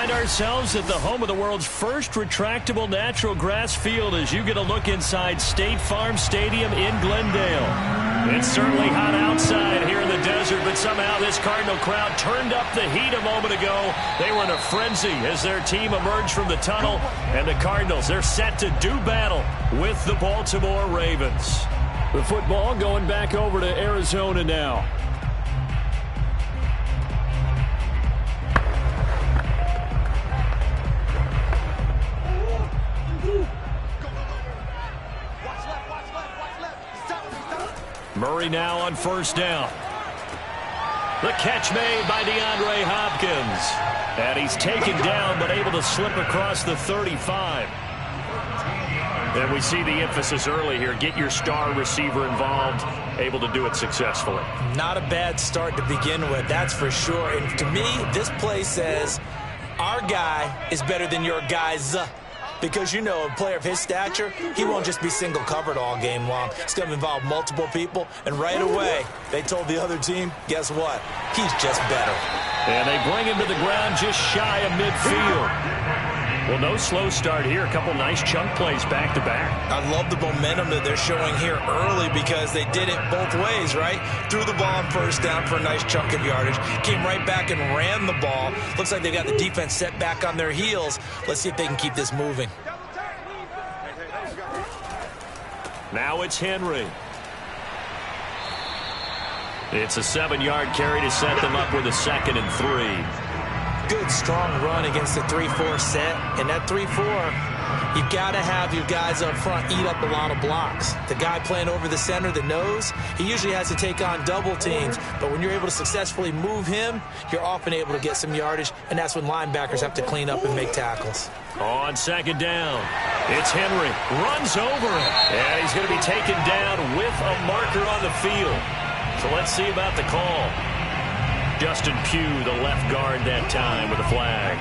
Find ourselves at the home of the world's first retractable natural grass field as you get a look inside State Farm Stadium in Glendale. It's certainly hot outside here in the desert, but somehow this Cardinal crowd turned up the heat a moment ago. They were in a frenzy as their team emerged from the tunnel, and the Cardinals, they're set to do battle with the Baltimore Ravens. The football going back over to Arizona now. Murray now on first down. The catch made by DeAndre Hopkins. And he's taken down but able to slip across the 35. And we see the emphasis early here. Get your star receiver involved, able to do it successfully. Not a bad start to begin with, that's for sure. And to me, this play says our guy is better than your guys. Because, you know, a player of his stature, he won't just be single covered all game long. It's going to involve multiple people. And right away, they told the other team, guess what? He's just better. And they bring him to the ground just shy of midfield. Well, no slow start here. A couple nice chunk plays back-to-back. I love the momentum that they're showing here early because they did it both ways, right? Threw the ball on first down for a nice chunk of yardage. Came right back and ran the ball. Looks like they got the defense set back on their heels. Let's see if they can keep this moving. Now it's Henry. It's a 7-yard carry to set them up with a 2nd and 3. Good, strong run against the 3-4 set. And that 3-4, you've got to have your guys up front eat up a lot of blocks. The guy playing over the center, the nose, he usually has to take on double teams. But when you're able to successfully move him, you're often able to get some yardage, and that's when linebackers have to clean up and make tackles. On 2nd down, it's Henry. Runs over him. And he's going to be taken down with a marker on the field. So let's see about the call. Justin Pugh, the left guard that time with a flag.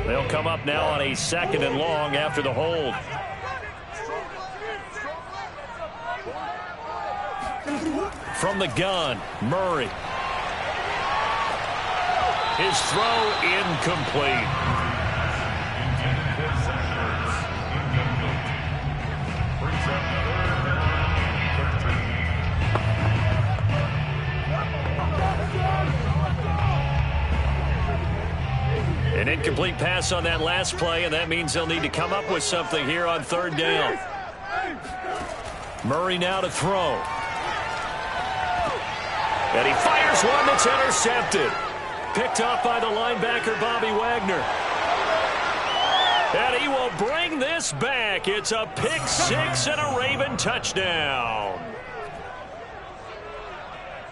They'll come up now on a 2nd and long after the hold. From the gun, Murray. His throw incomplete. An incomplete pass on that last play, and that means they'll need to come up with something here on 3rd down. Murray now to throw. And he fires one that's intercepted. Picked off by the linebacker, Bobby Wagner. And he will bring this back. It's a pick 6 and a Raven touchdown.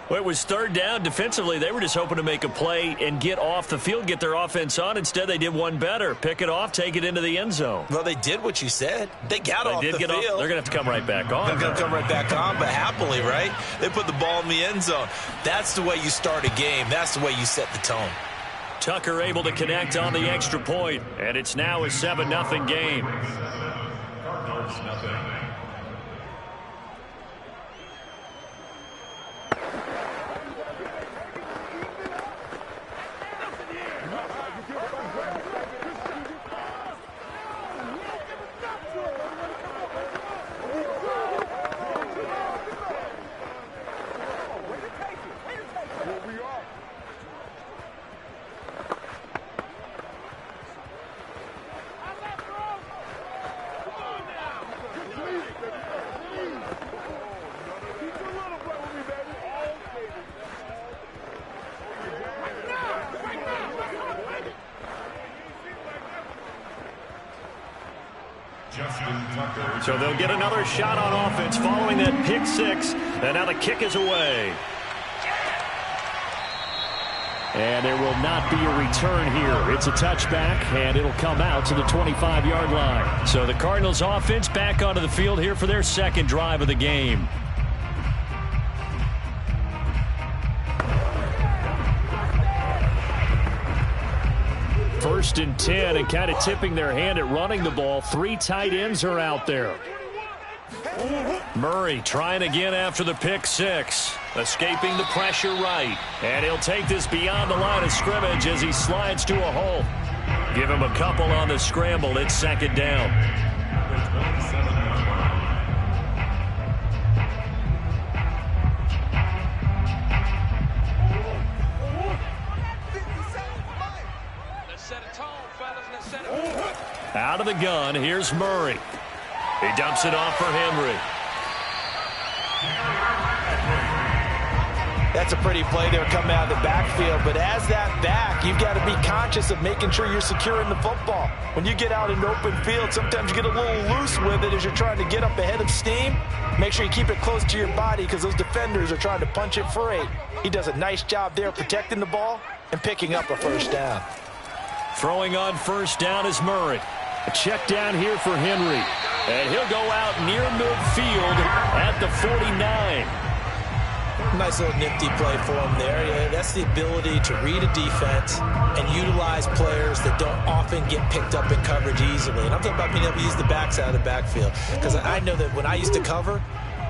Well, it was 3rd down. Defensively, they were just hoping to make a play and get off the field, get their offense on. Instead, they did one better. Pick it off, take it into the end zone. Well, they did what you said. They got off the field. They're going to have to come right back on. They're going to come right back on, but happily, right? They put the ball in the end zone. That's the way you start a game. That's the way you set the tone. Tucker able to connect on the extra point, and it's now a 7-0 game. So they'll get another shot on offense following that pick 6. And now the kick is away. And there will not be a return here. It's a touchback, and it'll come out to the 25-yard line. So the Cardinals offense back onto the field here for their 2nd drive of the game. First and 10, and kind of tipping their hand at running the ball. 3 tight ends are out there. Murray trying again after the pick 6. Escaping the pressure right. And he'll take this beyond the line of scrimmage as he slides to a hole. Give him a couple on the scramble. It's 2nd down. Out of the gun, here's Murray. He dumps it off for Henry. That's a pretty play there coming out of the backfield. But as that back, you've got to be conscious of making sure you're securing the football. When you get out in open field, sometimes you get a little loose with it as you're trying to get up ahead of steam. Make sure you keep it close to your body because those defenders are trying to punch it free. He does a nice job there protecting the ball and picking up a first down. Throwing on first down is Murray. A check down here for Henry. And he'll go out near midfield at the 49. Nice little nifty play for him there. Yeah, that's the ability to read a defense and utilize players that don't often get picked up in coverage easily. And I'm talking about being able to use the backside of the backfield. Because I know that when I used to cover,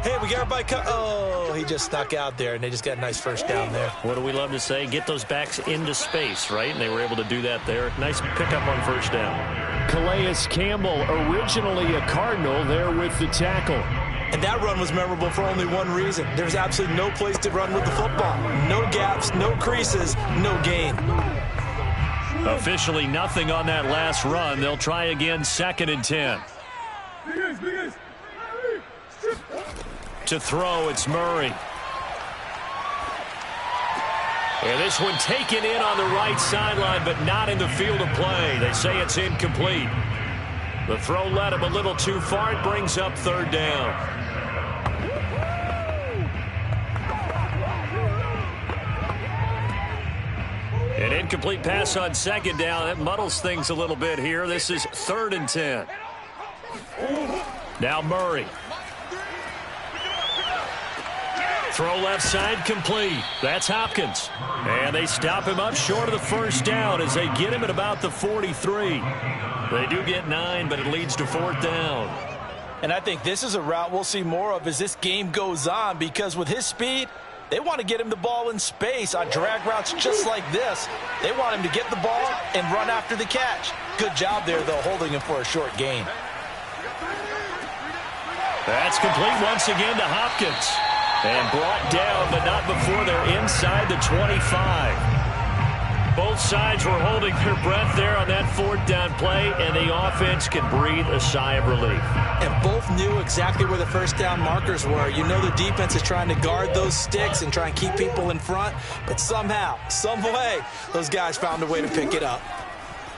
hey, we got everybody oh, he just snuck out there, and they just got a nice first down there. What do we love to say? Get those backs into space, right? And they were able to do that there. Nice pickup on first down. Calais Campbell, originally a Cardinal, there with the tackle. And that run was memorable for only one reason. There's absolutely no place to run with the football. No gaps, no creases, no gain. Officially nothing on that last run. They'll try again, 2nd and 10. To throw, it's Murray. And this one taken in on the right sideline, but not in the field of play. They say it's incomplete. The throw led him a little too far. It brings up 3rd down. An incomplete pass on 2nd down. That muddles things a little bit here. This is 3rd and 10. Now Murray. Throw left side complete. That's Hopkins. And they stop him up short of the first down as they get him at about the 43. They do get 9, but it leads to 4th down. And I think this is a route we'll see more of as this game goes on, because with his speed, they want to get him the ball in space on drag routes just like this. They want him to get the ball and run after the catch. Good job there, though, holding him for a short gain. That's complete once again to Hopkins. And brought down, but not before they're inside the 25. Both sides were holding their breath there on that 4th down play, and the offense can breathe a sigh of relief. And both knew exactly where the first down markers were. You know the defense is trying to guard those sticks and try and keep people in front, but somehow, some way, those guys found a way to pick it up.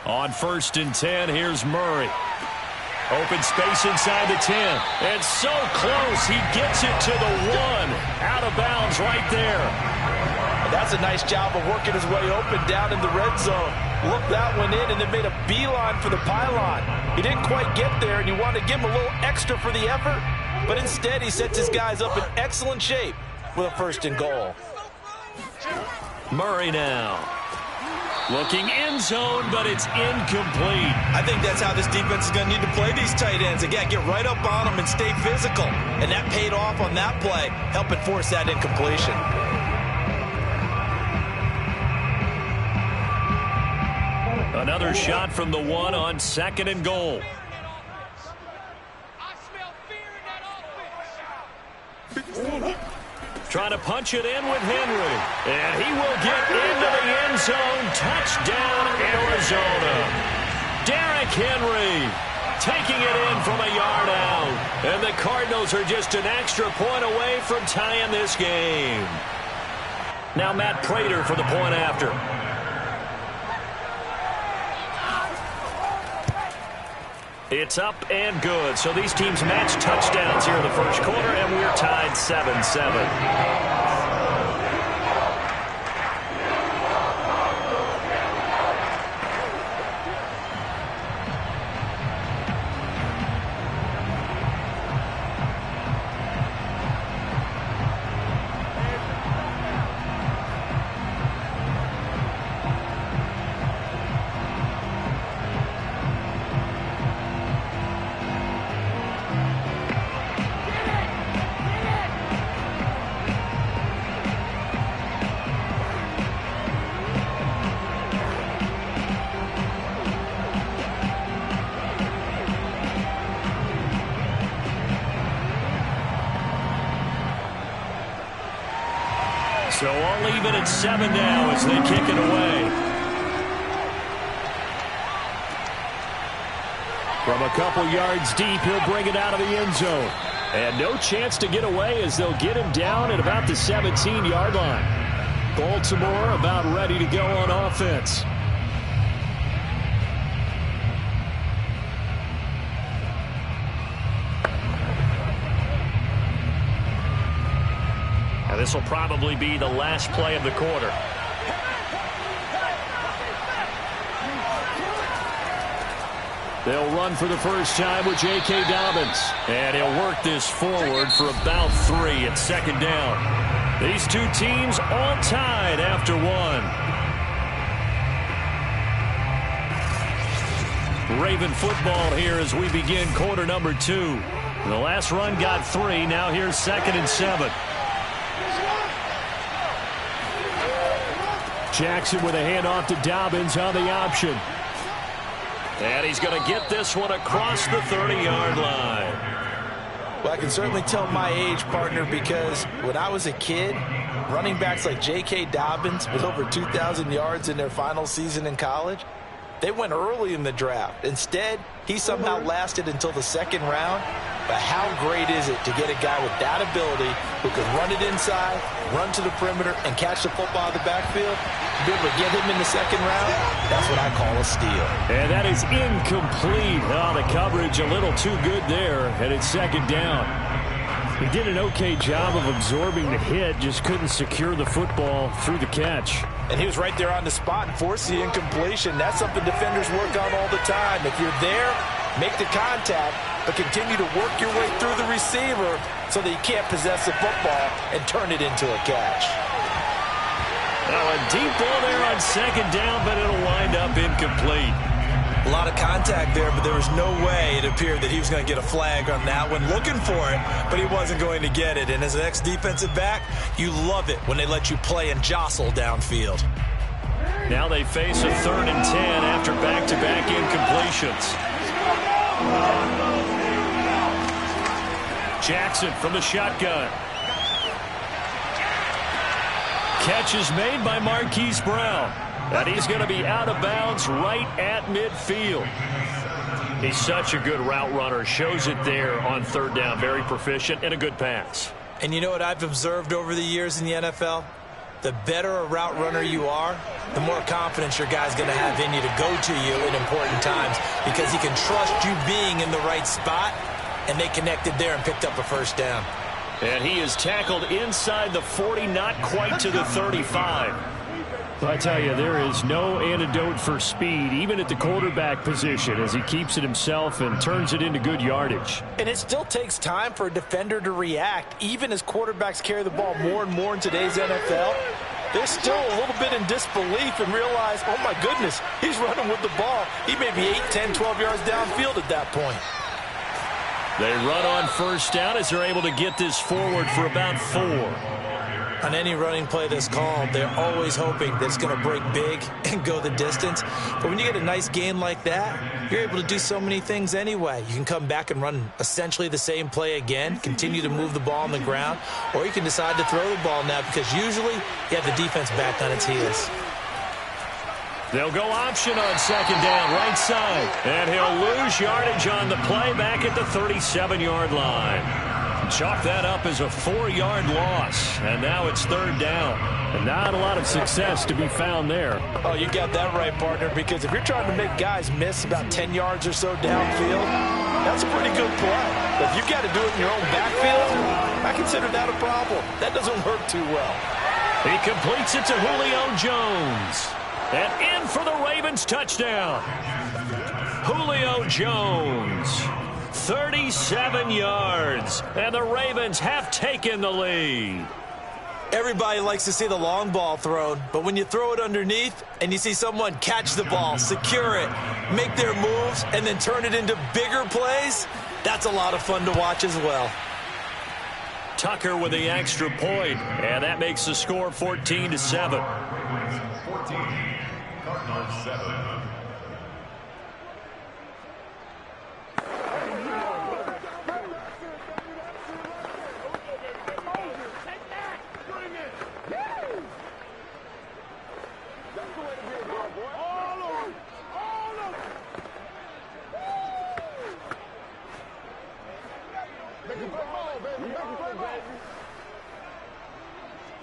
On 1st and 10, here's Murray. Open space inside the 10. And so close, he gets it to the 1. Out of bounds right there. That's a nice job of working his way open down in the red zone. Looked that one in and then made a beeline for the pylon. He didn't quite get there, and you want to give him a little extra for the effort, but instead he sets his guys up in excellent shape with a 1st and goal. Murray now. Looking end zone, but it's incomplete. I think that's how this defense is going to need to play these tight ends. Again, get right up on them and stay physical. And that paid off on that play, helping force that incompletion. Another shot from the 1 on 2nd and goal. Trying to punch it in with Henry. And he will get into the end zone. Touchdown, Arizona. Derrick Henry taking it in from a yard out. And the Cardinals are just an extra point away from tying this game. Now Matt Prater for the point after. It's up and good. So these teams match touchdowns here in the first quarter, and we're tied 7-7. So all even at 7 now as they kick it away. From a couple yards deep, he'll bring it out of the end zone. And no chance to get away as they'll get him down at about the 17-yard line. Baltimore about ready to go on offense. And this will probably be the last play of the quarter. They'll run for the first time with J.K. Dobbins. And he'll work this forward for about 3 at second down. These two teams all tied after 1. Raven football here as we begin quarter number 2. The last run got 3. Now here's 2nd and 7. Jackson with a handoff to Dobbins on the option. And he's going to get this one across the 30-yard line. Well, I can certainly tell my age, partner, because when I was a kid, running backs like J.K. Dobbins with over 2,000 yards in their final season in college, they went early in the draft. Instead, he somehow lasted until the 2nd round. But how great is it to get a guy with that ability who can run it inside, run to the perimeter, and catch the football out of the backfield? To be able to get him in the 2nd round, that's what I call a steal. And that is incomplete. Oh, the coverage a little too good there, and it's 2nd down. He did an okay job of absorbing the hit, just couldn't secure the football through the catch. And he was right there on the spot and forced the incompletion. That's something defenders work on all the time. If you're there, make the contact, but continue to work your way through the receiver so that you can't possess the football and turn it into a catch. Now a deep ball there on 2nd down, but it'll wind up incomplete. A lot of contact there, but there was no way it appeared that he was going to get a flag on that one. Looking for it, but he wasn't going to get it. And as an ex-defensive back, you love it when they let you play and jostle downfield. Now they face a 3rd and 10 after back-to-back incompletions. Jackson from the shotgun. Catch is made by Marquise Brown. And he's going to be out of bounds right at midfield. He's such a good route runner. Shows it there on 3rd down. Very proficient and a good pass. And you know what I've observed over the years in the NFL? The better a route runner you are, the more confidence your guy's going to have in you to go to you in important times because he can trust you being in the right spot, and they connected there and picked up a 1st down. And he is tackled inside the 40, not quite to the 35. I tell you, there is no antidote for speed, even at the quarterback position, as he keeps it himself and turns it into good yardage. And it still takes time for a defender to react, even as quarterbacks carry the ball more and more in today's NFL. They're still a little bit in disbelief and realize, oh my goodness, he's running with the ball. He may be 8, 10, 12 yards downfield at that point. They run on 1st down as they're able to get this forward for about 4. On any running play that's called, they're always hoping that it's going to break big and go the distance. But when you get a nice gain like that, you're able to do so many things anyway. You can come back and run essentially the same play again, continue to move the ball on the ground, or you can decide to throw the ball now because usually you have the defense back on its heels. They'll go option on 2nd down, right side. And he'll lose yardage on the play back at the 37-yard line. Chalk that up as a 4-yard loss. And now it's 3rd down. And not a lot of success to be found there. Oh, you got that right, partner, because if you're trying to make guys miss about 10 yards or so downfield, that's a pretty good play. But if you've got to do it in your own backfield, I consider that a problem. That doesn't work too well. He completes it to Julio Jones. And in for the Ravens touchdown. Julio Jones, 37 yards, and the Ravens have taken the lead. Everybody likes to see the long ball thrown, but when you throw it underneath and you see someone catch the ball, secure it, make their moves, and then turn it into bigger plays, that's a lot of fun to watch as well. Tucker with the extra point, and that makes the score 14-7. 14, Cardinals 7.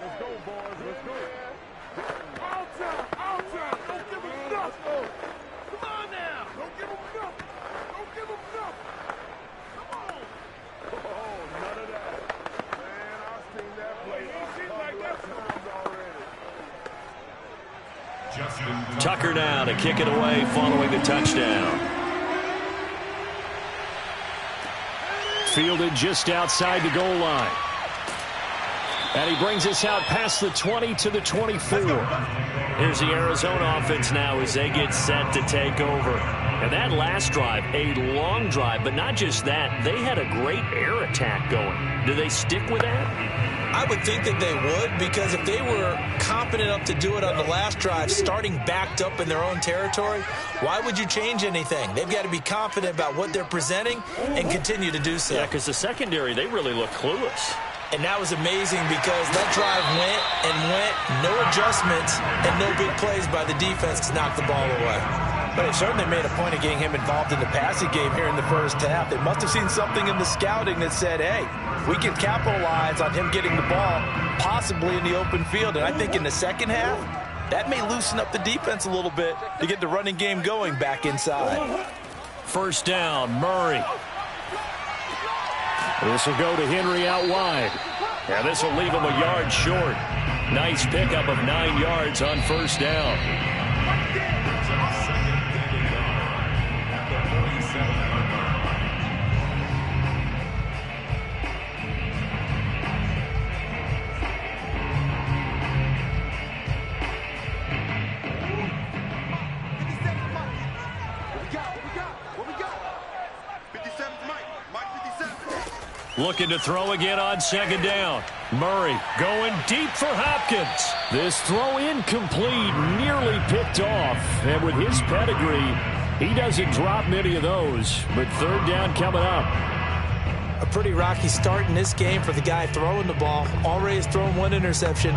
Let's go, boys. Let's go. Tucker now to kick it away following the touchdown. Fielded just outside the goal line. And he brings us out past the 20 to the 24. Here's the Arizona offense now as they get set to take over. And that last drive, a long drive, but not just that. They had a great air attack going. Do they stick with that? I would think that they would, because if they were confident enough to do it on the last drive, starting backed up in their own territory, why would you change anything? They've got to be confident about what they're presenting and continue to do so. Yeah, because the secondary, they really look clueless. And that was amazing because that drive went and went, no adjustments, and no big plays by the defense to knock the ball away. But they certainly made a point of getting him involved in the passing game here in the first half. They must have seen something in the scouting that said, hey, we can capitalize on him getting the ball possibly in the open field. And I think in the second half, that may loosen up the defense a little bit to get the running game going back inside. First down, Murray. This will go to Henry out wide. Yeah, this will leave him a yard short. Nice pickup of 9 yards on first down. Looking to throw again on second down. Murray going deep for Hopkins. This throw incomplete, nearly picked off. And with his pedigree, he doesn't drop many of those. But third down coming up. A pretty rocky start in this game for the guy throwing the ball. Already has thrown one interception.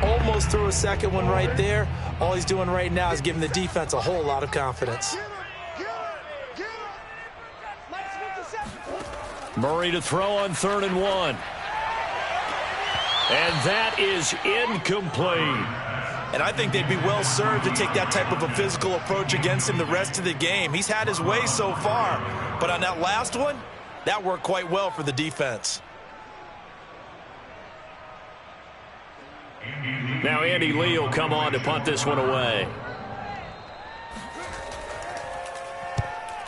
Almost threw a second one right there. All he's doing right now is giving the defense a whole lot of confidence. Murray to throw on 3rd and 1. And that is incomplete. And I think they'd be well served to take that type of a physical approach against him the rest of the game. He's had his way so far. But on that last one, that worked quite well for the defense. Now Andy Lee will come on to punt this one away.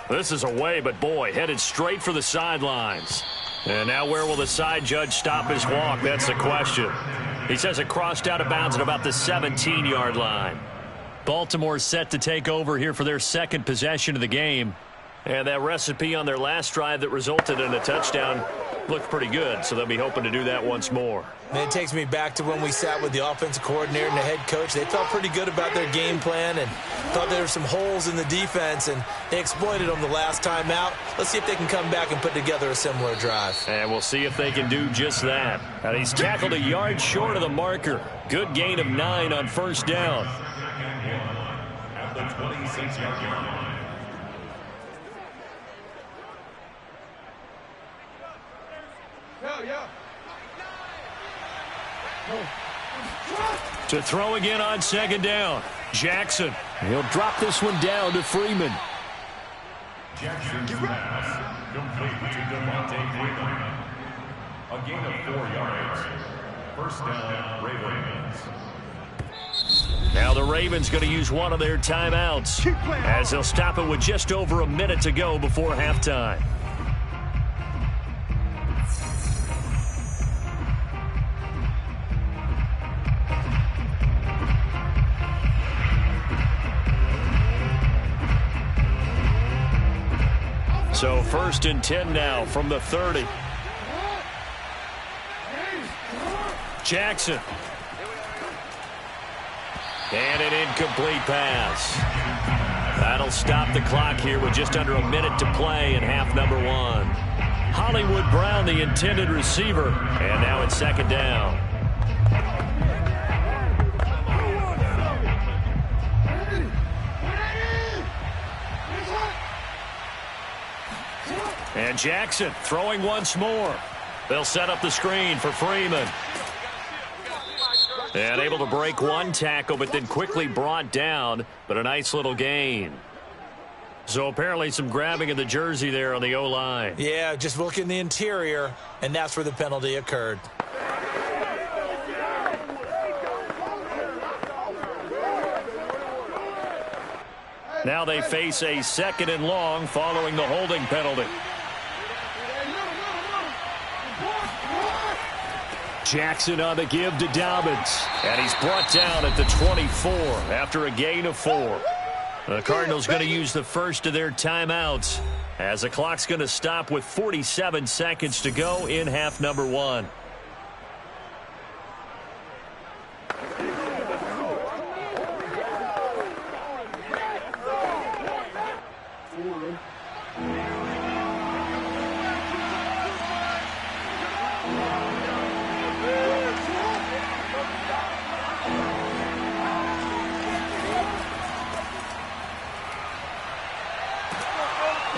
This is away, but boy, headed straight for the sidelines. And now where will the side judge stop his walk? That's the question. He says it crossed out of bounds at about the 17-yard line. Baltimore set to take over here for their second possession of the game. And that recipe on their last drive that resulted in a touchdown looked pretty good, so they'll be hoping to do that once more. And it takes me back to when we sat with the offensive coordinator and the head coach. They felt pretty good about their game plan and thought there were some holes in the defense, and they exploited them the last time out. Let's see if they can come back and put together a similar drive. And we'll see if they can do just that. And he's tackled a yard short of the marker. Good gain of 9 on first down. At the 26-yard line. To throw again on second down. Jackson. He'll drop this one down to Freeman. Jackson's pass complete to Devontae Freeman. A gain of 4 yards. First down, Ravens. Now the Ravens going to use one of their timeouts as they'll stop it with just over a minute to go before halftime. So 1st and 10 now from the 30. Jackson. And an incomplete pass. That'll stop the clock here with just under a minute to play in half number 1. Hollywood Brown, the intended receiver. And now it's second down. And Jackson throwing once more. They'll set up the screen for Freeman. And able to break one tackle, but then quickly brought down. But a nice little gain. So apparently some grabbing of the jersey there on the O-line. Yeah, just look in the interior, and that's where the penalty occurred. Now they face a 2nd and long following the holding penalty. Jackson on the give to Dobbins. And he's brought down at the 24 after a gain of 4. The Cardinals going to use the first of their timeouts as the clock's going to stop with 47 seconds to go in half number 1.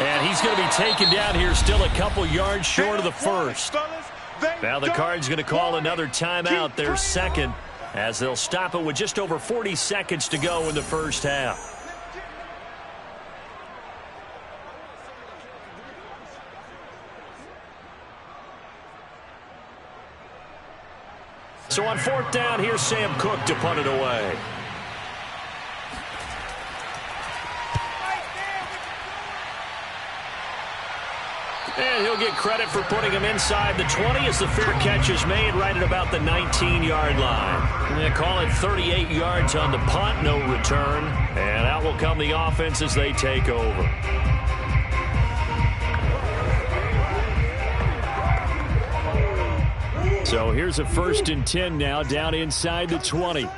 And he's going to be taken down here still a couple yards short of the first. Now the Cards going to call another timeout, their second, as they'll stop it with just over 40 seconds to go in the first half. So on 4th down, here's Sam Cook to punt it away. And he'll get credit for putting him inside the 20 as the fair catch is made right at about the 19-yard line. They call it 38 yards on the punt, no return. And out will come the offense as they take over. So here's a 1st and 10 now down inside the 20.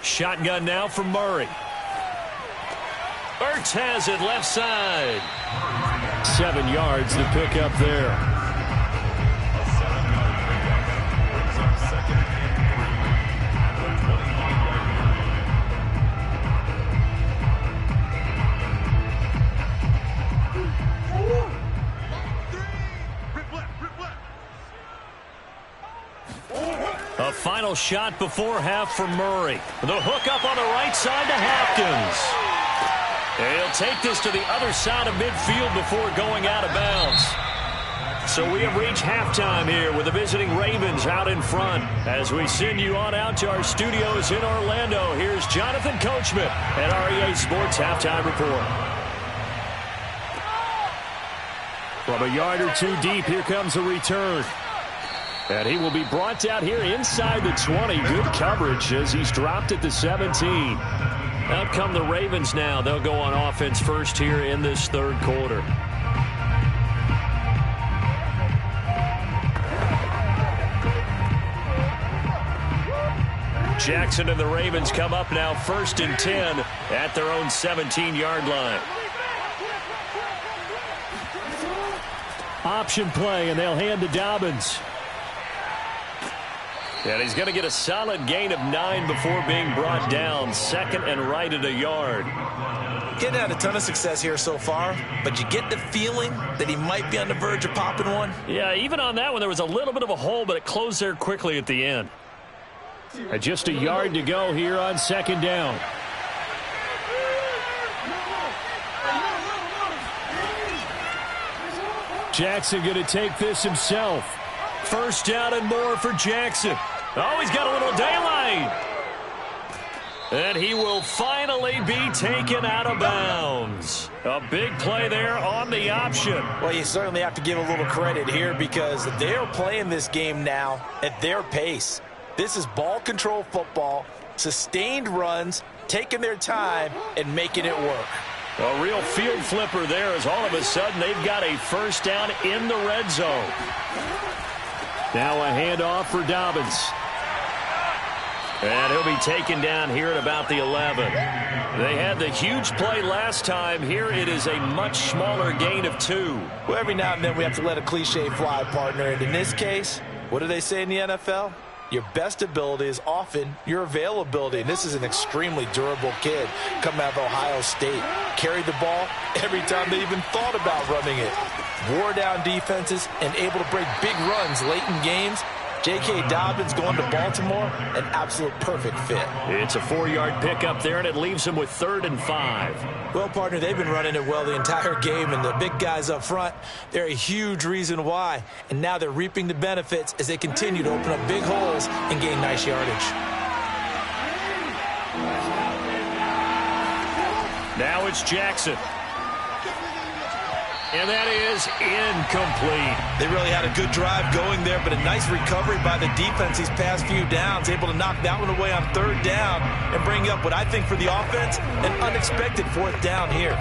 Shotgun now for Murray. Ertz has it left side. 7 yards to pick up there. A final shot before half for Murray. The hook up on the right side to Hopkins. And he'll take this to the other side of midfield before going out of bounds. So we have reached halftime here with the visiting Ravens out in front. As we send you on out to our studios in Orlando, here's Jonathan Coachman at REA Sports Halftime Report. From a yard or two deep, here comes a return. And he will be brought down here inside the 20. Good coverage as he's dropped at the 17. Out come the Ravens now. They'll go on offense first here in this 3rd quarter. Jackson and the Ravens come up now 1st and 10 at their own 17-yard line. Option play, and they'll hand to Dobbins. And he's going to get a solid gain of 9 before being brought down. 2nd and right at a yard. Getting had a ton of success here so far, but you get the feeling that he might be on the verge of popping one. Yeah, even on that one, there was a little bit of a hole, but it closed there quickly at the end. And just a yard to go here on 2nd down. Jackson going to take this himself. 1st down and more for Jackson. Oh, he's got a little daylight. And he will finally be taken out of bounds. A big play there on the option. Well, you certainly have to give a little credit here because they're playing this game now at their pace. This is ball control football, sustained runs, taking their time and making it work. A real field flipper there as all of a sudden they've got a 1st down in the red zone. Now a handoff for Dobbins. And he'll be taken down here at about the 11. They had the huge play last time. Here it is a much smaller gain of 2. Well, every now and then we have to let a cliche fly, partner. And in this case, what do they say in the NFL? your best ability is often your availability. And this is an extremely durable kid coming out of Ohio State. Carried the ball every time they even thought about running it. Wore down defenses and able to break big runs late in games. J.K. Dobbins going to Baltimore, an absolute perfect fit. It's a 4-yard pickup there, and it leaves him with 3rd and 5. Well, partner, they've been running it well the entire game, and the big guys up front, they're a huge reason why. And now they're reaping the benefits as they continue to open up big holes and gain nice yardage. Now it's Jackson. And that is incomplete. They really had a good drive going there, but a nice recovery by the defense these past few downs, able to knock that one away on 3rd down and bring up what I think for the offense, an unexpected 4th down here.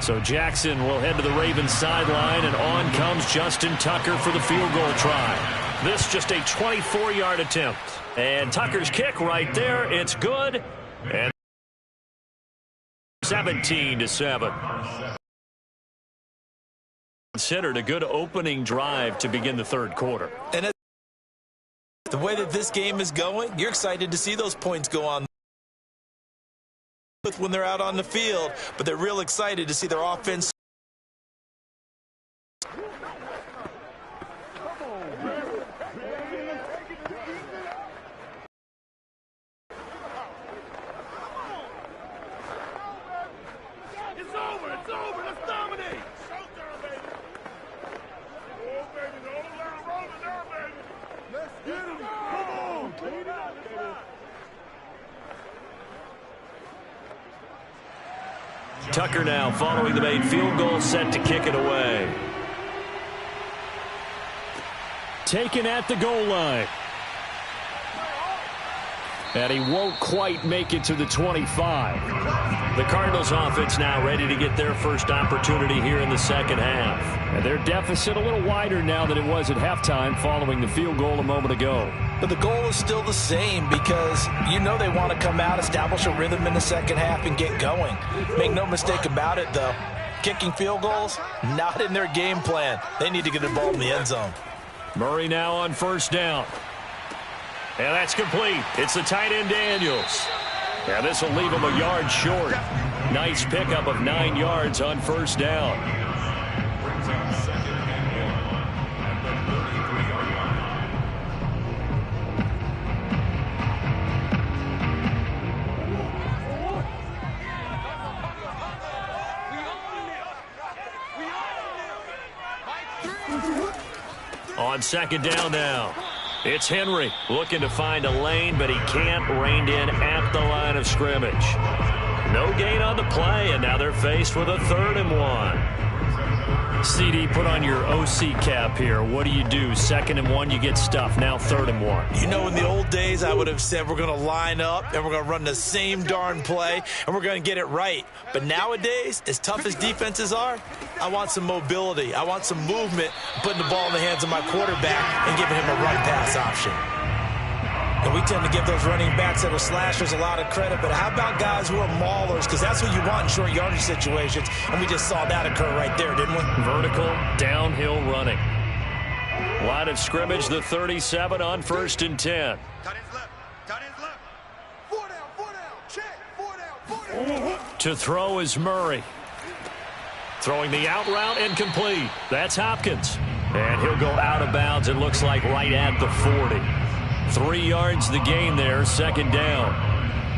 So Jackson will head to the Ravens sideline, and on comes Justin Tucker for the field goal try. This just a 24-yard attempt. And Tucker's kick right there, it's good. And 17-7. Considered a good opening drive to begin the 3rd quarter. And the way that this game is going, you're excited to see those points go on when they're out on the field, but they're real excited to see their offense. Tucker now following the made field goal, set to kick it away. Taken at the goal line. And he won't quite make it to the 25. The Cardinals offense now ready to get their first opportunity here in the second half. And their deficit a little wider now than it was at halftime following the field goal a moment ago. But the goal is still the same because you know they want to come out, establish a rhythm in the second half, and get going. Make no mistake about it, though. Kicking field goals, not in their game plan. They need to get the ball in the end zone. Murray now on 1st down. And that's complete. It's the tight end Daniels. And this will leave him a yard short. Nice pickup of 9 yards on 1st down. Brings up 2nd and 1 at the 33-yard line. On 2nd down now. It's Henry looking to find a lane, but he can't. Reined in at the line of scrimmage. No gain on the play, and now they're faced with a 3rd and 1. CD, put on your OC cap here. What do? 2nd and 1, you get stuffed. Now 3rd and 1. You know, in the old days, I would have said we're going to line up and we're going to run the same darn play and we're going to get it right. But nowadays, as tough as defenses are, I want some mobility. I want some movement, putting the ball in the hands of my quarterback and giving him a run pass option. And we tend to give those running backs that are slashers a lot of credit, but how about guys who are maulers? Because that's what you want in short yardage situations, and we just saw that occur right there, didn't we? Vertical, downhill running. Line of scrimmage, the 37 on 1st and 10. Tight ends left. Tight ends left. 4 down, check. 4 down. To throw is Murray. Throwing the out route and complete. That's Hopkins. And he'll go out of bounds, it looks like right at the 40. 3 yards the gain there, 2nd down.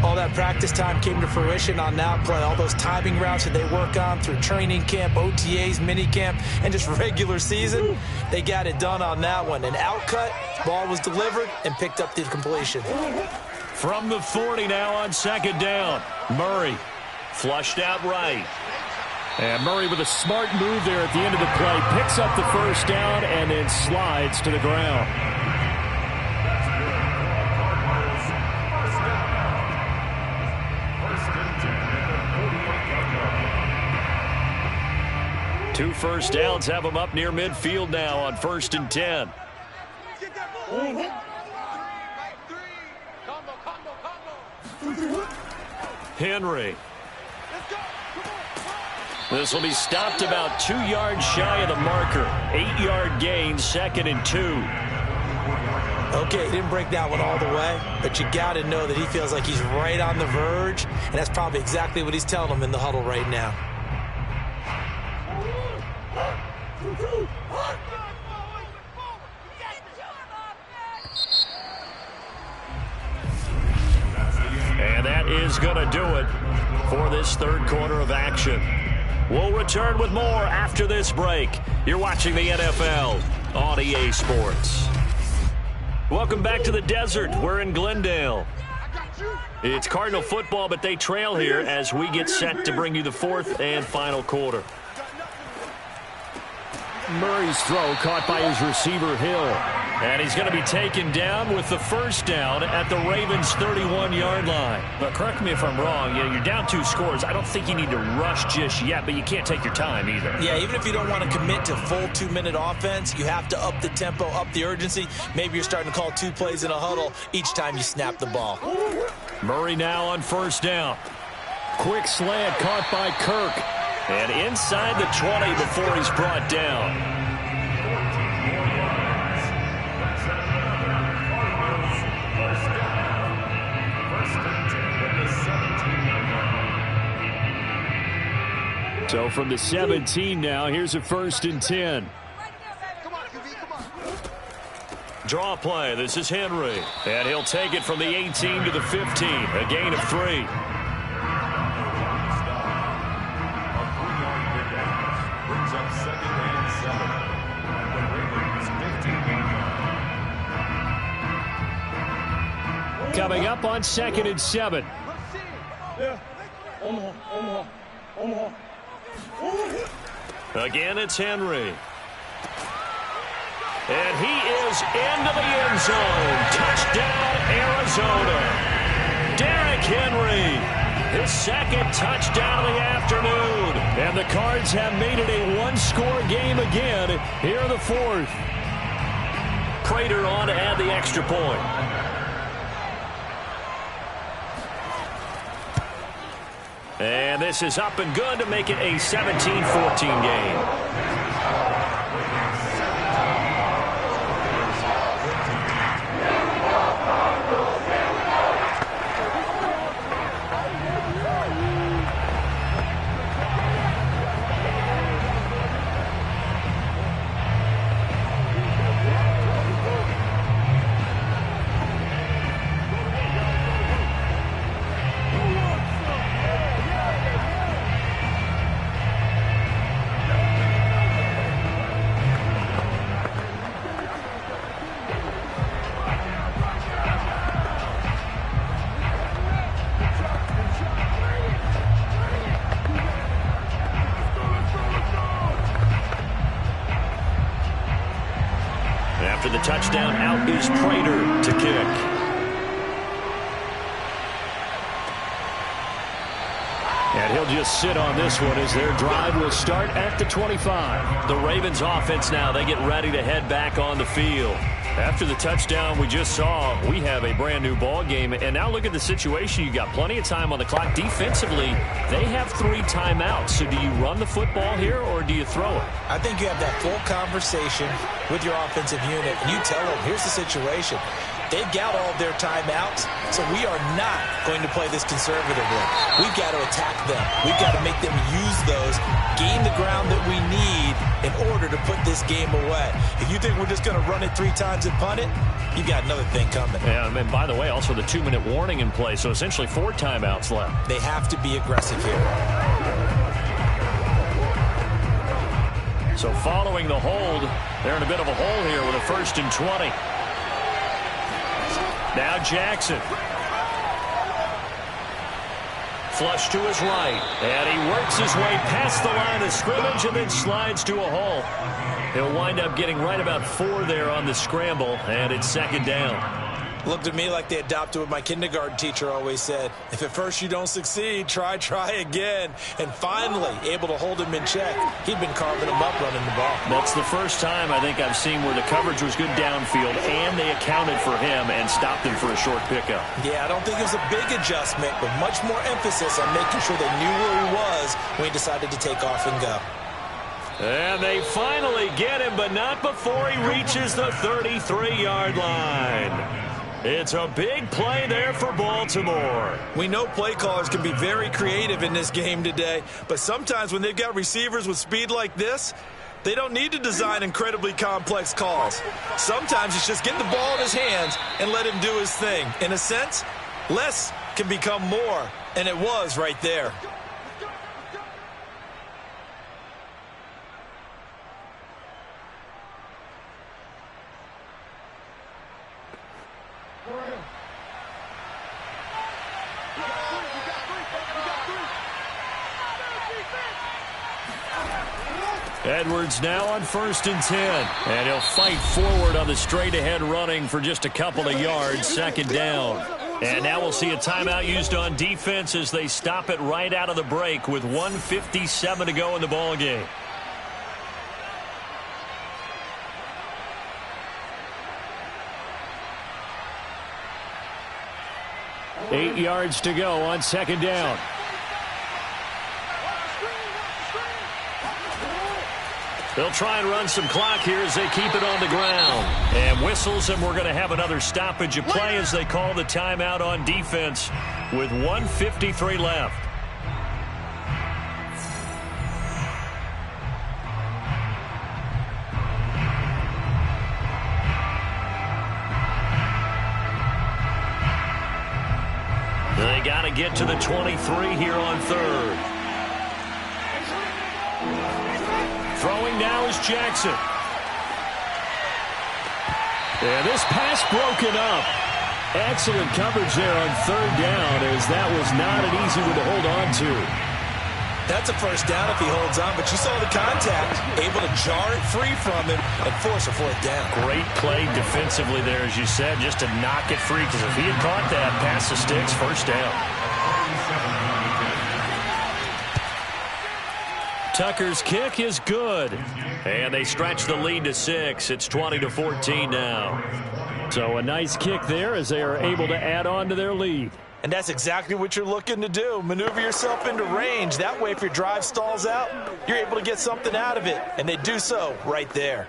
All that practice time came to fruition on that play. All those timing routes that they work on through training camp, OTAs, mini camp, and just regular season, they got it done on that one. An outcut, ball was delivered, and picked up the completion. From the 40 now on 2nd down. Murray flushed out right. And Murray with a smart move there at the end of the play. Picks up the 1st down and then slides to the ground. Two 1st downs have them up near midfield now on 1st and 10. Henry. This will be stopped about 2 yards shy of the marker. 8-yard gain, 2nd and 2. Okay, he didn't break that one all the way, but you got to know that he feels like he's right on the verge, and that's probably exactly what he's telling him in the huddle right now. And that is going to do it for this third quarter of action. We'll return with more after this break. You're watching the NFL on EA Sports. Welcome back to the desert. We're in Glendale. It's Cardinal football, but they trail here as we get set to bring you the fourth and final quarter. Murray's throw caught by his receiver, Hill. And he's going to be taken down with the first down at the Ravens' 31-yard line. But correct me if I'm wrong, you're down 2 scores. I don't think you need to rush just yet, but you can't take your time either. Yeah, even if you don't want to commit to full 2-minute offense, you have to up the tempo, up the urgency. Maybe you're starting to call 2 plays in a huddle each time you snap the ball. Murray now on first down. Quick slant caught by Kirk. And inside the 20 before he's brought down. So from the 17 now, here's a 1st and 10. Draw play. This is Henry. And he'll take it from the 18 to the 15. A gain of 3. Brings up 2nd and 7. And the Ravens 15. Coming up on 2nd and 7. Again, it's Henry. And he is into the end zone. Touchdown, Arizona. Derrick Henry, his 2nd touchdown of the afternoon. And the Cards have made it a 1-score game again here in the 4th. Prater on to add the extra point. And this is up and good to make it a 17-14 game. After the touchdown, out is Prater to kick. And he'll just sit on this one as their drive will start at the 25. The Ravens offense now, they get ready to head back on the field. After the touchdown we just saw, we have a brand new ball game. And now look at the situation. You got plenty of time on the clock. Defensively, they have 3 timeouts. So do you run the football here or do you throw it? I think you have that full conversation with your offensive unit, and you tell them, here's the situation. They've got all of their timeouts, so we are not going to play this conservatively. We've got to attack them. We've got to make them use those, gain the ground that we need in order to put this game away. If you think we're just going to run it 3 times and punt it, you've got another thing coming. Yeah, and by the way, also the 2-minute warning in play, so essentially 4 timeouts left. They have to be aggressive here. So following the hold, they're in a bit of a hole here with a 1st and 20. Now Jackson. Flush to his right. And he works his way past the line of scrimmage and then slides to a hole. He'll wind up getting right about 4 there on the scramble, and it's 2nd down. Looked at me like they adopted what my kindergarten teacher always said. If at first you don't succeed, try again. And finally, able to hold him in check. He'd been carving him up running the ball. That's the first time I think I've seen where the coverage was good downfield and they accounted for him and stopped him for a short pickup. Yeah, I don't think it was a big adjustment, but much more emphasis on making sure they knew where he was when he decided to take off and go. And they finally get him, but not before he reaches the 33-yard line. It's a big play there for Baltimore. We know play callers can be very creative in this game today, but sometimes when they've got receivers with speed like this, they don't need to design incredibly complex calls. Sometimes it's just get the ball in his hands and let him do his thing. In a sense, less can become more, and it was right there. Edwards now on 1st and 10. And he'll fight forward on the straight-ahead running for just a couple of yards, 2nd down. And now we'll see a timeout used on defense as they stop it right out of the break with 1:57 to go in the ballgame. Eight yards to go on 2nd down. They'll try and run some clock here as they keep it on the ground. And whistles, and we're going to have another stoppage of play as they call the timeout on defense with 1:53 left. They got to get to the 23 here on 3rd. Throwing now is Jackson. And this pass broken up. Excellent coverage there on 3rd down, as that was not an easy one to hold on to. That's a first down if he holds on, but you saw the contact, able to jar it free from him and force a 4th down. Great play defensively there, as you said, just to knock it free, because if he had caught that, past the sticks, 1st down. Tucker's kick is good. And they stretch the lead to 6. It's 20-14 now. So a nice kick there as they are able to add on to their lead. And that's exactly what you're looking to do. Maneuver yourself into range. That way, if your drive stalls out, you're able to get something out of it. And they do so right there.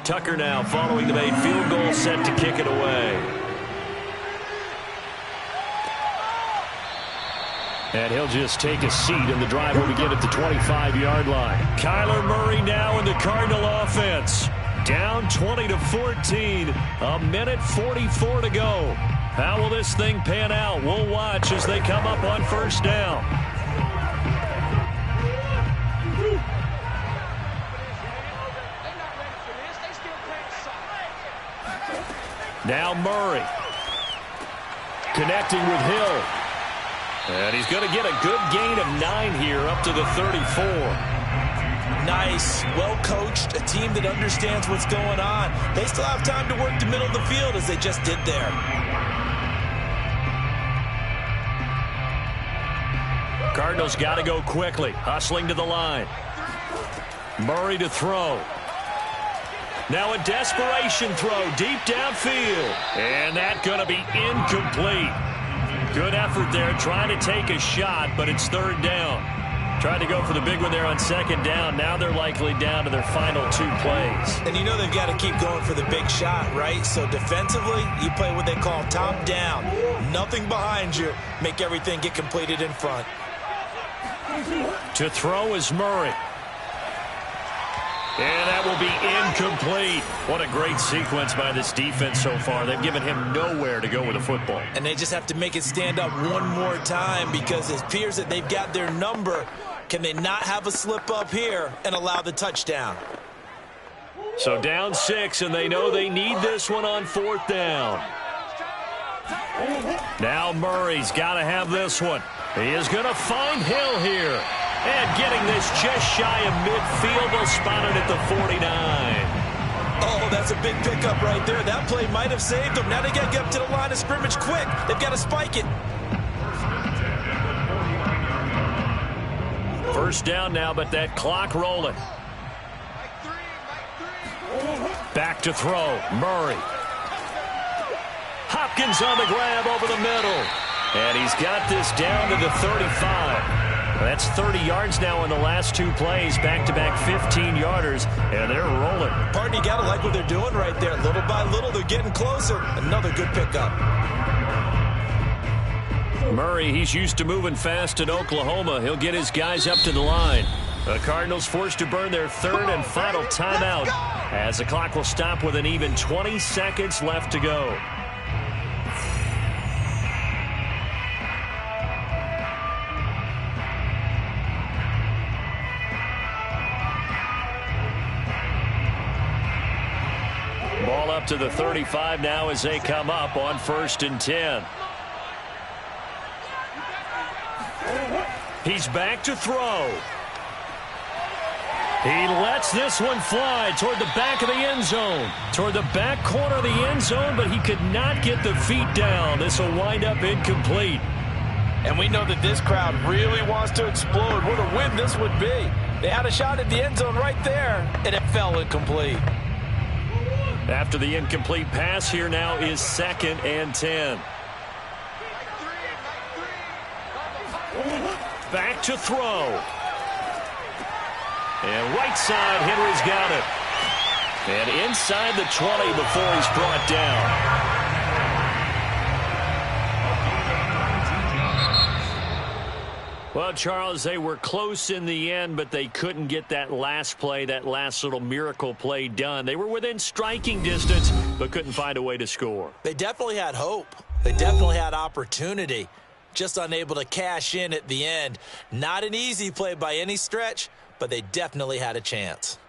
Tucker now following the made field goal, set to kick it away. And he'll just take a seat, and the drive will begin at the 25-yard line. Kyler Murray now in the Cardinal offense. Down 20-14, a minute 44 to go. How will this thing pan out? We'll watch as they come up on 1st down. Now Murray connecting with Hill. And he's going to get a good gain of 9 here up to the 34. Nice, well-coached, a team that understands what's going on. They still have time to work the middle of the field as they just did there. Cardinals got to go quickly, hustling to the line. Murray to throw. Now a desperation throw deep downfield. And that's going to be incomplete. Good effort there trying to take a shot, but it's 3rd down. Tried to go for the big one there on 2nd down. Now they're likely down to their final 2 plays. And you know they've got to keep going for the big shot, right? So defensively, you play what they call top down. Nothing behind you. Make everything get completed in front. To throw is Murray. And that will be incomplete. What a great sequence by this defense so far. They've given him nowhere to go with the football. And they just have to make it stand up one more time because it appears that they've got their number. Can they not have a slip up here and allow the touchdown? So down 6, and they know they need this one on 4th down. Now Murray's got to have this one. He is going to find Hill here. And getting this just shy of midfield, they'll spot it at the 49. Oh, that's a big pickup right there. That play might have saved them. Now they got to get up to the line of scrimmage quick. They've got to spike it. First down now, but that clock rolling. Back to throw. Murray. Hopkins on the grab over the middle. And he's got this down to the 35. That's 30 yards now in the last 2 plays. Back-to-back 15-yarders, and they're rolling. Pardon, you got to like what they're doing right there. Little by little, they're getting closer. Another good pickup. Murray, he's used to moving fast in Oklahoma. He'll get his guys up to the line. The Cardinals forced to burn their 3rd and final timeout as the clock will stop with an even 20 seconds left to go. Ball up to the 35 now as they come up on 1st and 10. He's back to throw. He lets this one fly toward the back of the end zone. Toward the back corner of the end zone, but he could not get the feet down. This will wind up incomplete. And we know that this crowd really wants to explode. What a win this would be. They had a shot at the end zone right there, and it fell incomplete. After the incomplete pass, here now is 2nd and 10. Back to throw. And right side, Henry's got it. And inside the 20 before he's brought down. Well, Charles, they were close in the end, but they couldn't get that last play, that last little miracle play done. They were within striking distance, but couldn't find a way to score. They definitely had hope. They definitely had opportunity. Just unable to cash in at the end. Not an easy play by any stretch, but they definitely had a chance.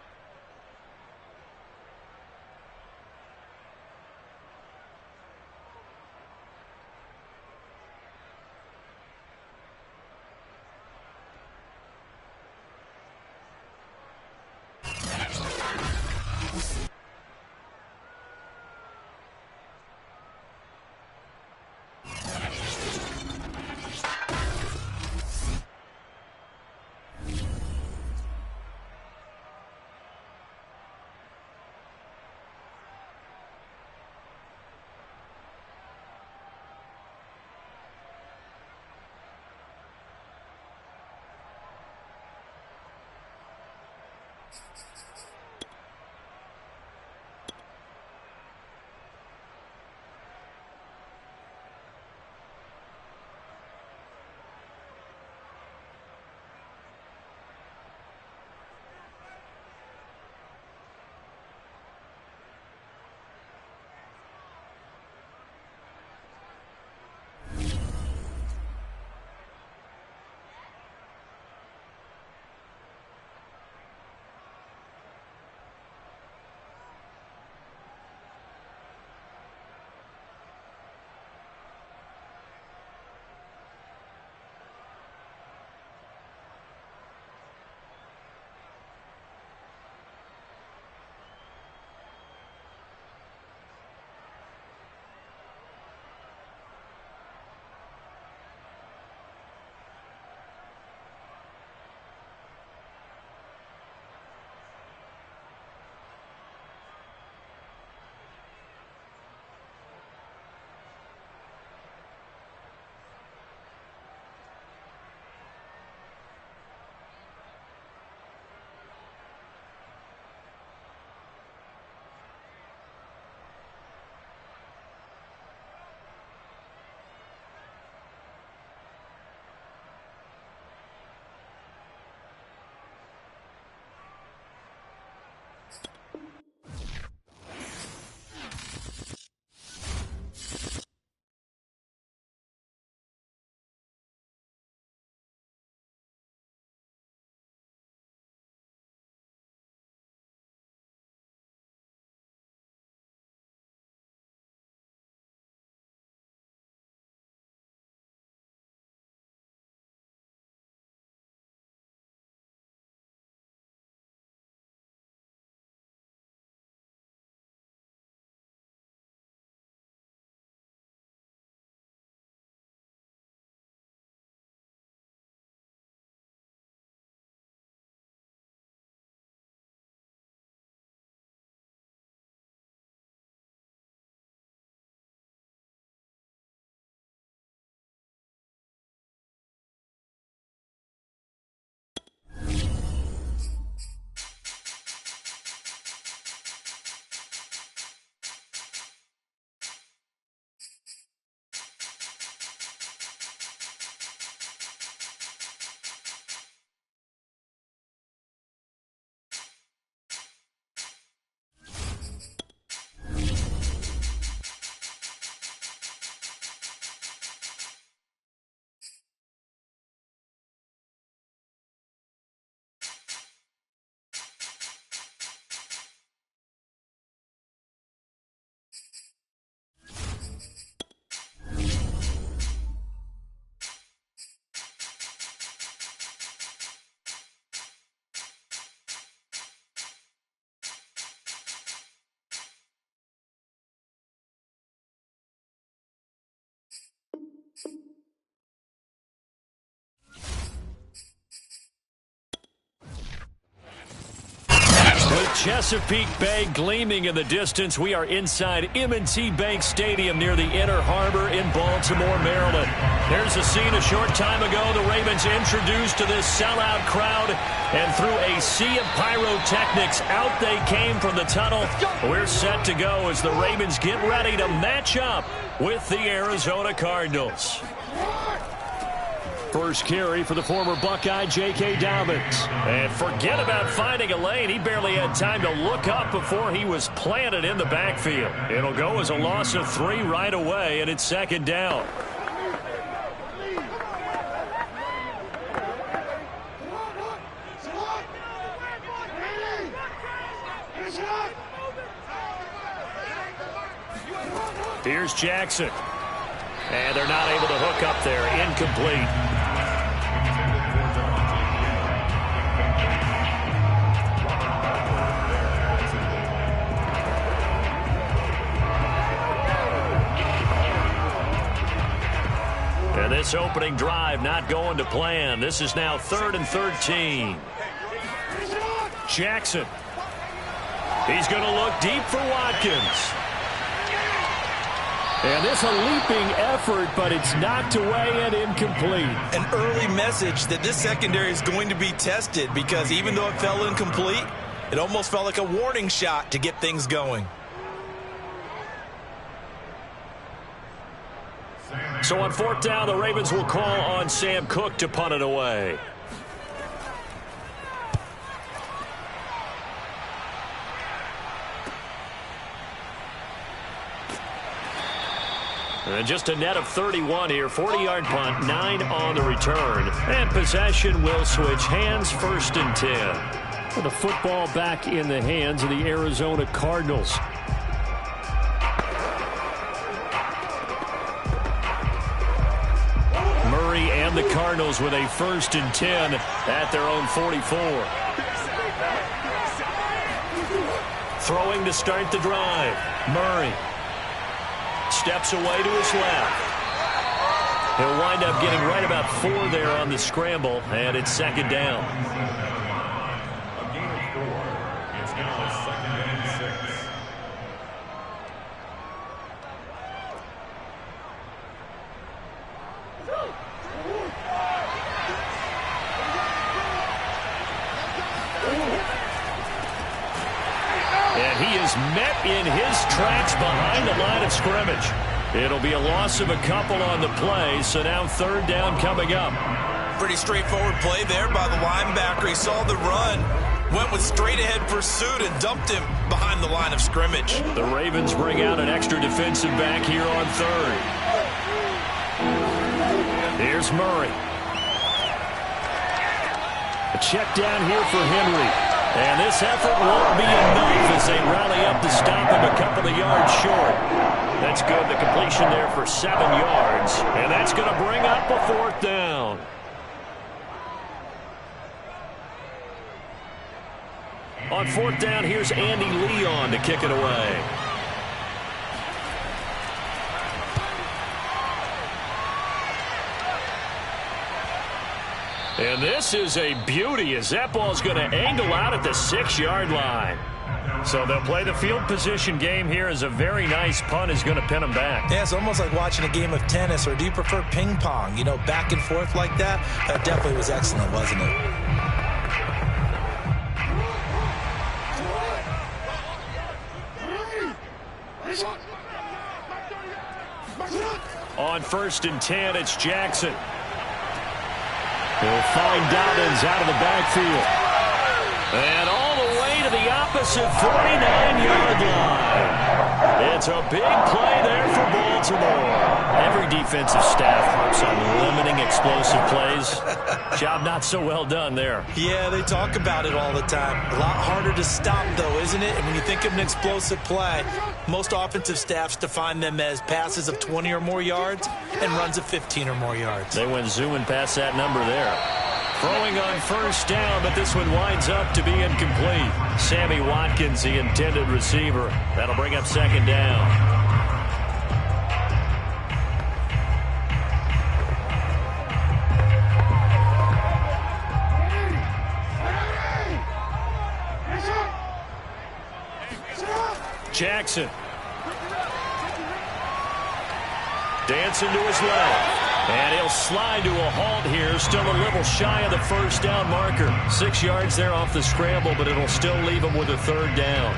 Chesapeake Bay gleaming in the distance. We are inside M&T Bank Stadium near the Inner Harbor in Baltimore, Maryland. There's a scene a short time ago. The Ravens introduced to this sellout crowd, and through a sea of pyrotechnics, out they came from the tunnel. We're set to go as the Ravens get ready to match up with the Arizona Cardinals. First carry for the former Buckeye, J.K. Dobbins. And forget about finding a lane. He barely had time to look up before he was planted in the backfield. It'll go as a loss of 3 right away, and it's second down. Here's Jackson. And they're not able to hook up there. Incomplete. And this opening drive not going to plan. This is now 3rd and 13. Jackson. He's going to look deep for Watkins. And this a leaping effort, but it's knocked away and incomplete. An early message that this secondary is going to be tested, because even though it fell incomplete, it almost felt like a warning shot to get things going. So on 4th down, the Ravens will call on Sam Cook to punt it away. And just a net of 31 here. 40-yard punt, 9 on the return. And possession will switch hands, 1st and 10. With the football back in the hands of the Arizona Cardinals. Murray and the Cardinals with a 1st and 10 at their own 44. Throwing to start the drive. Murray. Steps away to his left. He'll wind up getting right about 4 there on the scramble, and it's second down. A gain of 4. It's now 2nd and 6. And he is met in his tracks behind the line of scrimmage. It'll be a loss of a couple on the play, so now 3rd down coming up. Pretty straightforward play there by the linebacker. He saw the run, went with straight-ahead pursuit, and dumped him behind the line of scrimmage. The Ravens bring out an extra defensive back here on 3rd. Here's Murray. A check down here for Henry. And this effort won't be enough as they rally up to stop him a couple of yards short. That's good. The completion there for 7 yards. And that's going to bring up a 4th down. On 4th down, here's Andy Leon to kick it away. And this is a beauty as that ball's going to angle out at the 6-yard line. So they'll play the field position game here as a very nice punt is going to pin them back. Yeah, it's almost like watching a game of tennis, or do you prefer ping pong? You know, back and forth like that? That definitely was excellent, wasn't it? On 1st and 10, it's Jackson. He'll find Dobbins out of the backfield. And all the way to the opposite 49-yard line. It's a big play there for Baltimore. Every defensive staff harps on limiting explosive plays. Job not so well done there. Yeah, they talk about it all the time. A lot harder to stop, though, isn't it? And when you think of an explosive play, most offensive staffs define them as passes of 20 or more yards and runs of 15 or more yards. They went zooming past that number there. Throwing on 1st down, but this one winds up to be incomplete. Sammy Watkins, the intended receiver. That'll bring up 2nd down. Jackson. Dancing to his left. And he'll slide to a halt here. Still a little shy of the first down marker. 6 yards there off the scramble, but it'll still leave him with a third down.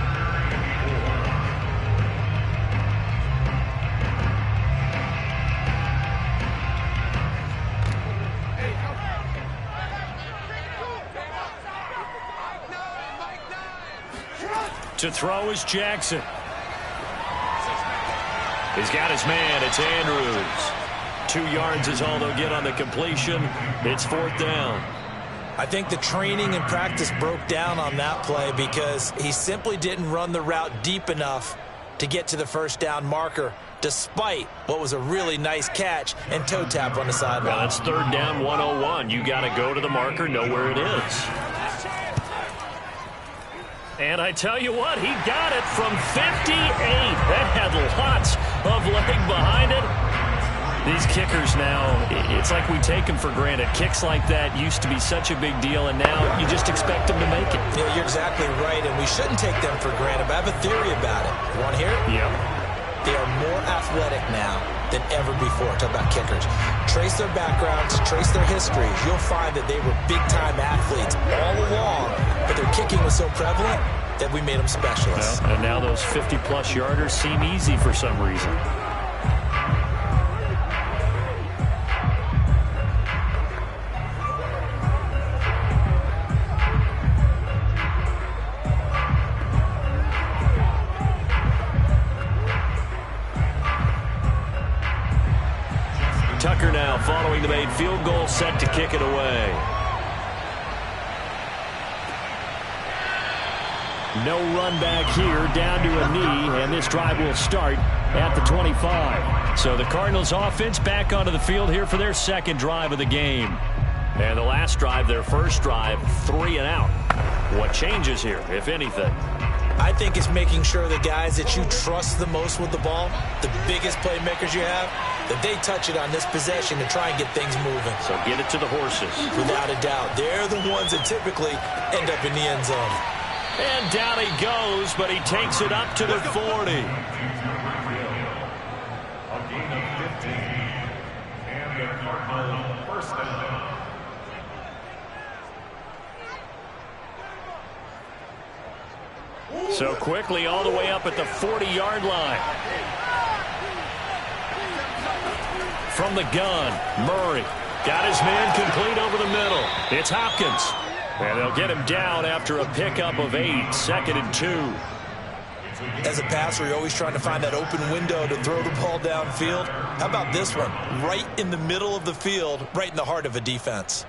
To throw is Jackson. He's got his man. It's Andrews. 2 yards is all they'll get on the completion. It's fourth down. I think the training and practice broke down on that play because he simply didn't run the route deep enough to get to the first down marker, despite what was a really nice catch and toe tap on the sideline. Well, that's third down 101. You got to go to the marker, know where it is. And I tell you what, he got it from 58. That had lots of leg behind it. These kickers now, it's like we take them for granted. Kicks like that used to be such a big deal, and now you just expect them to make it. Yeah, you're exactly right, and we shouldn't take them for granted. But I have a theory about it. You want to hear it? Yep. They are more athletic now than ever before. Talk about kickers. Trace their backgrounds, trace their histories. You'll find that they were big-time athletes all along, but their kicking was so prevalent that we made them specialists. Well, and now those 50-plus yarders seem easy for some reason. Tucker now following the made field goal, set to kick it away. No run back here, down to a knee, and this drive will start at the 25. So the Cardinals offense back onto the field here for their second drive of the game. And the last drive, their first drive, 3 and out. What changes here, if anything? I think it's making sure the guys that you trust the most with the ball, the biggest playmakers you have, that they touch it on this possession to try and get things moving. So get it to the horses. Without a doubt. They're the ones that typically end up in the end zone. And down he goes, but he takes it up to the 40. A gain of 15. And the Cardinals first down. So quickly all the way up at the 40-yard line. From the gun, Murray got his man complete over the middle. It's Hopkins. And they'll get him down after a pickup of 8, 2nd and 2. As a passer, you're always trying to find that open window to throw the ball downfield. How about this one? Right in the middle of the field, right in the heart of a defense.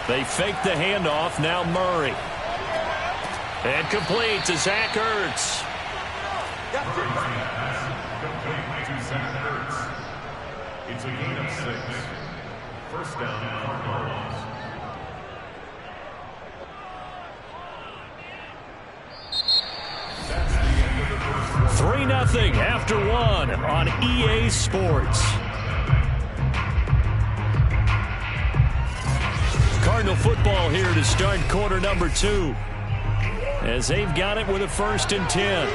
They fake the handoff. Now Murray. And complete to Zach Ertz. It's a gain of 6. First down, Cardinals. That's the end of the first quarter. 3-0 after 1 on EA Sports. Cardinal football here to start quarter number 2. As they've got it with a 1st and 10.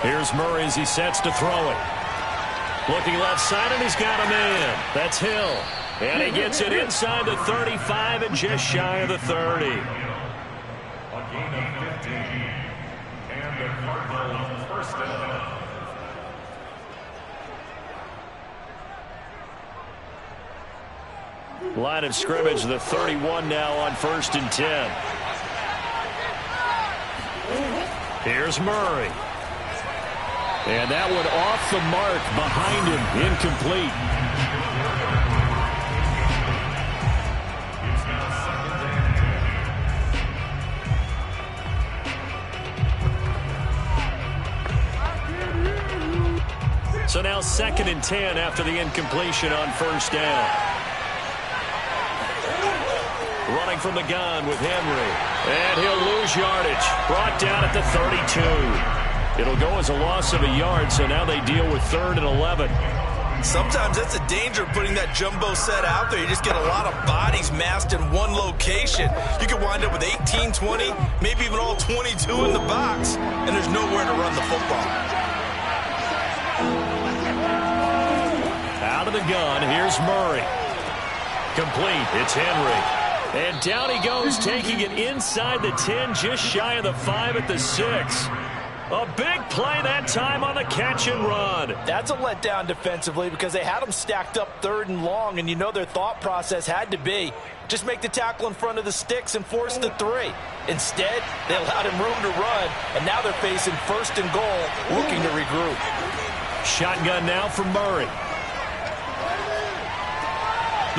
Here's Murray as he sets to throw it. Looking left side, and he's got a man. That's Hill. And he gets it inside the 35 and just shy of the 30. A gain of 15. And the Cardinals first down. Line of scrimmage, the 31 now on 1st and 10. Here's Murray. And that one off the mark behind him, incomplete. It's now 2nd and 10. So now 2nd and 10 after the incompletion on 1st down. Running from the gun with Henry. And he'll lose yardage. Brought down at the 32. It'll go as a loss of a yard, so now they deal with 3rd and 11. Sometimes that's the danger of putting that jumbo set out there. You just get a lot of bodies massed in one location. You could wind up with 18, 20, maybe even all 22 in the box, and there's nowhere to run the football. Out of the gun, here's Murray. Complete, it's Henry. And down he goes, taking it inside the 10, just shy of the 5 at the 6. A big play that time on the catch and run. That's a letdown defensively because they had them stacked up 3rd and long, and you know their thought process had to be just make the tackle in front of the sticks and force the 3. Instead, they allowed him room to run, and now they're facing 1st and goal, looking to regroup. Shotgun now from Murray.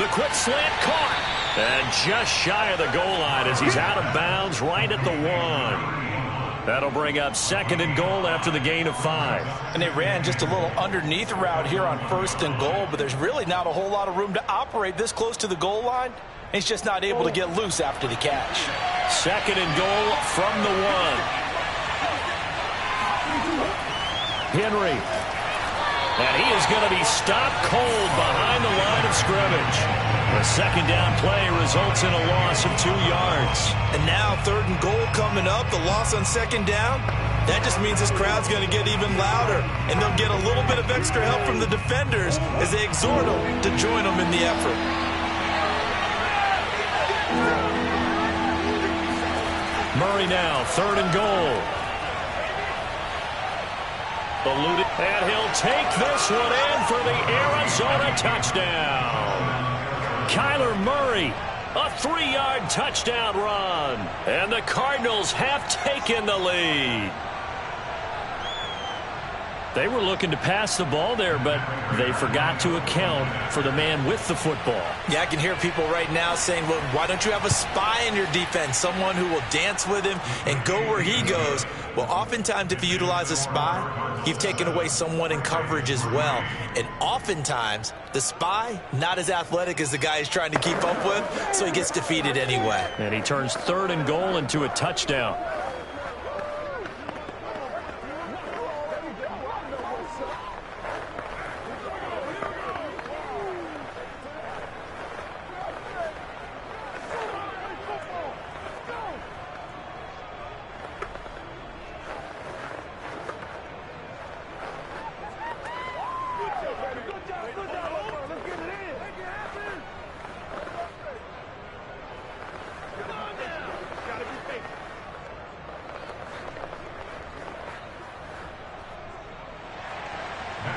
The quick slant caught. And just shy of the goal line as he's out of bounds right at the 1. That'll bring up 2nd and goal after the gain of 5. And they ran just a little underneath route here on 1st and goal, but there's really not a whole lot of room to operate this close to the goal line. He's just not able to get loose after the catch. 2nd and goal from the 1. Henry. And he is going to be stopped cold behind the line of scrimmage. The 2nd down play results in a loss of 2 yards. And now 3rd and goal coming up, the loss on 2nd down. That just means this crowd's going to get even louder, and they'll get a little bit of extra help from the defenders as they exhort them to join them in the effort. Murray now, 3rd and goal. Eluded, and he'll take this one in for the Arizona touchdown. Kyler Murray, a 3-yard touchdown run. And the Cardinals have taken the lead. They were looking to pass the ball there, but they forgot to account for the man with the football. Yeah, I can hear people right now saying, well, why don't you have a spy in your defense, someone who will dance with him and go where he goes? Well, oftentimes if you utilize a spy, you've taken away someone in coverage as well. And oftentimes, the spy, not as athletic as the guy he's trying to keep up with, so he gets defeated anyway. And he turns 3rd and goal into a touchdown.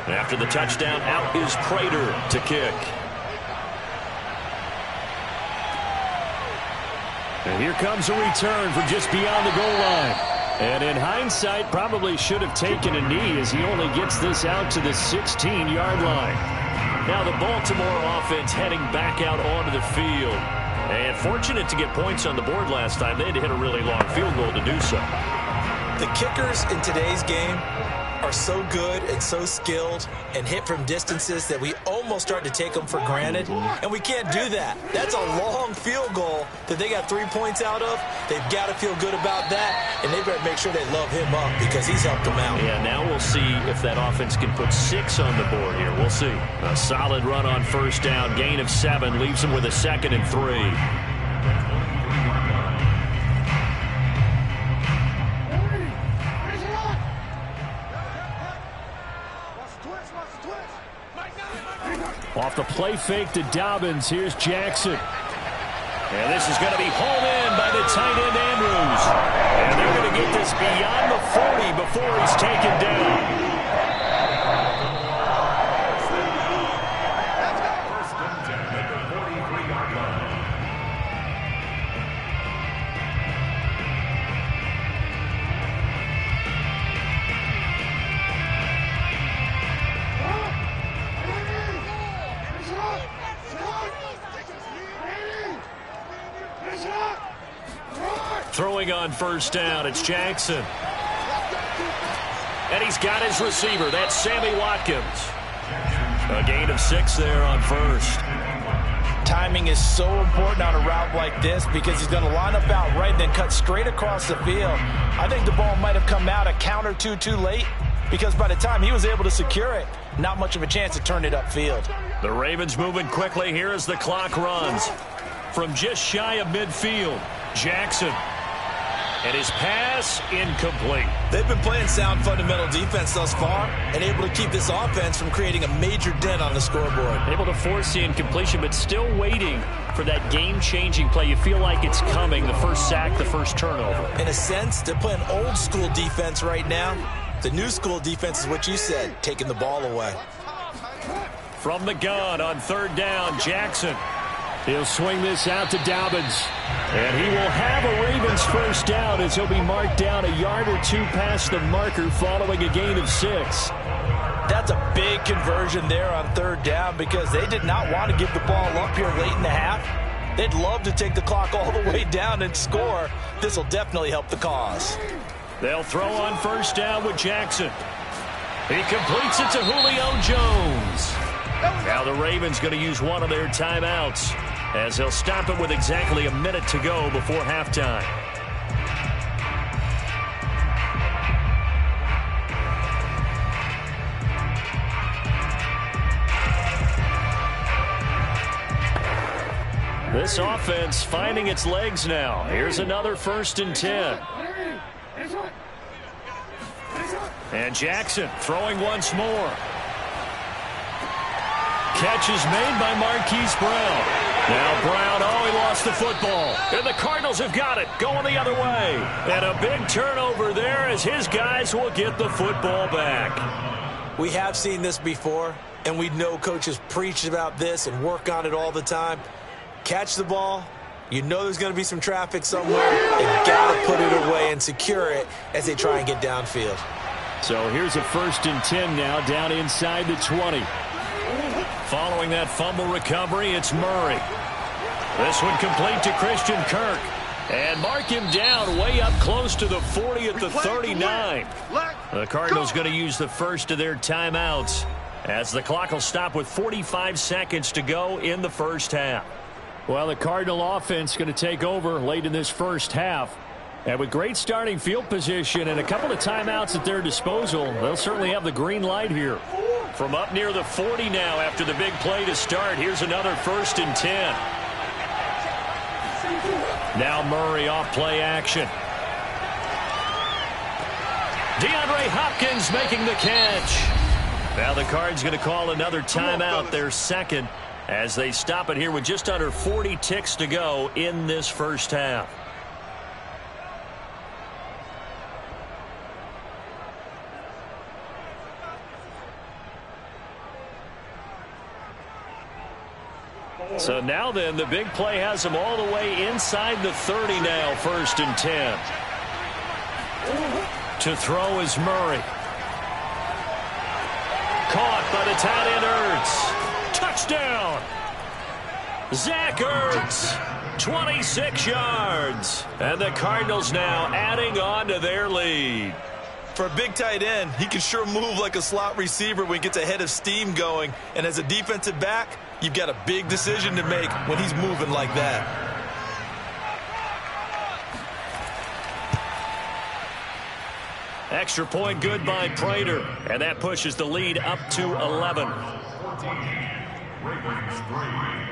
After the touchdown, out is Prater to kick. And here comes a return from just beyond the goal line. And in hindsight, probably should have taken a knee as he only gets this out to the 16-yard line. Now the Baltimore offense heading back out onto the field. And fortunate to get points on the board last time. They had to hit a really long field goal to do so. The kickers in today's game are so good and so skilled and hit from distances that we almost start to take them for granted, and we can't do that. That's a long field goal that they got 3 points out of. They've got to feel good about that, and they better make sure they love him up because he's helped them out. Yeah, now we'll see if that offense can put 6 on the board here. We'll see. A solid run on 1st down, gain of 7, leaves them with a 2nd and 3. Off the play fake to Dobbins, here's Jackson. And this is going to be hauled in by the tight end Andrews. And they're going to get this beyond the 40 before he's taken down. Throwing on 1st down, it's Jackson. And he's got his receiver. That's Sammy Watkins. A gain of 6 there on 1st. Time timing is so important on a route like this because he's going to line up out right and then cut straight across the field. I think the ball might have come out a count or two too late because by the time he was able to secure it, not much of a chance to turn it upfield. The Ravens moving quickly here as the clock runs. From just shy of midfield, Jackson. And his pass incomplete. They've been playing sound fundamental defense thus far and able to keep this offense from creating a major dent on the scoreboard. Able to force the incompletion, but still waiting for that game-changing play. You feel like it's coming, the first sack, the first turnover. In a sense, they're playing old-school defense right now. The new school defense is what you said, taking the ball away. From the gun on third down, Jackson. He'll swing this out to Dobbins. And he will have a Ravens first down as he'll be marked down a yard or two past the marker following a gain of 6. That's a big conversion there on third down because they did not want to give the ball up here late in the half. They'd love to take the clock all the way down and score. This will definitely help the cause. They'll throw on first down with Jackson. He completes it to Julio Jones. Now the Ravens going to use one of their timeouts as they'll stop it with exactly a minute to go before halftime. This offense finding its legs now. Here's another 1st and 10. And Jackson throwing once more. Catch is made by Marquise Brown. Now Brown, he lost the football. And the Cardinals have got it, going the other way. And a big turnover there as his guys will get the football back. We have seen this before, and we know coaches preach about this and work on it all the time. Catch the ball. You know there's going to be some traffic somewhere. They've got to put it away and secure it as they try and get downfield. So here's a 1st and 10 now down inside the 20. Following that fumble recovery, it's Murray. This one complete to Christian Kirk. And mark him down way up close to the 40 at the 39. The Cardinals going to use the first of their timeouts as the clock will stop with 45 seconds to go in the first half. Well, the Cardinal offense going to take over late in this first half. And with great starting field position and a couple of timeouts at their disposal, they'll certainly have the green light here. From up near the 40 now after the big play to start, here's another 1st and 10. Now Murray off play action. DeAndre Hopkins making the catch. Now the Cards going to call another timeout, their second, as they stop it here with just under 40 ticks to go in this first half. So now then, the big play has them all the way inside the 30 now, 1st and 10. To throw is Murray. Caught by the tight end Ertz. Touchdown! Zach Ertz, 26 yards. And the Cardinals now adding on to their lead. For a big tight end, he can sure move like a slot receiver when he gets a head of steam going. And as a defensive back, you've got a big decision to make when he's moving like that. Extra point good by Prater. And that pushes the lead up to 11. 14, Ravens 3.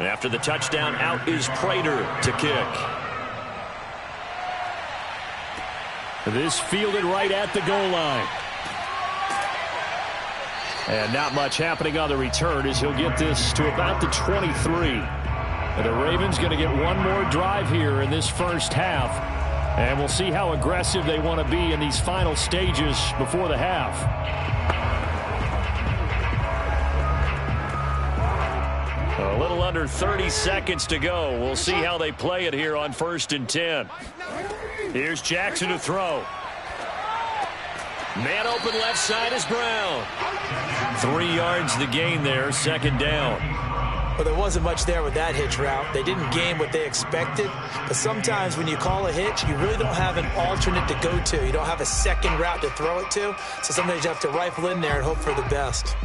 After the touchdown, out is Prater to kick. This fielded right at the goal line. And not much happening on the return as he'll get this to about the 23. And the Ravens going to get one more drive here in this first half. And we'll see how aggressive they want to be in these final stages before the half. A little under 30 seconds to go. We'll see how they play it here on 1st and 10. Here's Jackson to throw. Man open left side is Brown. 3 yards the gain there, 2nd down. Well, there wasn't much there with that hitch route. They didn't gain what they expected. But sometimes when you call a hitch, you really don't have an alternate to go to. You don't have a second route to throw it to. So sometimes you have to rifle in there and hope for the best.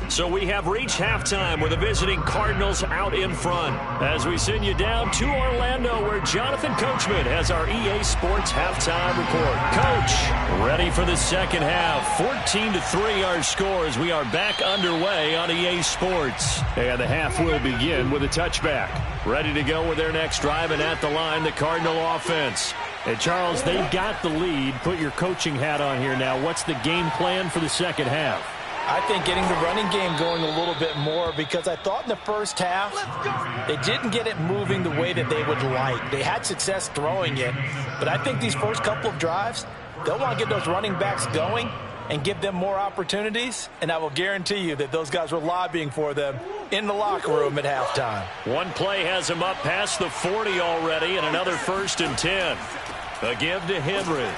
So we have reached halftime with the visiting Cardinals out in front. As we send you down to Orlando, where Jonathan Coachman has our EA Sports halftime report. Coach, ready for the second half. 14-3 our score as we are back underway on EA Sports. And the half will begin with a touchback. Ready to go with their next drive, and at the line, the Cardinal offense. And Charles, they've got the lead. Put your coaching hat on here now. What's the game plan for the second half? I think getting the running game going a little bit more, because I thought in the first half they didn't get it moving the way that they would like. They had success throwing it, but I think these first couple of drives, they'll want to get those running backs going and give them more opportunities, and I will guarantee you that those guys were lobbying for them in the locker room at halftime. One play has him up past the 40 already, and another 1st and 10. A give to Henry.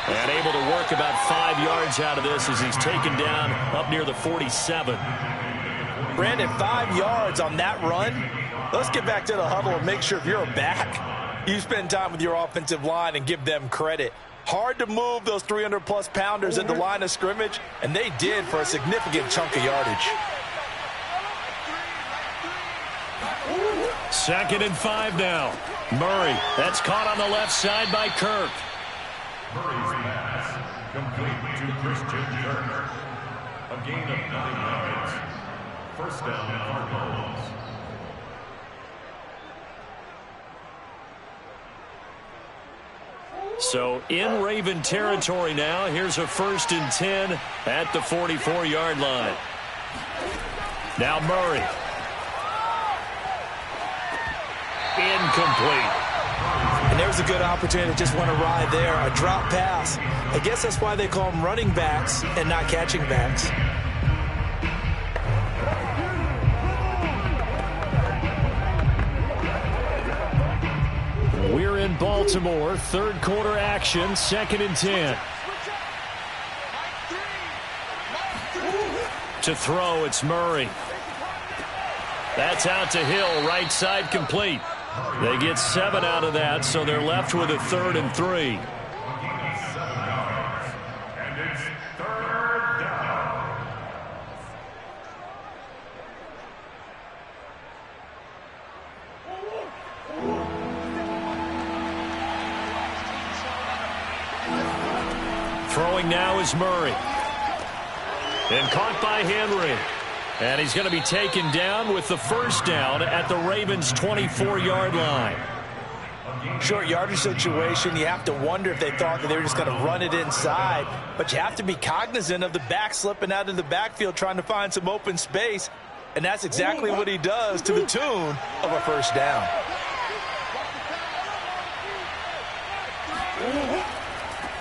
And able to work about 5 yards out of this as he's taken down up near the 47. Brandon, 5 yards on that run. Let's get back to the huddle and make sure if you're a back, you spend time with your offensive line and give them credit. Hard to move those 300-plus pounders at the line of scrimmage, and they did for a significant chunk of yardage. 2nd and 5 now. Murray, that's caught on the left side by Kirk. Murray's pass complete to Christian Kirk. A gain of 9 yards. 1st down, Cardinals. So in Raven territory now. Here's a 1st and 10 at the 44-yard line. Now Murray. Incomplete. And there's a good opportunity to just want to ride there. A drop pass. I guess that's why they call them running backs and not catching backs. We're in Baltimore. 3rd quarter action. 2nd and 10. To throw, it's Murray. That's out to Hill. Right side complete. They get 7 out of that, so they're left with a 3rd and 3. And it's 3rd down. Throwing now is Murray. And caught by Henry. And he's going to be taken down with the 1st down at the Ravens' 24-yard line. Short yardage situation, you have to wonder if they thought that they were just going to run it inside. But you have to be cognizant of the back slipping out of the backfield trying to find some open space. And that's exactly what he does to the tune of a 1st down.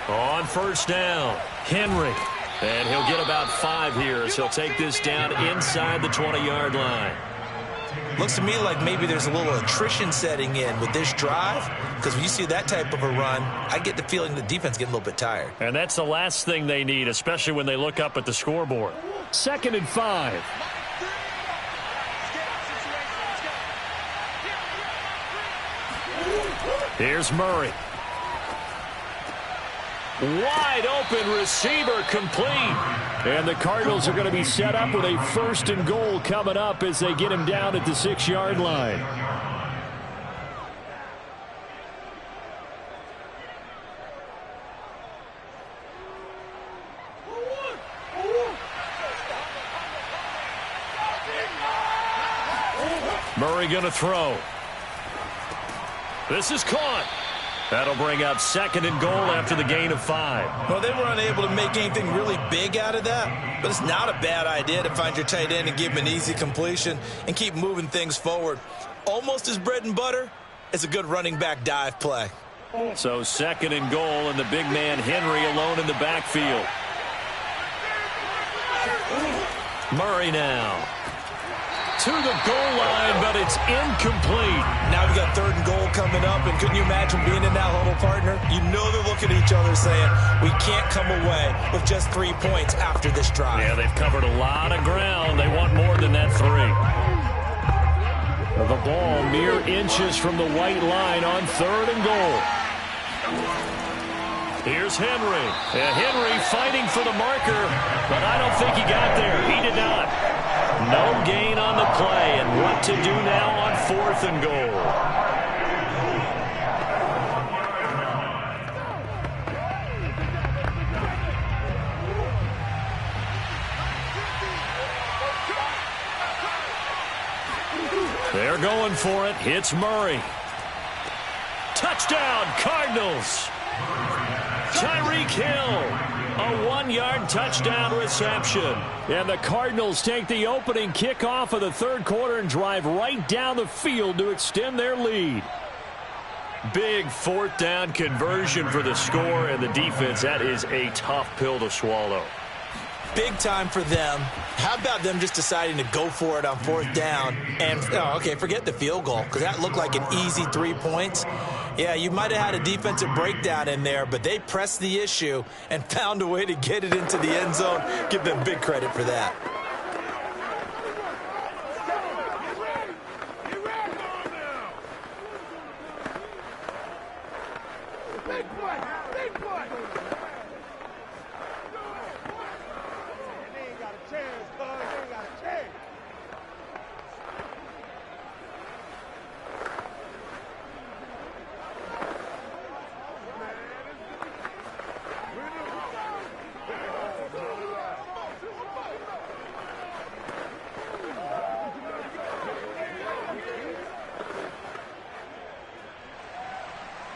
On 1st down, Henry. And he'll get about 5 here as he'll take this down inside the 20-yard line. Looks to me like maybe there's a little attrition setting in with this drive, because when you see that type of a run, I get the feeling the defense getting a little bit tired. And that's the last thing they need, especially when they look up at the scoreboard. 2nd and 5. Here's Murray. Wide open receiver complete. And the Cardinals are going to be set up with a 1st and goal coming up as they get him down at the 6-yard line. Murray going to throw. This is caught. That'll bring up 2nd and goal after the gain of 5. Well, they were unable to make anything really big out of that, but it's not a bad idea to find your tight end and give him an easy completion and keep moving things forward. Almost as bread and butter as a good running back dive play. So 2nd and goal, and the big man Henry alone in the backfield. Murray now to the goal line, but it's incomplete. Now we've got 3rd and goal coming up, and couldn't you imagine being in that huddle, partner? You know they're looking at each other saying, we can't come away with just 3 points after this drive. Yeah, they've covered a lot of ground. They want more than that 3. The ball mere inches from the white line on 3rd and goal. Here's Henry. Henry fighting for the marker, but I don't think he got there. He did not. No gain on the play, and what to do now on 4th and goal. They're going for it. It's Murray. Touchdown, Cardinals. Tyreek Hill. A 1-yard touchdown reception. And the Cardinals take the opening kickoff of the 3rd quarter and drive right down the field to extend their lead. Big 4th down conversion for the score, and the defense, that is a tough pill to swallow. Big time for them. How about them just deciding to go for it on 4th down? And, okay, forget the field goal, because that looked like an easy 3 points. Yeah, you might have had a defensive breakdown in there, but they pressed the issue and found a way to get it into the end zone. Give them big credit for that.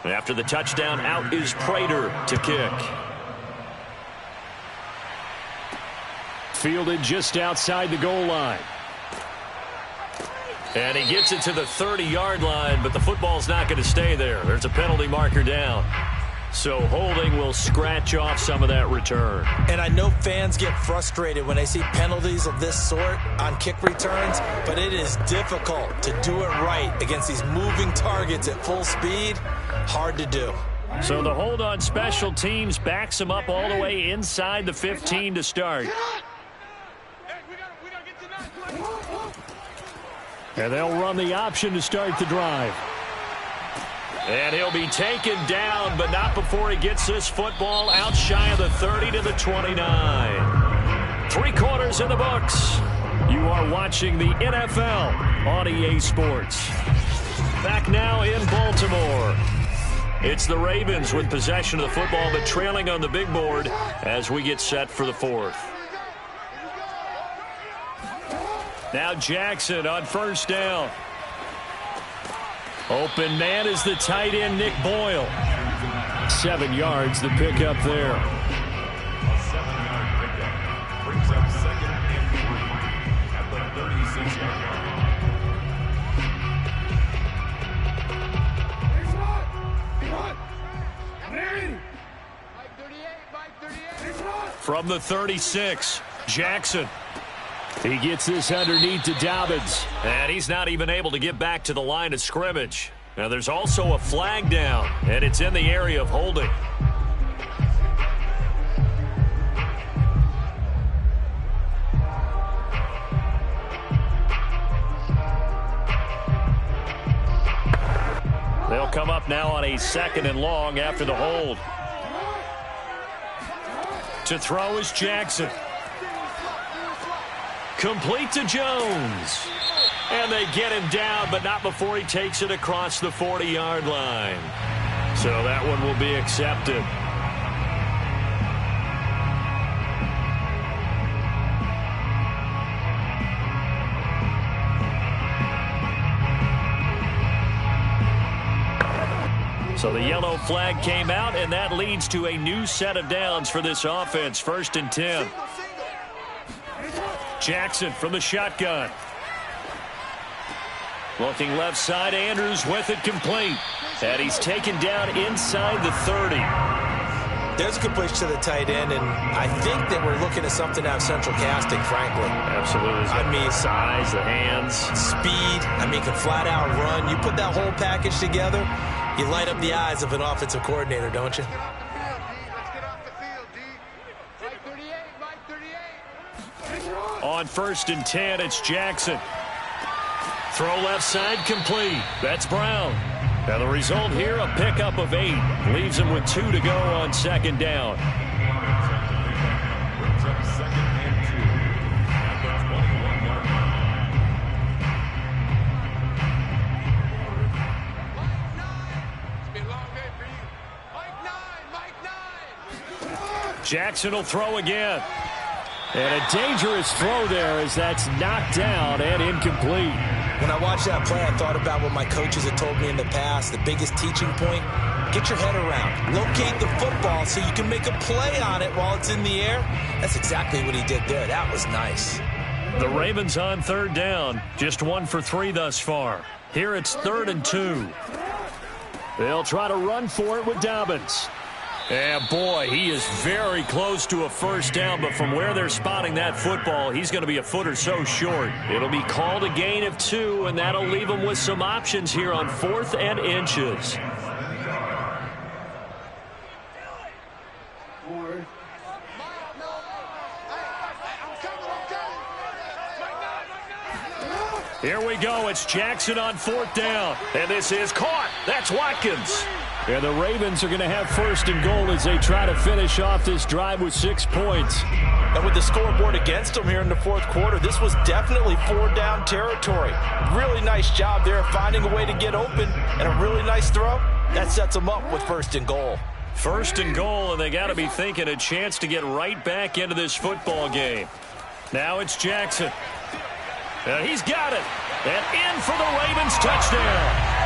After the touchdown, out is Prater to kick. Fielded just outside the goal line. And he gets it to the 30-yard line, but the football's not going to stay there. There's a penalty marker down. So holding will scratch off some of that return. And I know fans get frustrated when they see penalties of this sort on kick returns, but it is difficult to do it right against these moving targets at full speed. Hard to do. So the hold on special teams backs him up all the way inside the 15 to start. And they'll run the option to start the drive. And he'll be taken down, but not before he gets this football out shy of the 30 to the 29. 3 quarters in the books. You are watching the NFL on EA Sports. Back now in Baltimore. It's the Ravens with possession of the football, but trailing on the big board as we get set for the 4th. Now Jackson on 1st down. Open man is the tight end, Nick Boyle. 7 yards, the pickup there. A 7-yard pickup brings up 2nd and 3 at the 36-yard line. From the 36, Jackson. He gets this underneath to Dobbins. And he's not even able to get back to the line of scrimmage. Now there's also a flag down, and it's in the area of holding. They'll come up now on a 2nd and long after the hold. To throw is Jackson. Complete to Jones. And they get him down, but not before he takes it across the 40-yard line. So that one will be accepted. So the yellow flag came out, and that leads to a new set of downs for this offense. 1st and 10. Jackson from the shotgun. Looking left side, Andrews with it complete. And he's taken down inside the 30. There's a completion to the tight end, and I think that we're looking at something out of central casting, frankly. Absolutely. I mean, size, the hands. Speed. I mean, can flat out run. You put that whole package together, you light up the eyes of an offensive coordinator, don't you? On 1st and 10, it's Jackson. Throw left side complete. That's Brown. Now the result here, a pickup of 8. Leaves him with 2 to go on 2nd down. Brings up 2nd and 2 at the 21-yard line. Jackson will throw again. And a dangerous throw there as that's knocked down and incomplete. When I watched that play, I thought about what my coaches had told me in the past. The biggest teaching point, get your head around. Locate the football so you can make a play on it while it's in the air. That's exactly what he did there. That was nice. The Ravens on 3rd down. Just 1 for 3 thus far. Here it's 3rd and 2. They'll try to run for it with Dobbins. And boy, he is very close to a 1st down, but from where they're spotting that football, he's going to be a foot or so short. It'll be called a gain of 2, and that'll leave him with some options here on 4th and inches. Here we go. It's Jackson on 4th down. And this is caught. That's Watkins. And the Ravens are going to have 1st and goal as they try to finish off this drive with 6 points. And with the scoreboard against them here in the 4th quarter, this was definitely 4-down territory. Really nice job there finding a way to get open, and a really nice throw. That sets them up with 1st and goal. 1st and goal, and they got to be thinking a chance to get right back into this football game. Now it's Jackson. He's got it. And in for the Ravens touchdown.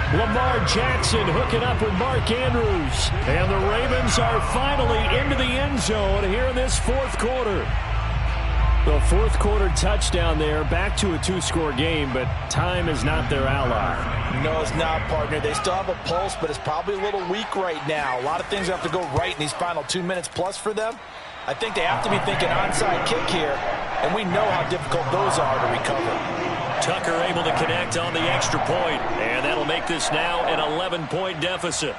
Lamar Jackson hooking up with Mark Andrews. And the Ravens are finally into the end zone here in this 4th quarter. The 4th quarter touchdown there, back to a 2-score game, but time is not their ally. No, it's not, partner. They still have a pulse, but it's probably a little weak right now. A lot of things have to go right in these final 2 minutes plus for them. I think they have to be thinking onside kick here, and we know how difficult those are to recover. Tucker able to connect on the extra point, and that'll make this now an 11-point deficit.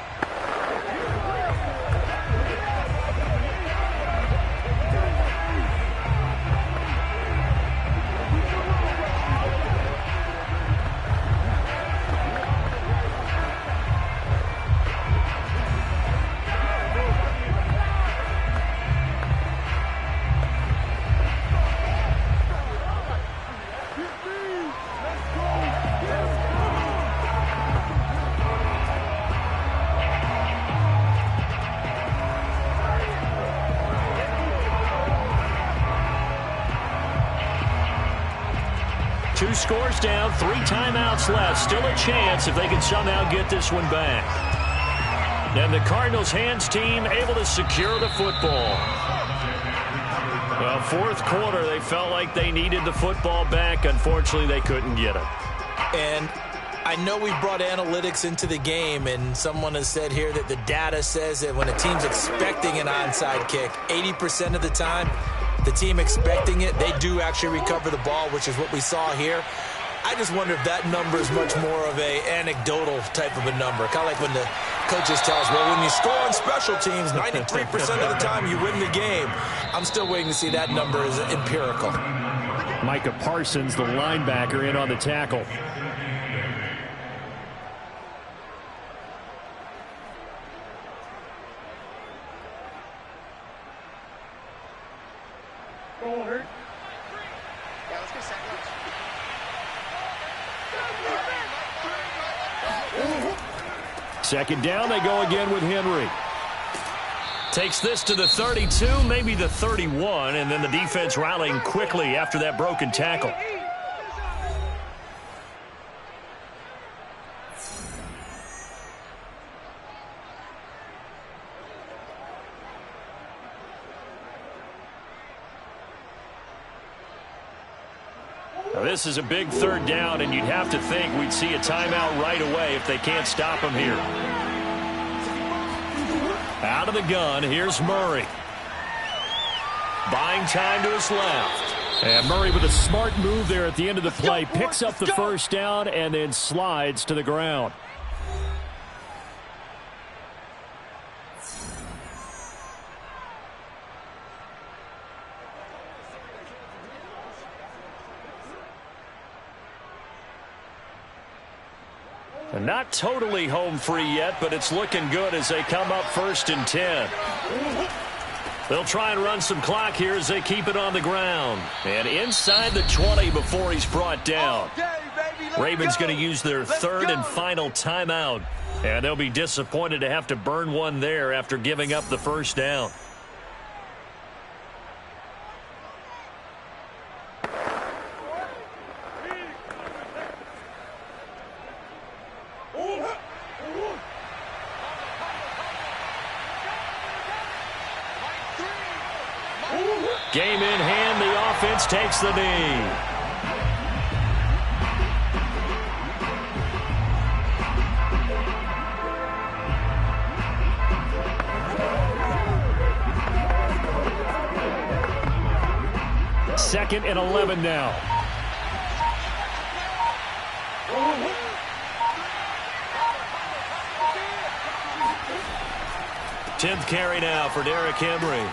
Two scores down, 3 timeouts left. Still a chance if they can somehow get this one back. And the Cardinals hands team able to secure the football. Well, 4th quarter, they felt like they needed the football back. Unfortunately, they couldn't get it. And I know we brought analytics into the game, and someone has said here that the data says that when a team's expecting an onside kick, 80% of the time, the team expecting it, they do actually recover the ball, which is what we saw here. I just wonder if that number is much more of a anecdotal type of a number. Kind of like when the coaches tell us, well, when you score on special teams, 93% of the time you win the game. I'm still waiting to see that number is empirical. Micah Parsons, the linebacker, in on the tackle. Second down, they go again with Henry. Takes this to the 32, maybe the 31, and then the defense rallying quickly after that broken tackle. Well, this is a big third down, and you'd have to think we'd see a timeout right away if they can't stop him here. Out of the gun, here's Murray. Buying time to his left. And Murray with a smart move there at the end of the play. Picks up the first down and then slides to the ground. And not totally home free yet, but it's looking good as they come up 1st and 10. They'll try and run some clock here as they keep it on the ground. And inside the 20 before he's brought down. Ravens going to use their third and final timeout. And they'll be disappointed to have to burn one there after giving up the first down. Game in hand, the offense takes the knee. Second and 11 now. Tenth carry now for Derrick Henry.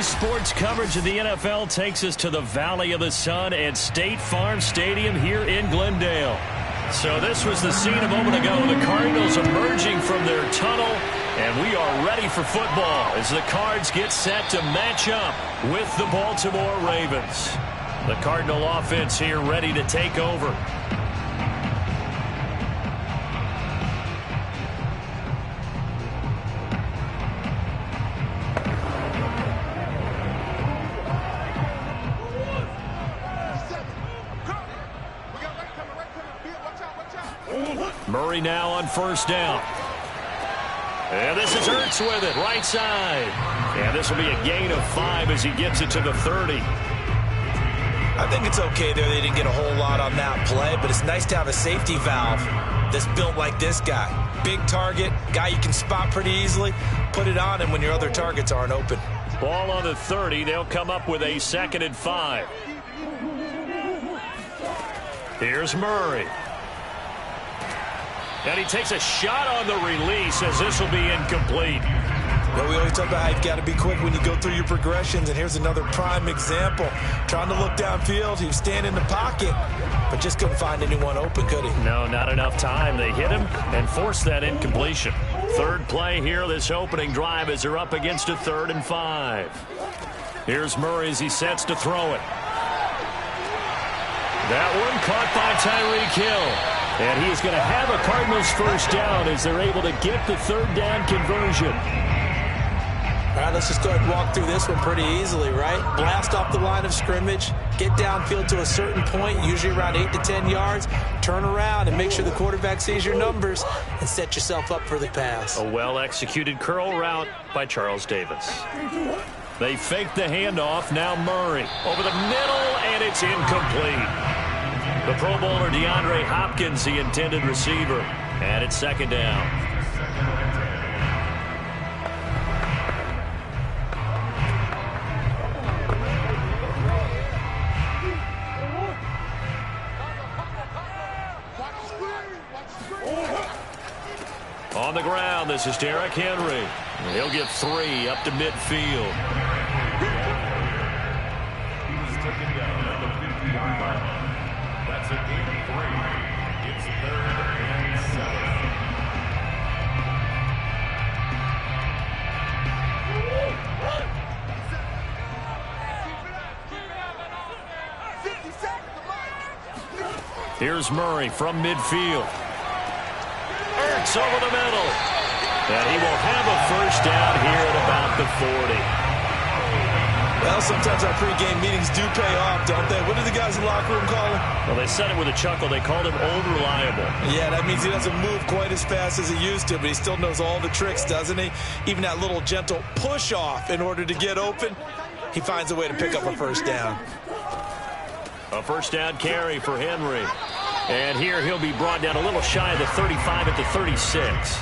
Today's sports coverage of the NFL takes us to the Valley of the Sun at State Farm Stadium here in Glendale. So this was the scene a moment ago. The Cardinals emerging from their tunnel, and we are ready for football as the Cards get set to match up with the Baltimore Ravens. The Cardinal offense here ready to take over. Murray now on first down. And this is Ertz with it, right side. And this will be a gain of 5 as he gets it to the 30. I think it's okay there. They didn't get a whole lot on that play, but it's nice to have a safety valve that's built like this guy. Big target, guy you can spot pretty easily. Put it on him when your other targets aren't open. Ball on the 30. They'll come up with a 2nd and 5. Here's Murray. And he takes a shot on the release as this will be incomplete. Well, we always talk about how you've got to be quick when you go through your progressions, and here's another prime example. Trying to look downfield, he was standing in the pocket, but just couldn't find anyone open, could he? No, not enough time. They hit him and forced that incompletion. Third play here, this opening drive as they're up against a 3rd and 5. Here's Murray as he sets to throw it. That one caught by Tyreek Hill. And he is going to have a Cardinals first down as they're able to get the 3rd down conversion. All right, let's just go ahead and walk through this one pretty easily, right? Blast off the line of scrimmage, get downfield to a certain point, usually around 8 to 10 yards, turn around and make sure the quarterback sees your numbers and set yourself up for the pass. A well-executed curl route by Charles Davis. They fake the handoff, now Murray over the middle, and it's incomplete. The Pro Bowler DeAndre Hopkins, the intended receiver, and it's 2nd down. On the ground, this is Derrick Henry. He'll get 3 up to midfield. He's taken down at the 50-yard line. That's a gain of 3. It's 3rd and 7. Here's Murray from midfield. Ertz over the middle. And he will have a first down here at about the 40. Well, sometimes our pregame meetings do pay off, don't they? What do the guys in the locker room call him? Well, they said it with a chuckle. They called him Old Reliable. Yeah, that means he doesn't move quite as fast as he used to, but he still knows all the tricks, doesn't he? Even that little gentle push-off in order to get open, he finds a way to pick up a first down. A first down carry for Henry. And here he'll be brought down a little shy of the 35 at the 36.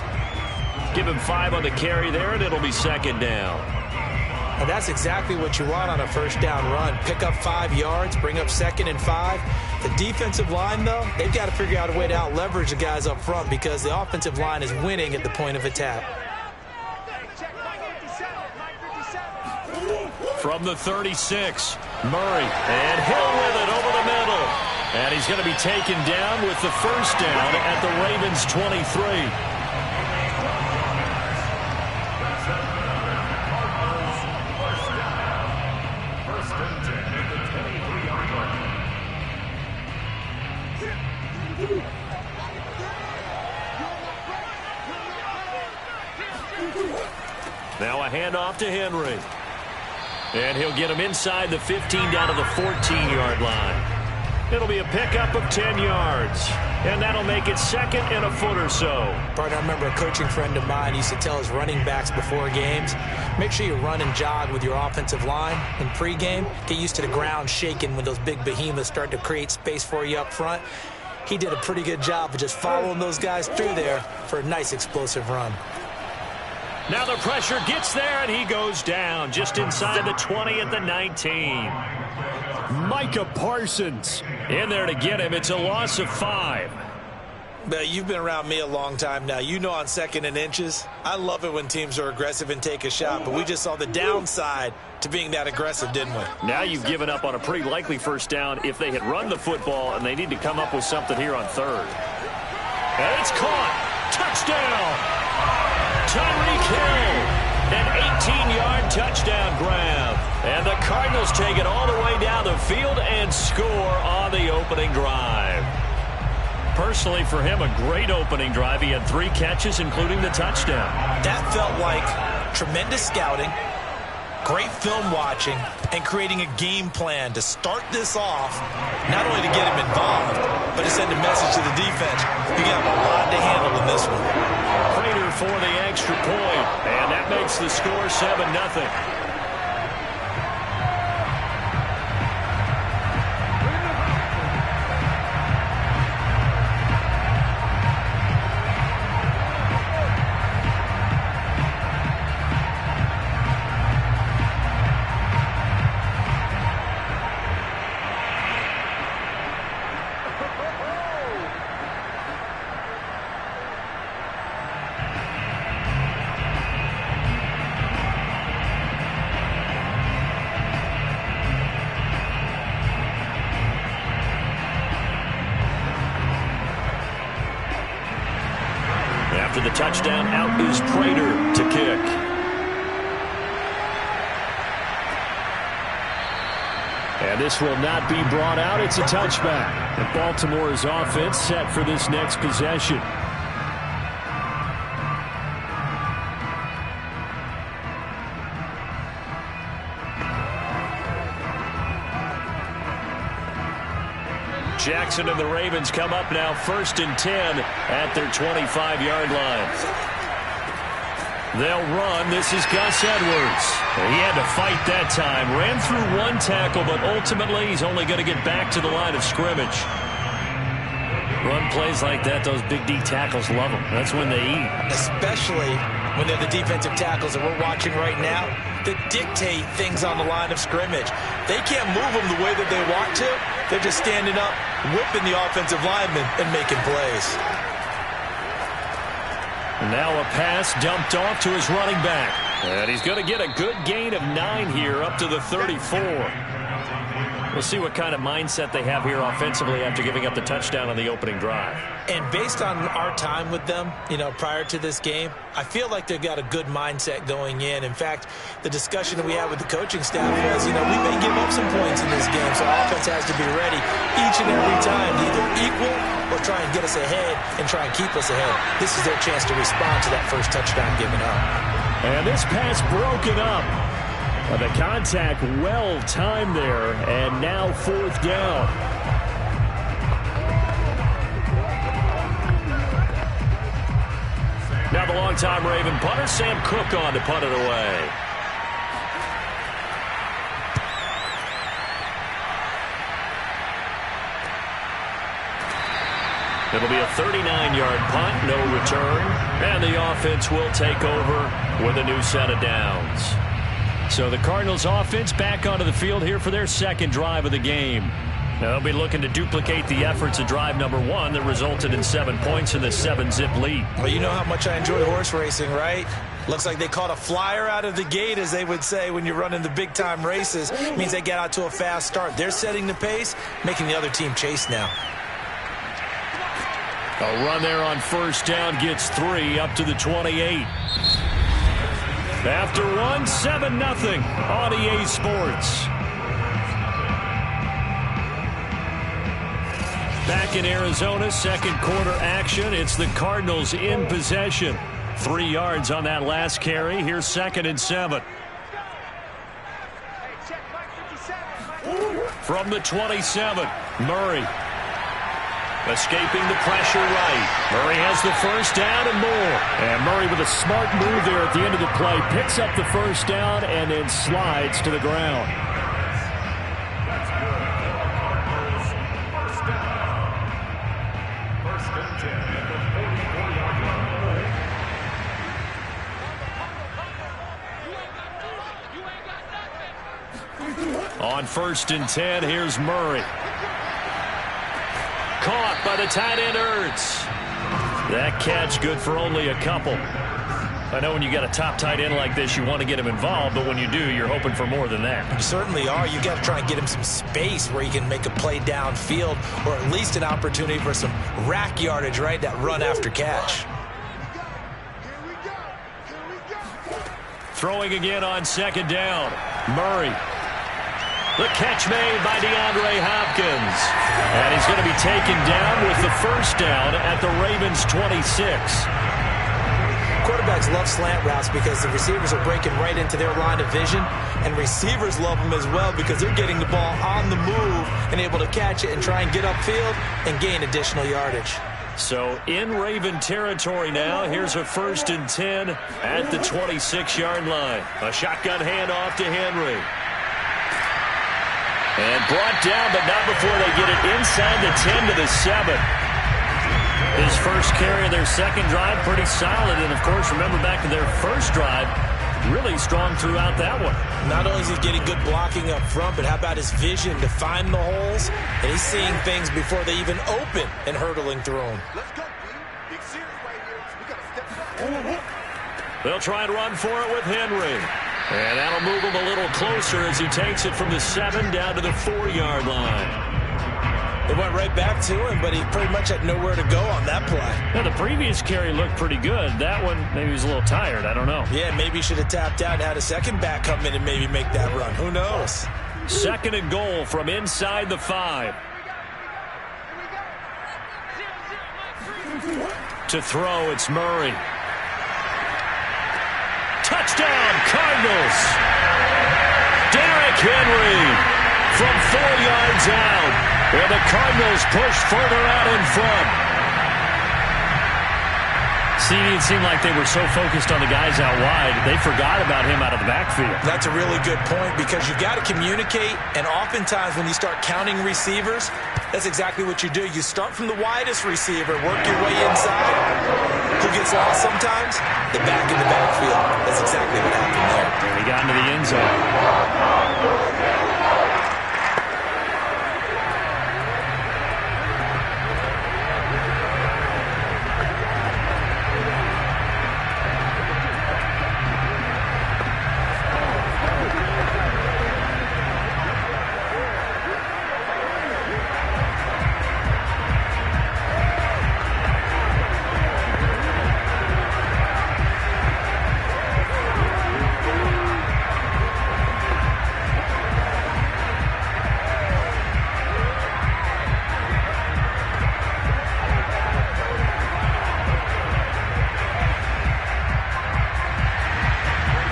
Give him 5 on the carry there, and it'll be 2nd down. And that's exactly what you want on a first down run. Pick up 5 yards, bring up 2nd and 5. The defensive line, though, they've got to figure out a way to out-leverage the guys up front because the offensive line is winning at the point of attack. From the 36, Murray, and Hill with it over the middle. And he's going to be taken down with the first down at the Ravens' 23. Now a handoff to Henry. And he'll get him inside the 15 down to the 14-yard line. It'll be a pickup of 10 yards. And that'll make it 2nd and a foot or so. Partner, I remember a coaching friend of mine used to tell his running backs before games, make sure you run and jog with your offensive line in pregame. Get used to the ground shaking when those big behemoths start to create space for you up front. He did a pretty good job of just following those guys through there for a nice explosive run. Now the pressure gets there, and he goes down just inside the 20 at the 19. Micah Parsons in there to get him. It's a loss of 5. But you've been around me a long time now. You know on 2nd and inches, I love it when teams are aggressive and take a shot, but we just saw the downside to being that aggressive, didn't we? Now you've given up on a pretty likely first down if they had run the football, and they need to come up with something here on 3rd. And it's caught. Touchdown. Tyreek Hill. An 18-yard touchdown grab. And the Cardinals take it all the way down the field and score on the opening drive. Personally, for him, a great opening drive. He had 3 catches, including the touchdown. That felt like tremendous scouting, great film watching, and creating a game plan to start this off, not only to get him involved, but to send a message to the defense. You got a lot to handle in this one. Prater for the extra point, and that makes the score 7-0. After the touchdown, out is Prater to kick. And this will not be brought out. It's a touchback. And Baltimore's offense set for this next possession. Jackson and the Ravens come up now 1st and 10 at their 25-yard line. They'll run. This is Gus Edwards. He had to fight that time. Ran through 1 tackle, but ultimately he's only going to get back to the line of scrimmage. Run plays like that, those big D tackles love them. That's when they eat. Especially when they're the defensive tackles that we're watching right now that dictate things on the line of scrimmage. They can't move them the way that they want to. They're just standing up, whipping the offensive linemen and making plays. Now a pass dumped off to his running back. And he's going to get a good gain of 9 here up to the 34. We'll see what kind of mindset they have here offensively after giving up the touchdown on the opening drive. And based on our time with them, prior to this game, I feel like they've got a good mindset going in. In fact, the discussion that we had with the coaching staff was, we may give up some points in this game, so offense has to be ready each and every time to either equal or try and get us ahead and try and keep us ahead. This is their chance to respond to that first touchdown given up. And this pass broken up. The contact well-timed there, and now 4th down. Now the longtime Raven punter, Sam Cook, on to punt it away. It'll be a 39-yard punt, no return, and the offense will take over with a new set of downs. So the Cardinals offense back onto the field here for their 2nd drive of the game. Now they'll be looking to duplicate the efforts of drive number 1 that resulted in 7 points in the 7-zip lead. Well, you know how much I enjoy horse racing, right? Looks like they caught a flyer out of the gate, as they would say when you're running the big-time races. It means they get out to a fast start. They're setting the pace, making the other team chase now. A run there on 1st down gets 3 up to the 28. After 1, 7-0 on EA Sports. Back in Arizona, 2nd quarter action. It's the Cardinals in possession. 3 yards on that last carry. Here's 2nd and 7. From the 27, Murray. Escaping the pressure right. Murray has the 1st down and more. And Murray with a smart move there at the end of the play. Picks up the 1st down and then slides to the ground. On 1st and 10, here's Murray. Caught by the tight end, Ertz. That catch good for only a couple. I know when you got a top tight end like this, you want to get him involved, but when you do, you're hoping for more than that. You certainly are. You got to try and get him some space where he can make a play downfield, or at least an opportunity for some rack yardage, right? That run after catch. Throwing again on second down. Murray. The catch made by DeAndre Hopkins. And he's going to be taken down with the first down at the Ravens' 26. Quarterbacks love slant routes because the receivers are breaking right into their line of vision, and receivers love them as well because they're getting the ball on the move and able to catch it and try and get upfield and gain additional yardage. So in Raven territory now, here's a 1st and 10 at the 26-yard line. A shotgun handoff to Henry. And brought down, but not before they get it inside the 10 to the 7. His first carry of their second drive, pretty solid. And, of course, remember back to their first drive, really strong throughout that one. Not only is he getting good blocking up front, but how about his vision to find the holes? And he's seeing things before they even open and hurdling through them. Let's go, B. Big series right here. We got to step up. They'll try and run for it with Henry. And that'll move him a little closer as he takes it from the 7 down to the 4-yard line. They went right back to him, but he pretty much had nowhere to go on that play. Now, the previous carry looked pretty good. That one, maybe he was a little tired. I don't know. Yeah, maybe he should have tapped out and had a second back come in and maybe make that run. Who knows? 2nd and goal from inside the 5. To throw, it's Murray. Touchdown, Cardinals! Derrick Henry from 4 yards out. And the Cardinals push further out in front. See, it seemed like they were so focused on the guys out wide, they forgot about him out of the backfield. That's a really good point because you got to communicate, and oftentimes when you start counting receivers, that's exactly what you do. You start from the widest receiver, work your way inside. Who gets lost sometimes? The back in the backfield. That's exactly what happened there. And he got into the end zone.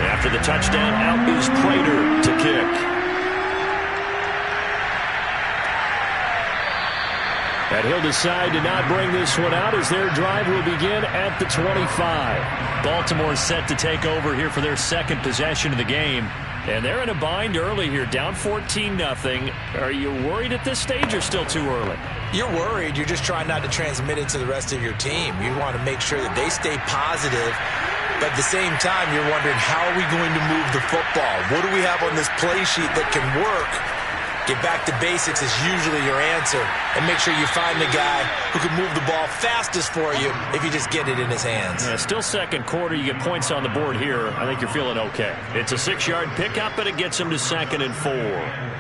After the touchdown, out is Prater to kick. And he'll decide to not bring this one out as their drive will begin at the 25. Baltimore set to take over here for their second possession of the game. And they're in a bind early here, down 14-0. Are you worried at this stage or still too early? You're worried. You're just trying not to transmit it to the rest of your team. You want to make sure that they stay positive. But at the same time, you're wondering, how are we going to move the football? What do we have on this play sheet that can work? Get back to basics is usually your answer. And make sure you find the guy who can move the ball fastest for you if you just get it in his hands. Still second quarter. You get points on the board here. I think you're feeling okay. It's a 6-yard pickup, but it gets him to 2nd and 4.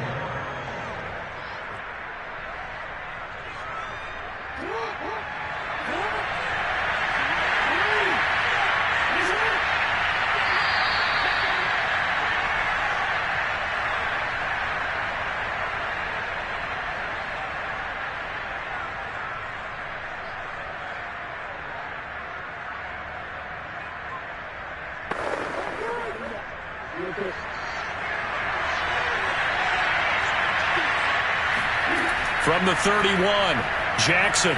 From the 31, Jackson.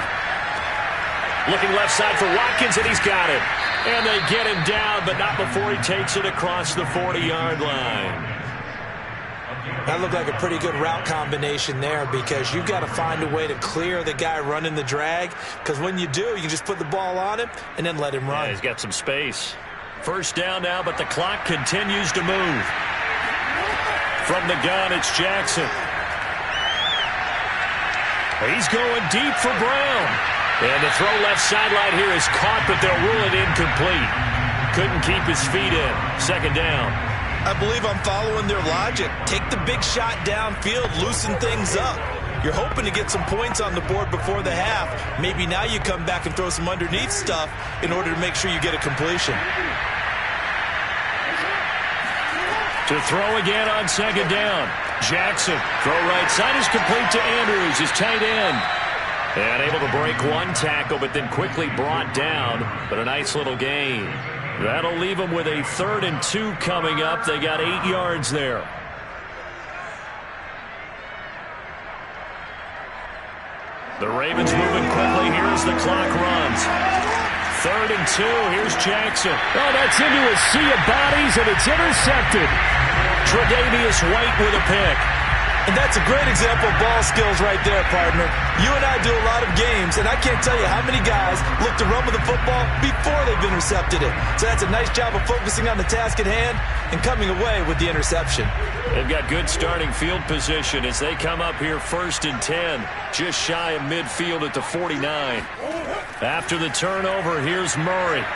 Looking left side for Watkins, and he's got it. And they get him down, but not before he takes it across the 40-yard line. That looked like a pretty good route combination there because you've got to find a way to clear the guy running the drag, because when you do, you just put the ball on him and then let him run. Yeah, he's got some space. First down now, but the clock continues to move. From the gun, it's Jackson. He's going deep for Brown. And the throw left sideline here is caught, but they'll rule it incomplete. Couldn't keep his feet in. Second down. I believe I'm following their logic. Take the big shot downfield, loosen things up. You're hoping to get some points on the board before the half. Maybe now you come back and throw some underneath stuff in order to make sure you get a completion. To throw again on second down. Jackson, throw right side is complete to Andrews, his tight end. And able to break one tackle, but then quickly brought down. But a nice little gain. That'll leave them with a 3rd and 2 coming up. They got 8 yards there. The Ravens moving quickly here as the clock runs. 3rd and 2. Here's Jackson. Oh, that's into a sea of bodies, and it's intercepted. Tre'Davious White with a pick. And that's a great example of ball skills right there, partner. You and I do a lot of games, and I can't tell you how many guys look to run with the football before they've intercepted it. So that's a nice job of focusing on the task at hand and coming away with the interception. They've got good starting field position as they come up here 1st and 10, just shy of midfield at the 49. After the turnover, here's Murray.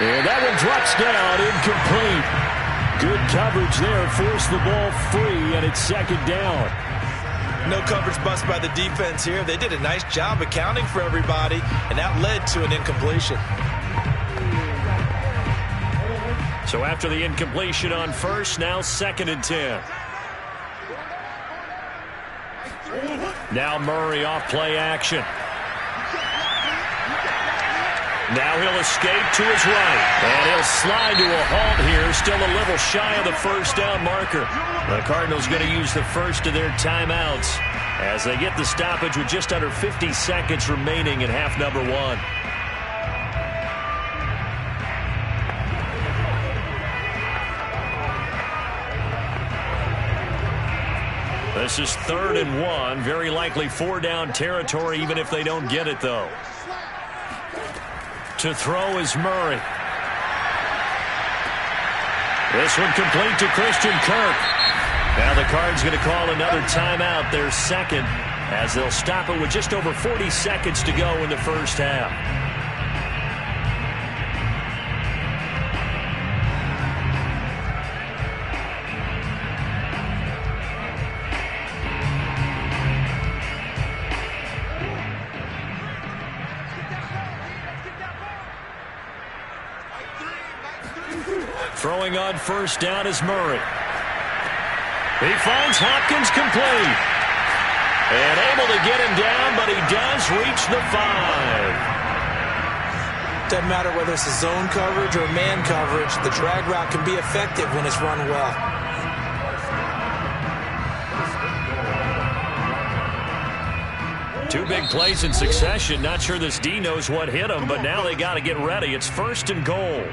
And that one drops down, incomplete. Good coverage there, forced the ball free, and it's 2nd down. No coverage bust by the defense here. They did a nice job accounting for everybody, and that led to an incompletion. So after the incompletion on first, now 2nd and 10. Now Murray off play action. Now he'll escape to his right. And he'll slide to a halt here. Still a little shy of the 1st down marker. The Cardinals going to use the first of their timeouts as they get the stoppage with just under 50 seconds remaining in half number 1. This is 3rd and 1. Very likely 4-down territory even if they don't get it, though. To throw is Murray. This one complete to Christian Kirk. Now the Cards going to call another timeout, their 2nd, as they'll stop it with just over 40 seconds to go in the 1st half. Throwing on 1st down is Murray. He finds Hopkins complete. And able to get him down, but he does reach the 5. Doesn't matter whether it's a zone coverage or man coverage, the drag route can be effective when it's run well. Two big plays in succession. Not sure this D knows what hit him, but now they got to get ready. It's 1st and goal.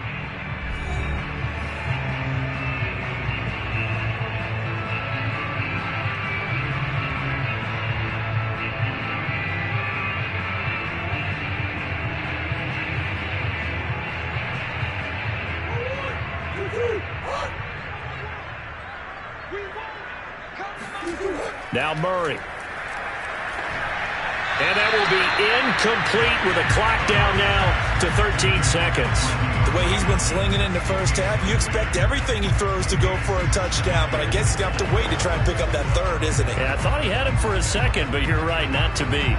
Now Murray. And that will be incomplete with a clock down now to 13 seconds. The way he's been slinging in the 1st half, you expect everything he throws to go for a touchdown, but I guess he's going to have to wait to try and pick up that 3rd, isn't he? Yeah, I thought he had him for a 2nd, but you're right, not to be.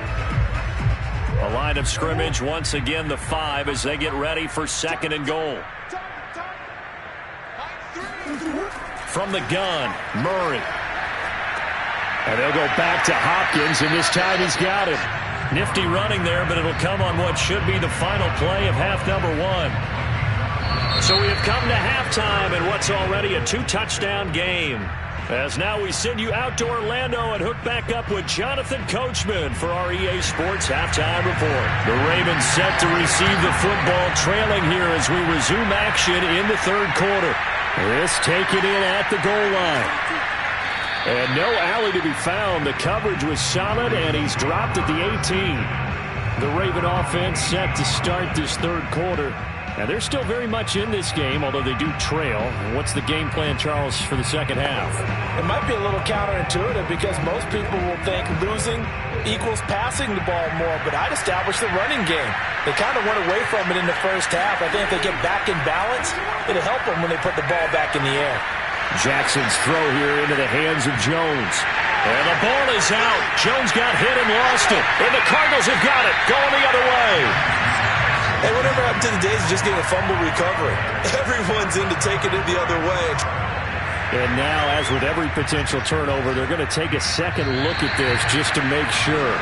A line of scrimmage, once again the 5 as they get ready for 2nd and goal. From the gun, Murray. And they'll go back to Hopkins, and this time he's got him. Nifty running there, but it'll come on what should be the final play of half number 1. So we have come to halftime in what's already a 2-touchdown game. As now we send you out to Orlando and hook back up with Jonathan Coachman for our EA Sports Halftime Report. The Ravens set to receive the football, trailing here as we resume action in the 3rd quarter. This taken in at the goal line. And no alley to be found. The coverage was solid, and he's dropped at the 18. The Raven offense set to start this 3rd quarter. Now, they're still very much in this game, although they do trail. What's the game plan, Charles, for the 2nd half? It might be a little counterintuitive because most people will think losing equals passing the ball more, but I'd establish the running game. They kind of went away from it in the first half. I think if they get back in balance, it'll help them when they put the ball back in the air. Jackson's throw here into the hands of Jones. And the ball is out. Jones got hit and lost it. And the Cardinals have got it. Going the other way. Hey, whatever happened to the days of just getting a fumble recovery? Everyone's into taking it the other way. And now, as with every potential turnover, they're going to take a second look at this just to make sure.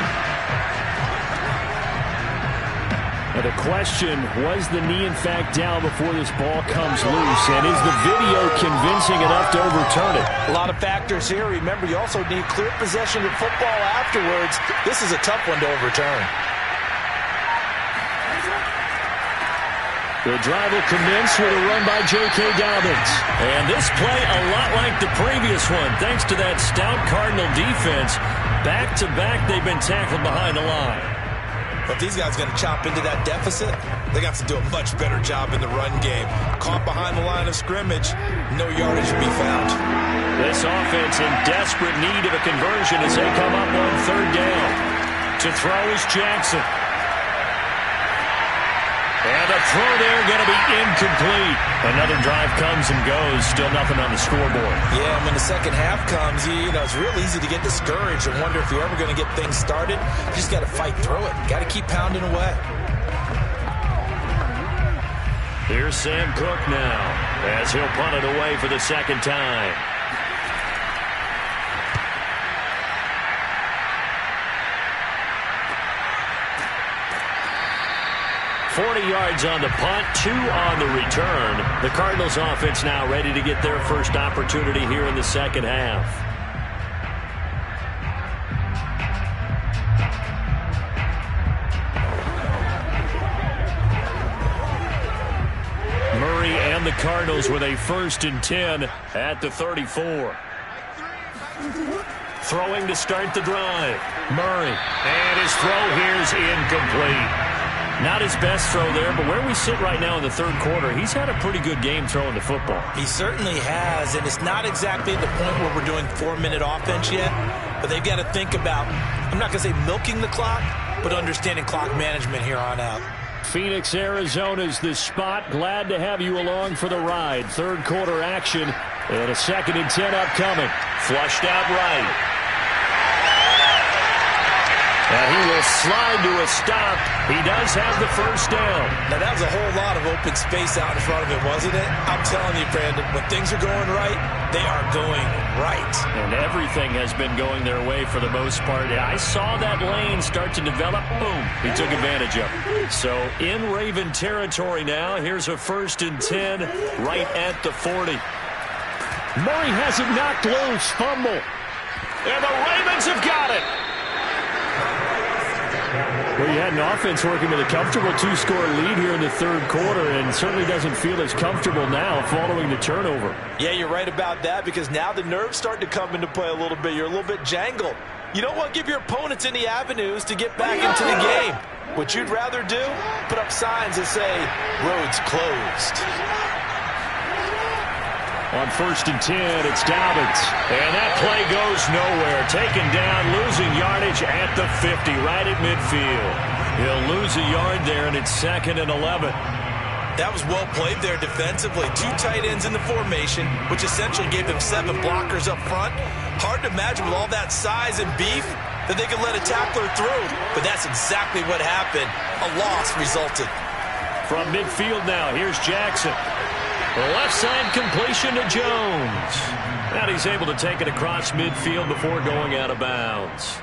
Now the question, was the knee in fact down before this ball comes loose? And is the video convincing enough to overturn it? A lot of factors here. Remember, you also need clear possession of the football afterwards. This is a tough one to overturn. The drive will commence with a run by J.K. Dobbins. And this play a lot like the previous one. Thanks to that stout Cardinal defense, back-to-back they've been tackled behind the line. But if these guys are going to chop into that deficit, they got to do a much better job in the run game. Caught behind the line of scrimmage, no yardage to be found. This offense in desperate need of a conversion as they come up on third down. To throw is Jackson. And the throw there going to be incomplete. Another drive comes and goes. Still nothing on the scoreboard. Yeah, and when the second half comes, you know, it's real easy to get discouraged and wonder if you're ever going to get things started. You just got to fight through it. Got to keep pounding away. Here's Sam Cook now as he'll punt it away for the second time. .40 yards on the punt, 2 on the return. The Cardinals offense now ready to get their first opportunity here in the second half. Murray and the Cardinals with a 1st and 10 at the 34. Throwing to start the drive. Murray. And his throw here's incomplete. Not his best throw there, but where we sit right now in the third quarter, he's had a pretty good game throwing the football. He certainly has, and it's not exactly at the point where we're doing 4-minute offense yet, but they've got to think about, I'm not going to say milking the clock, but understanding clock management here on out. Phoenix, Arizona's the spot. Glad to have you along for the ride. Third quarter action, and a 2nd and 10 upcoming. Flushed out right. And he will slide to a stop. He does have the first down. Now, that was a whole lot of open space out in front of him, wasn't it? I'm telling you, Brandon, when things are going right, they are going right. And everything has been going their way for the most part. I saw that lane start to develop. Boom. He took advantage of it. So, in Raven territory now, here's a 1st and 10 right at the 40. Murray has it knocked loose. Fumble. And the Ravens have got it. Well, you had an offense working with a comfortable 2-score lead here in the third quarter and certainly doesn't feel as comfortable now following the turnover. Yeah, you're right about that because now the nerves start to come into play a little bit. You're a little bit jangled. You don't want to give your opponents any avenues to get back into the game. What you'd rather do, put up signs that say, roads closed. On 1st and 10, it's Dobbins. And that play goes nowhere. Taken down, losing yardage at the 50, right at midfield. He'll lose a yard there, and it's 2nd and 11. That was well played there defensively. 2 tight ends in the formation, which essentially gave them 7 blockers up front. Hard to imagine with all that size and beef that they could let a tackler through. But that's exactly what happened. A loss resulted. From midfield now, here's Jackson. Left side completion to Jones. And he's able to take it across midfield before going out of bounds.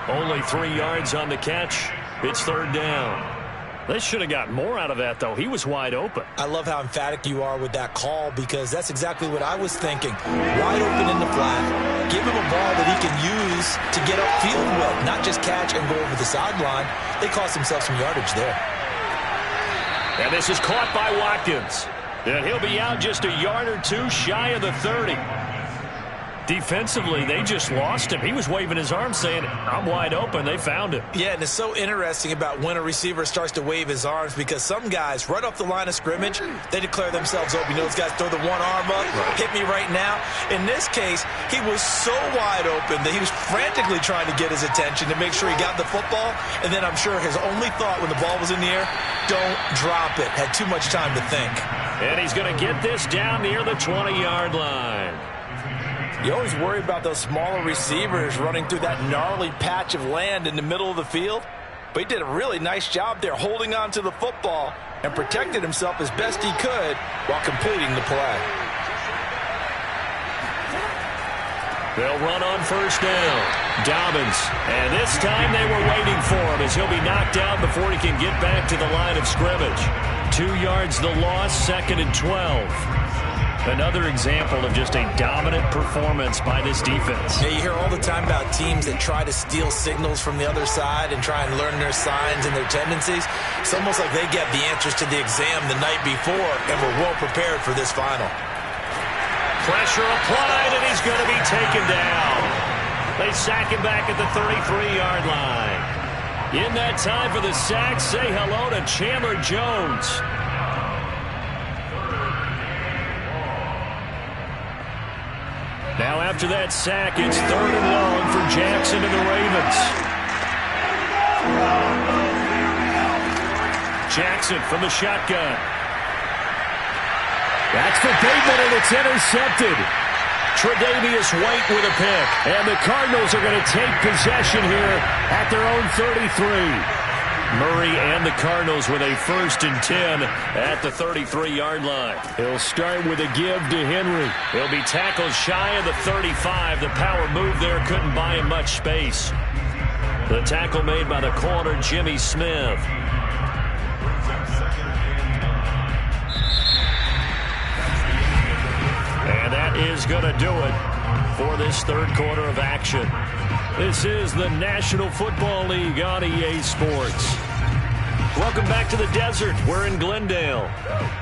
Only 3 yards on the catch. It's 3rd down. They should have got more out of that, though. He was wide open. I love how emphatic you are with that call because that's exactly what I was thinking. Wide open in the flat. Give him a ball that he can use to get upfield with, not just catch and go over the sideline. They cost themselves some yardage there. And this is caught by Watkins. And he'll be out just a yard or 2 shy of the 30. Defensively, they just lost him. He was waving his arms saying, I'm wide open. They found him. Yeah, and it's so interesting about when a receiver starts to wave his arms because some guys, right off the line of scrimmage, they declare themselves open. You know, those guys throw the one arm up, hit me right now. In this case, he was so wide open that he was frantically trying to get his attention to make sure he got the football. And then I'm sure his only thought when the ball was in the air, don't drop it. Had too much time to think. And he's going to get this down near the 20-yard line. You always worry about those smaller receivers running through that gnarly patch of land in the middle of the field. But he did a really nice job there holding on to the football and protected himself as best he could while completing the play. They'll run on first down. Dobbins. And this time they were waiting for him as he'll be knocked out before he can get back to the line of scrimmage. 2 yards the loss, 2nd and 12. Another example of just a dominant performance by this defense. Yeah, you hear all the time about teams that try to steal signals from the other side and try and learn their signs and their tendencies. It's almost like they get the answers to the exam the night before and were well prepared for this final. Pressure applied, and he's going to be taken down. They sack him back at the 33-yard line. In that time for the sack, say hello to Chandler Jones. Now after that sack, it's 3rd and long for Jackson and the Ravens. Jackson from the shotgun. That's for Bateman, and it's intercepted. Tre'Davious White with a pick. And the Cardinals are going to take possession here at their own 33. Murray and the Cardinals with a 1st and 10 at the 33-yard line. He'll start with a give to Henry. He'll be tackled shy of the 35. The power move there couldn't buy him much space. The tackle made by the corner, Jimmy Smith. And that is going to do it for this 3rd quarter of action. This is the National Football League on EA Sports. Welcome back to the desert. We're in Glendale.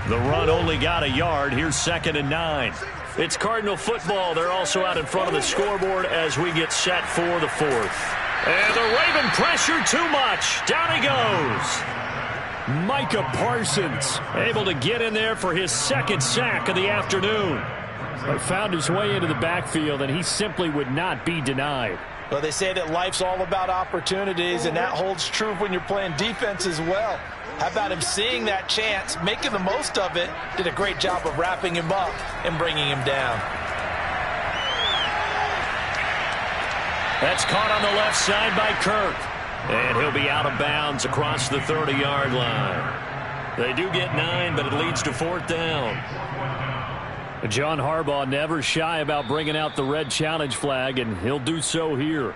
The run only got a yard. Here's 2nd and 9. It's Cardinal football. They're also out in front of the scoreboard as we get set for the 4th. And the Raven pressure too much. Down he goes. Micah Parsons able to get in there for his 2nd sack of the afternoon. But found his way into the backfield, and he simply would not be denied. Well, they say that life's all about opportunities, and that holds true when you're playing defense as well. How about him seeing that chance, making the most of it, did a great job of wrapping him up and bringing him down. That's caught on the left side by Kirk. And he'll be out of bounds across the 30-yard line. They do get 9, but it leads to 4th down. John Harbaugh never shy about bringing out the red challenge flag, and he'll do so here.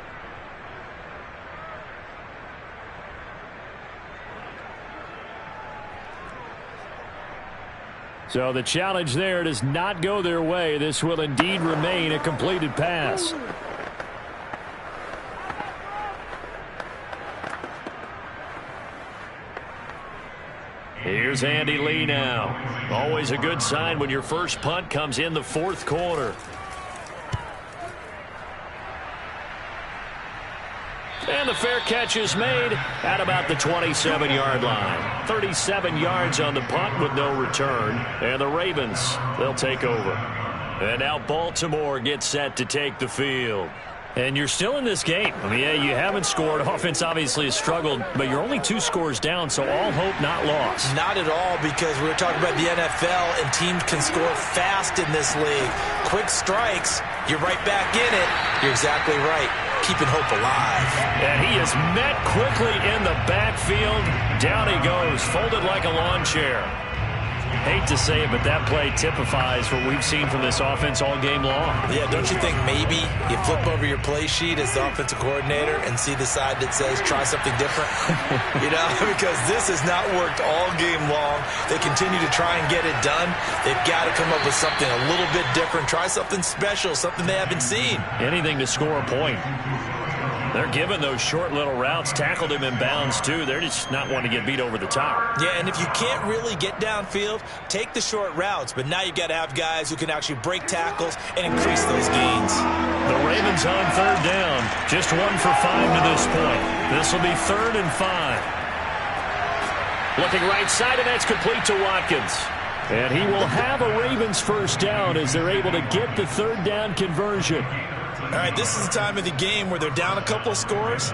So the challenge there does not go their way. This will indeed remain a completed pass. Here's Andy Lee now. Always a good sign when your first punt comes in the 4th quarter. And the fair catch is made at about the 27-yard line. 37 yards on the punt with no return. And the Ravens, they'll take over. And now Baltimore gets set to take the field. And you're still in this game. I mean, yeah, you haven't scored. Offense obviously has struggled, but you're only 2 scores down, so all hope not lost. Not at all, because we were talking about the NFL, and teams can score fast in this league. Quick strikes, you're right back in it. You're exactly right. Keeping hope alive. And he is met quickly in the backfield. Down he goes, folded like a lawn chair. Hate to say it, but that play typifies what we've seen from this offense all game long. Yeah, don't you think maybe you flip over your play sheet as the offensive coordinator and see the side that says try something different? You know, because this has not worked all game long. They continue to try and get it done. They've got to come up with something a little bit different. Try something special, something they haven't seen. Anything to score a point. They're giving those short little routes, tackled him in bounds too. They're just not wanting to get beat over the top. Yeah, and if you can't really get downfield, take the short routes. But now you got to have guys who can actually break tackles and increase those gains. The Ravens on third down. Just 1 for 5 to this point. This will be 3rd and 5. Looking right side, and that's complete to Watkins. And he will have a Ravens first down as they're able to get the 3rd down conversion. All right, this is the time of the game where they're down a couple of scores,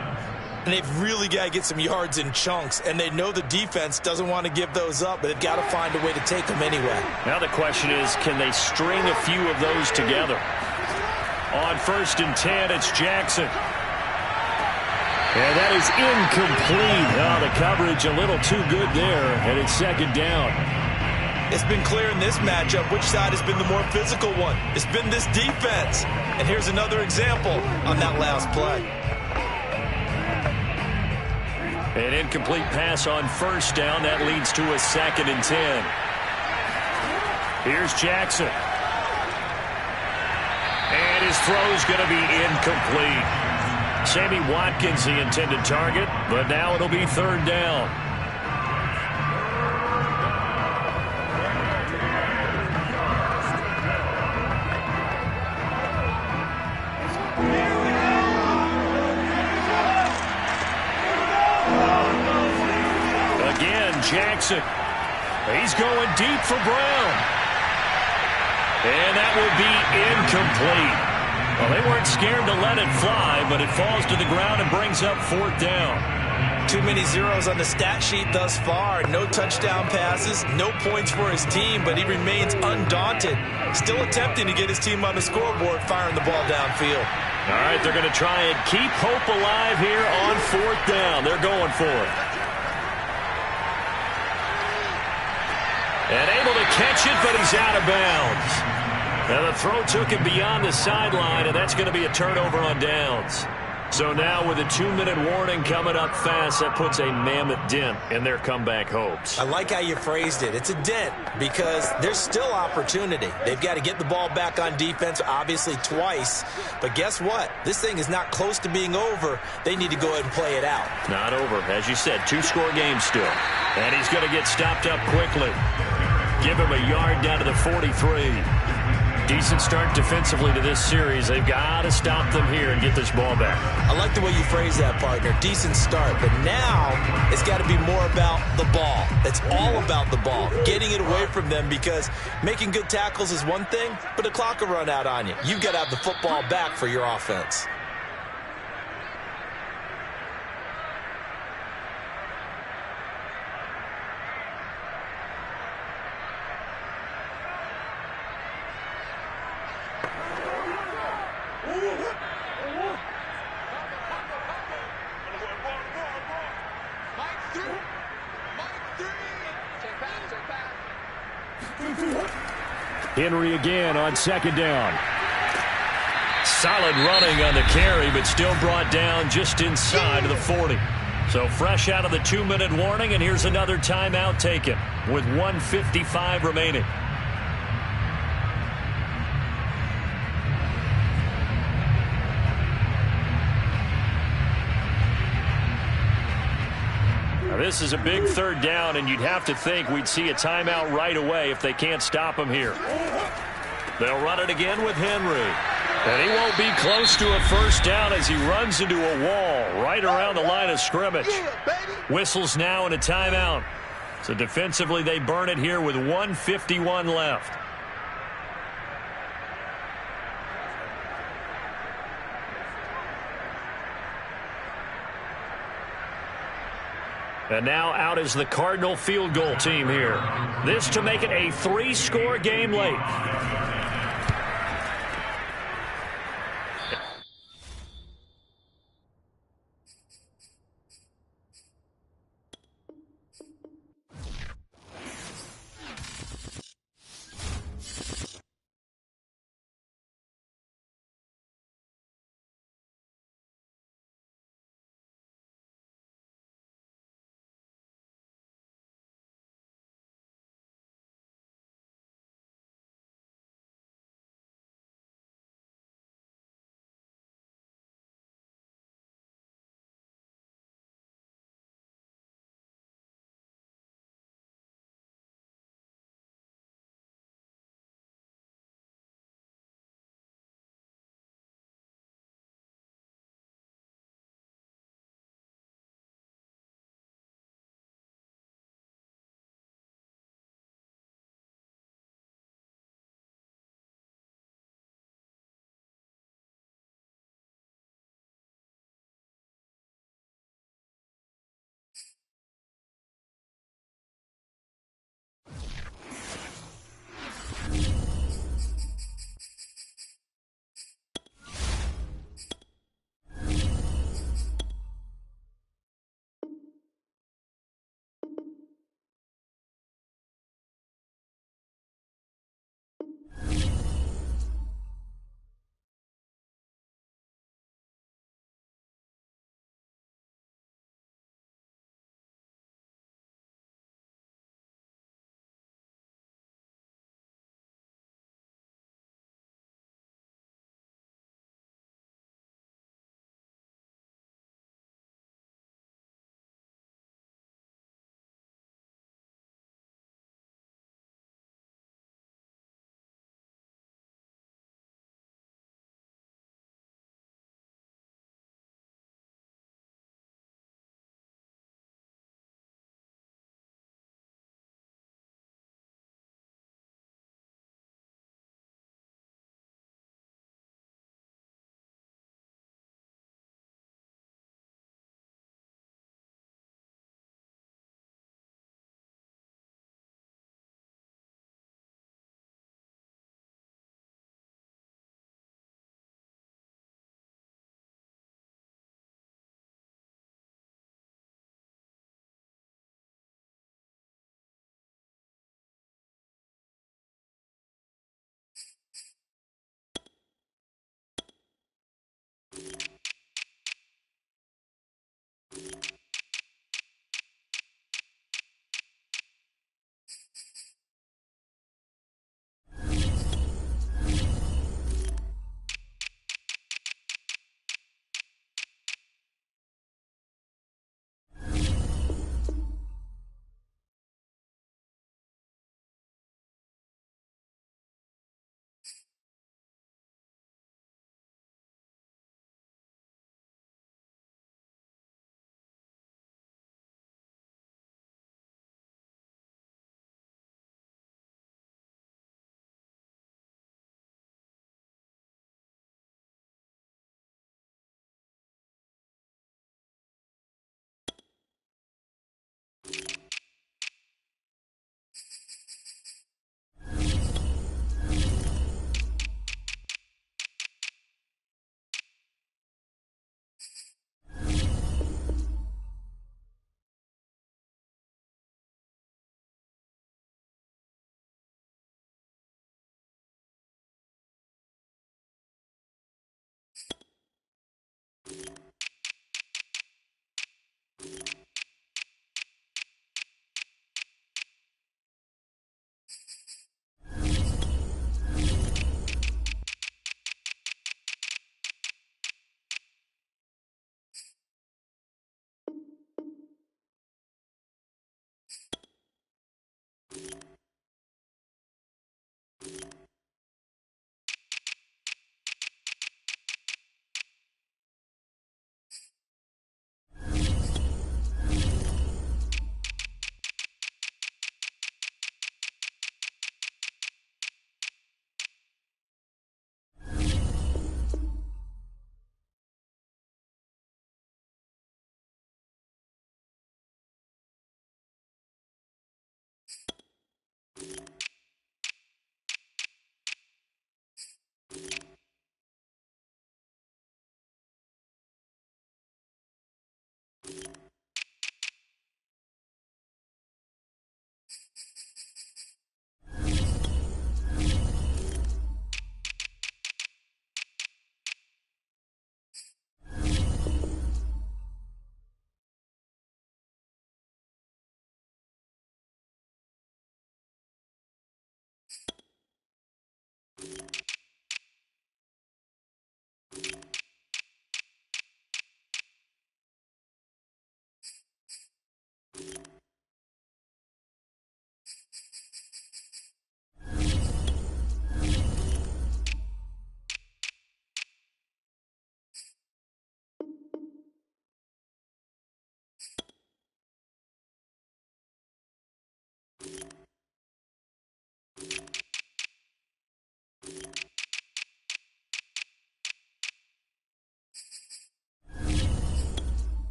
and they've really got to get some yards in chunks, and they know the defense doesn't want to give those up, but they've got to find a way to take them anyway. Now the question is, can they string a few of those together? On 1st and 10, it's Jackson. And that is incomplete. Oh, the coverage a little too good there, and it's 2nd down. It's been clear in this matchup which side has been the more physical one. It's been this defense. And here's another example on that last play. An incomplete pass on 1st down. That leads to a 2nd and 10. Here's Jackson. And his throw's going to be incomplete. Sammy Watkins, the intended target, but now it'll be 3rd down. Jackson. He's going deep for Brown. And that will be incomplete. Well, they weren't scared to let it fly, but it falls to the ground and brings up 4th down. Too many zeros on the stat sheet thus far. No touchdown passes, no points for his team, but he remains undaunted. Still attempting to get his team on the scoreboard, firing the ball downfield. All right, they're going to try and keep hope alive here on 4th down. They're going for it. And able to catch it, but he's out of bounds. Now the throw took him beyond the sideline, and that's going to be a turnover on downs. So now with a 2-minute warning coming up fast, that puts a mammoth dent in their comeback hopes. I like how you phrased it. It's a dent because there's still opportunity. They've got to get the ball back on defense, obviously twice. But guess what? This thing is not close to being over. They need to go ahead and play it out. Not over. As you said, 2-score game still. And he's going to get stopped up quickly. Give him a yard down to the 43. Decent start defensively to this series. They've got to stop them here and get this ball back. I like the way you phrase that, partner. Decent start. But now it's got to be more about the ball. It's all about the ball. Getting it away from them, because making good tackles is one thing, but the clock will run out on you. You've got to have the football back for your offense. Henry again on 2nd down. Solid running on the carry, but still brought down just inside of the 40. So fresh out of the 2-minute warning, and here's another timeout taken with 1:55 remaining. Now this is a big 3rd down, and you'd have to think we'd see a timeout right away if they can't stop him here. They'll run it again with Henry. And he won't be close to a first down as he runs into a wall right around the line of scrimmage. Whistles now and a timeout. So defensively they burn it here with 1:51 left. And now out is the Cardinal field goal team here. This to make it a 3-score game late.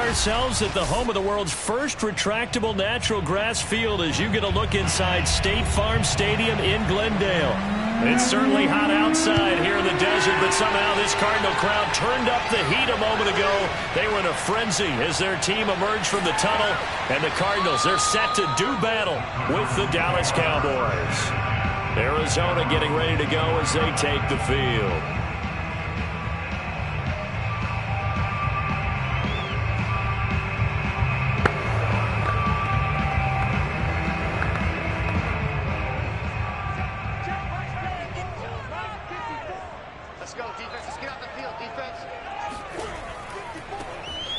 ourselves at the home of the world's first retractable natural grass field as you get a look inside State Farm Stadium in Glendale. It's certainly hot outside here in the desert, but somehow this Cardinal crowd turned up the heat a moment ago. They were in a frenzy as their team emerged from the tunnel, and the Cardinals, they're set to do battle with the Dallas Cowboys. Arizona getting ready to go as they take the field.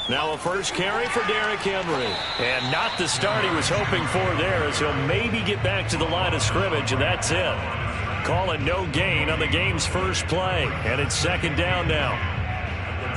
Now a first carry for Derrick Henry. And not the start he was hoping for there, as he'll maybe get back to the line of scrimmage, and that's it. Calling no gain on the game's first play. And it's second down now.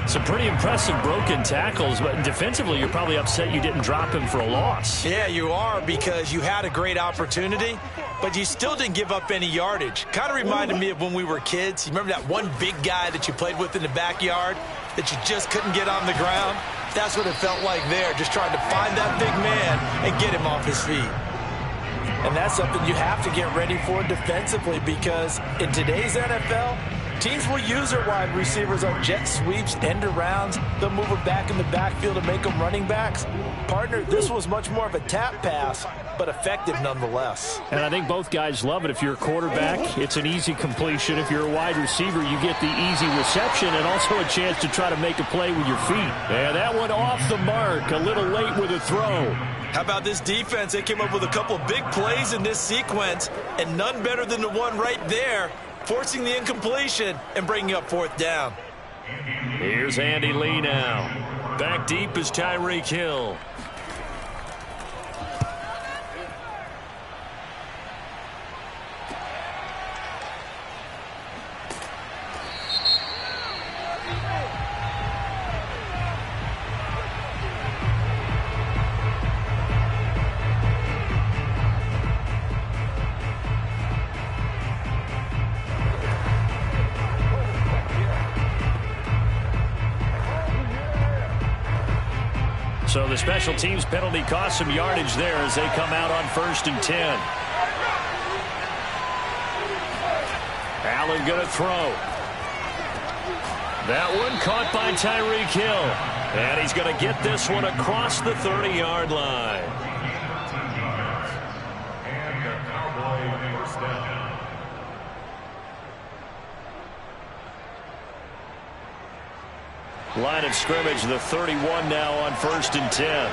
Some pretty impressive broken tackles, but defensively you're probably upset you didn't drop him for a loss. Yeah, you are, because you had a great opportunity, but you still didn't give up any yardage. Kind of reminded me of when we were kids. You remember that one big guy that you played with in the backyard that you just couldn't get on the ground? That's what it felt like there, just trying to find that big man and get him off his feet. And that's something you have to get ready for defensively, because in today's NFL, teams will use their wide receivers on jet sweeps, end arounds. They'll move them back in the backfield and make them running backs. Partner, this was much more of a tap pass, but effective nonetheless. And I think both guys love it. If you're a quarterback, it's an easy completion. If you're a wide receiver, you get the easy reception and also a chance to try to make a play with your feet. And that one off the mark, a little late with a throw. How about this defense? They came up with a couple of big plays in this sequence, and none better than the one right there, forcing the incompletion and bringing up fourth down. Here's Andy Lee now. Back deep is Tyreek Hill. So the special teams penalty cost some yardage there as they come out on 1st and 10. Allen going to throw. That one caught by Tyreek Hill. And he's going to get this one across the 30-yard line. And the Cowboy first down. Line of scrimmage, the 31 now on 1st and 10.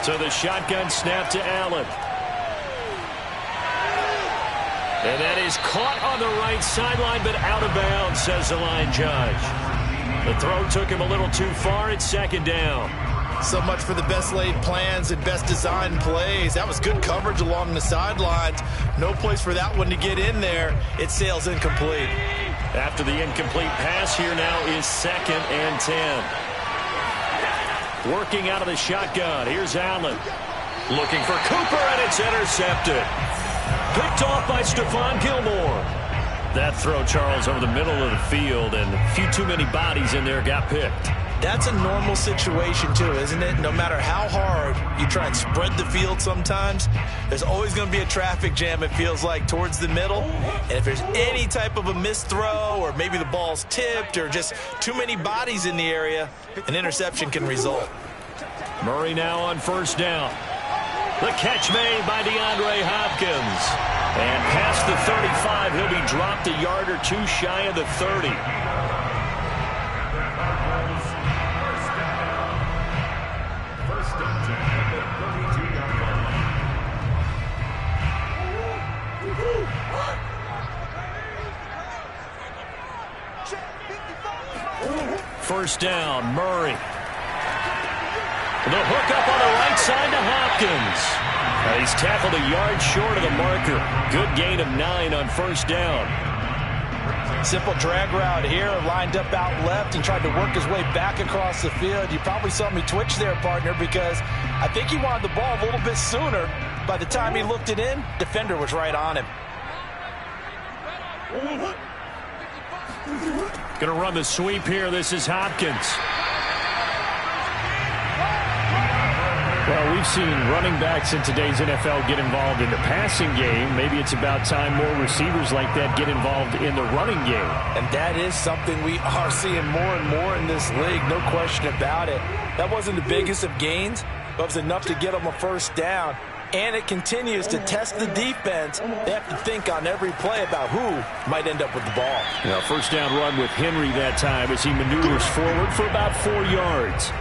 So the shotgun snap to Allen. And that is caught on the right sideline, but out of bounds, says the line judge. The throw took him a little too far. It's second down. So much for the best laid plans and best designed plays. That was good coverage along the sidelines. No place for that one to get in there. It sails incomplete. After the incomplete pass, here now is 2nd and 10. Working out of the shotgun. Here's Allen. Looking for Cooper, and it's intercepted. Picked off by Stephon Gilmore. That throw, Charles, over the middle of the field, and a few too many bodies in there got picked. That's a normal situation, too, isn't it? No matter how hard you try and spread the field sometimes, there's always going to be a traffic jam, it feels like, towards the middle. And if there's any type of a missed throw, or maybe the ball's tipped, or just too many bodies in the area, an interception can result. Murray now on 1st down. The catch made by DeAndre Hopkins. And past the 35, he'll be dropped a yard or two shy of the 30. First down, Murray. The hook up on the right side to Hopkins. He's tackled a yard short of the marker. Good gain of 9 on 1st down. Simple drag route here, lined up out left and tried to work his way back across the field. You probably saw me twitch there, partner, because I think he wanted the ball a little bit sooner. By the time he looked it in, defender was right on him. Going to run the sweep here. This is Hopkins. Well, we've seen running backs in today's NFL get involved in the passing game. Maybe it's about time more receivers like that get involved in the running game. And that is something we are seeing more and more in this league, no question about it. That wasn't the biggest of gains, but it was enough to get them a first down. And it continues to test the defense. They have to think on every play about who might end up with the ball. Now, first down run with Henry that time as he maneuvers forward for about 4 yards.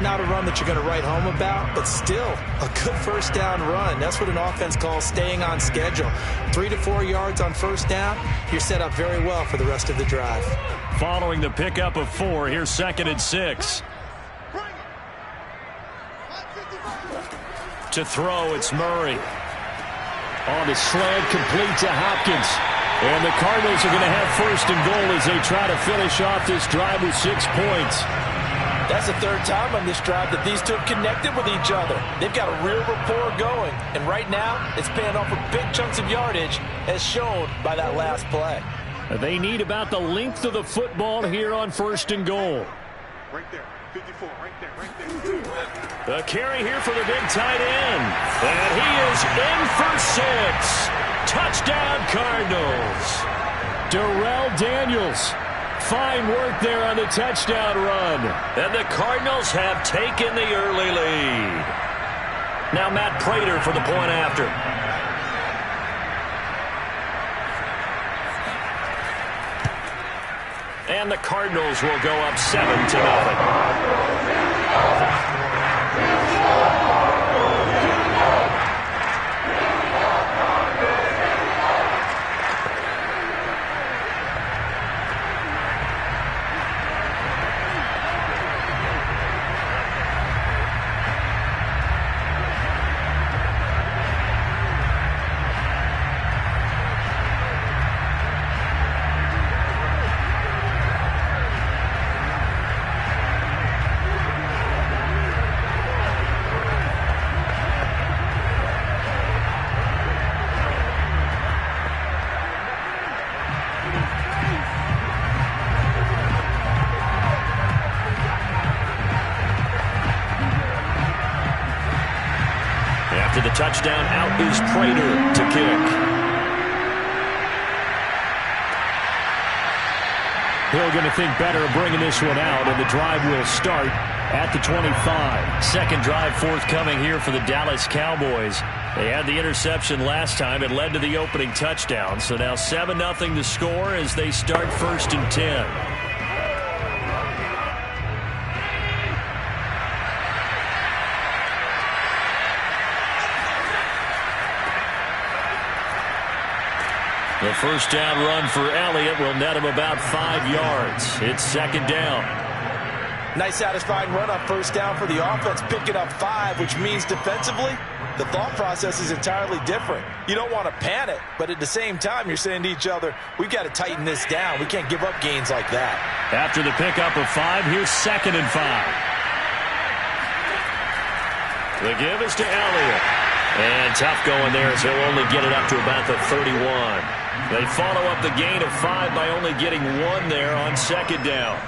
Not a run that you're going to write home about, but still a good first down run. That's what an offense calls staying on schedule. 3 to 4 yards on first down, you're set up very well for the rest of the drive. Following the pickup of 4, here's 2nd and 6. To throw, it's Murray. On the slant, complete to Hopkins. And the Cardinals are going to have 1st and goal as they try to finish off this drive with 6 points. That's the 3rd time on this drive that these two have connected with each other. They've got a real rapport going. And right now, it's paying off with big chunks of yardage, as shown by that last play. They need about the length of the football here on 1st and goal. Right there. 54, right there, right there. The carry here for the big tight end. And he is in for 6. Touchdown, Cardinals. Darrell Daniels. Fine work there on the touchdown run. And the Cardinals have taken the early lead. Now Matt Prater for the point after. And the Cardinals will go up 7-0. After the touchdown, out is Prater to kick. Hill going to think better of bringing this one out, and the drive will start at the 25. Second drive forthcoming here for the Dallas Cowboys. They had the interception last time. It led to the opening touchdown. So now 7-0 to score as they start 1st and 10. The first down run for Elliott will net him about 5 yards. It's 2nd down. Nice satisfying run on first down for the offense, picking up 5, which means defensively, the thought process is entirely different. You don't want to panic, but at the same time, you're saying to each other, we've got to tighten this down. We can't give up gains like that. After the pickup of 5, here's 2nd and 5. The give is to Elliott. And tough going there as he'll only get it up to about the 31. They follow up the gain of 5 by only getting 1 there on 2nd down.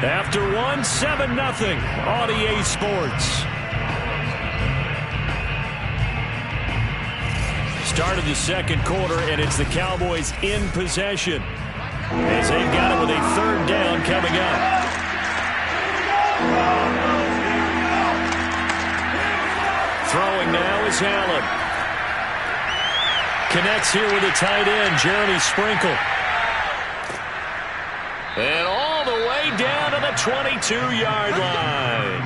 After 1, 7-0 on EA Sports. Start of the second quarter, and it's the Cowboys in possession as they've got it with a 3rd down coming up. Throwing now is Allen. Connects here with the tight end, Jeremy Sprinkle. And all the way down to the 22-yard line.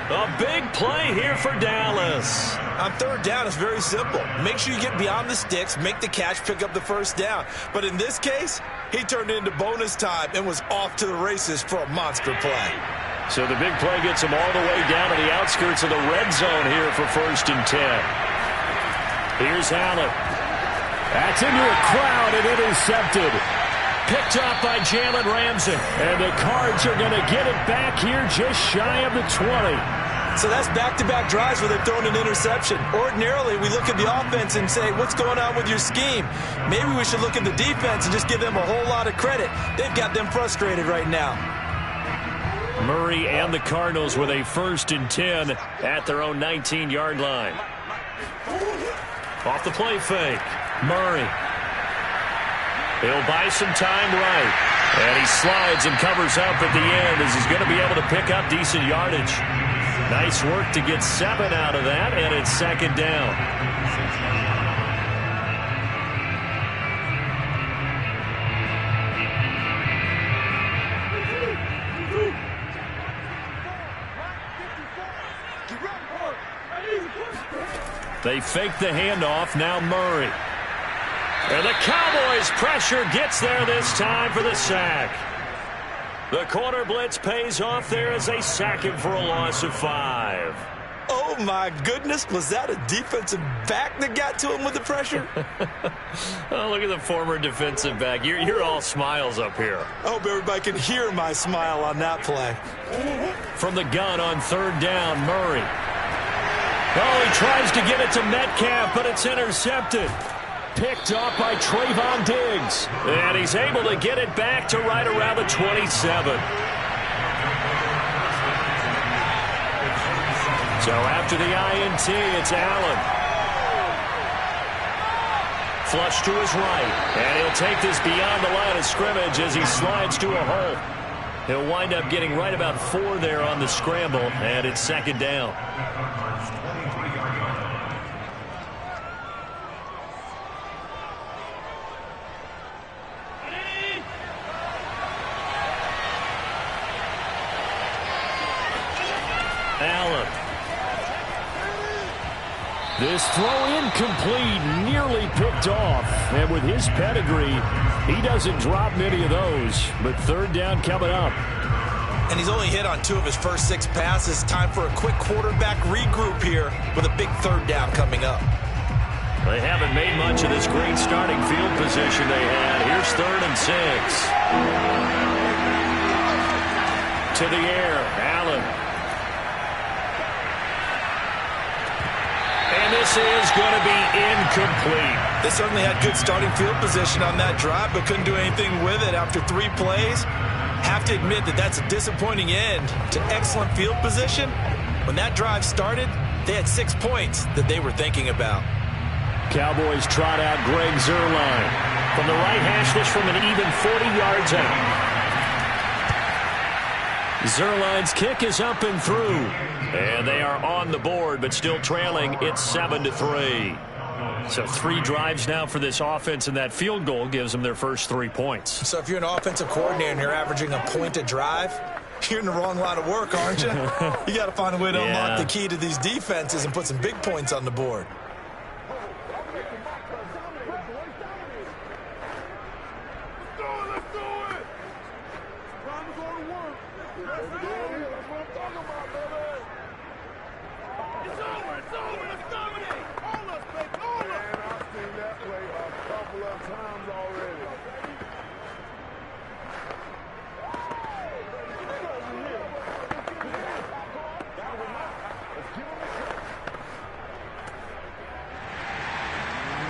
A big play here for Dallas. On 3rd down, it's very simple. Make sure you get beyond the sticks, make the catch, pick up the first down. But in this case, he turned into bonus time and was off to the races for a monster play. So the big play gets him all the way down to the outskirts of the red zone here for 1st and 10. Here's Allen. That's into a crowd and intercepted. Picked off by Jalen Ramsey. And the Cards are going to get it back here just shy of the 20. So that's back-to-back drives where they've thrown an interception. Ordinarily, we look at the offense and say, what's going on with your scheme? Maybe we should look at the defense and just give them a whole lot of credit. They've got them frustrated right now. Murray and the Cardinals with a 1st and 10 at their own 19-yard line. Off the play fake. Murray. He'll buy some time right. And he slides and covers up at the end as he's going to be able to pick up decent yardage. Nice work to get 7 out of that, and it's 2nd down. They fake the handoff, now Murray. And the Cowboys' pressure gets there this time for the sack. The corner blitz pays off there as they sack him for a loss of 5. Oh, my goodness. Was that a defensive back that got to him with the pressure? Oh, look at the former defensive back. You're all smiles up here. I hope everybody can hear my smile on that play. From the gun on 3rd down, Murray. Oh, he tries to get it to Metcalf, but it's intercepted. Picked off by Trayvon Diggs. And he's able to get it back to right around the 27. So after the INT, it's Allen. Flush to his right. And he'll take this beyond the line of scrimmage as he slides to a hole. He'll wind up getting right about 4 there on the scramble, and it's 2nd down. Allen. This throw incomplete, nearly picked off. And with his pedigree, he doesn't drop many of those. But 3rd down coming up. And he's only hit on 2 of his first 6 passes. Time for a quick quarterback regroup here with a big 3rd down coming up. They haven't made much of this great starting field position they had. Here's 3rd and 6. To the air, Allen. And this is going to be incomplete. They certainly had good starting field position on that drive, but couldn't do anything with it after 3 plays. Have to admit that that's a disappointing end to excellent field position. When that drive started, they had 6 points that they were thinking about. Cowboys trot out Greg Zuerlein from the right hash, this from an even 40 yards out. Zuerlein's kick is up and through. And they are on the board, but still trailing. It's 7-3. So 3 drives now for this offense, and that field goal gives them their first 3 points. So if you're an offensive coordinator and you're averaging a point a drive, you're in the wrong line of work, aren't you? You got to find a way to unlock the key to these defenses and put some big points on the board.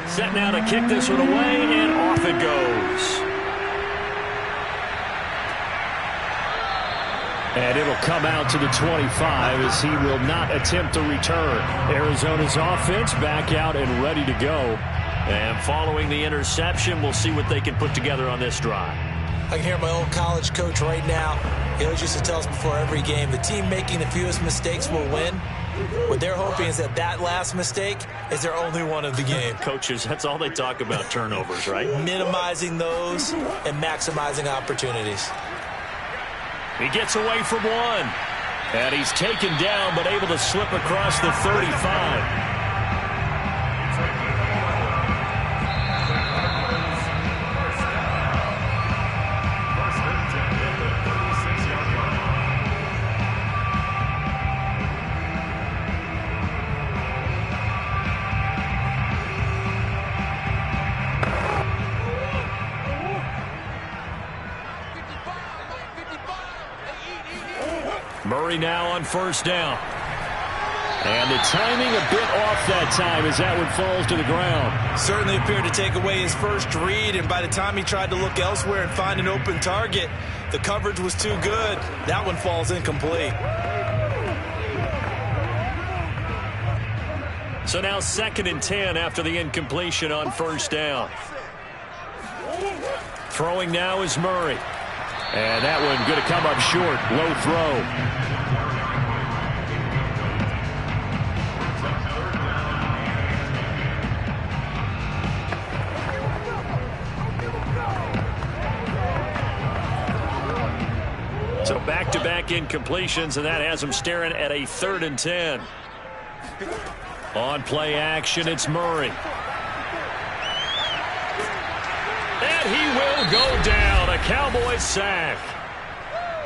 Set now to kick this one away, and off it goes. And it'll come out to the 25 as he will not attempt to return. Arizona's offense back out and ready to go. And following the interception, we'll see what they can put together on this drive. I can hear my old college coach right now. He always used to tell us before every game, the team making the fewest mistakes will win. What they're hoping is that last mistake is their only one of the game. Coaches, that's all they talk about, turnovers, right? Minimizing those and maximizing opportunities. He gets away from one. And he's taken down, but able to slip across the 35. Murray now on first down. And the timing a bit off that time as that one falls to the ground. Certainly appeared to take away his first read, and by the time he tried to look elsewhere and find an open target, the coverage was too good. That one falls incomplete. So now 2nd and 10 after the incompletion on first down. Throwing now is Murray. And that one going to come up short. Low throw. So back-to-back incompletions, and that has him staring at a 3rd and 10. On play action, it's Murray. And he will go down. A Cowboys sack.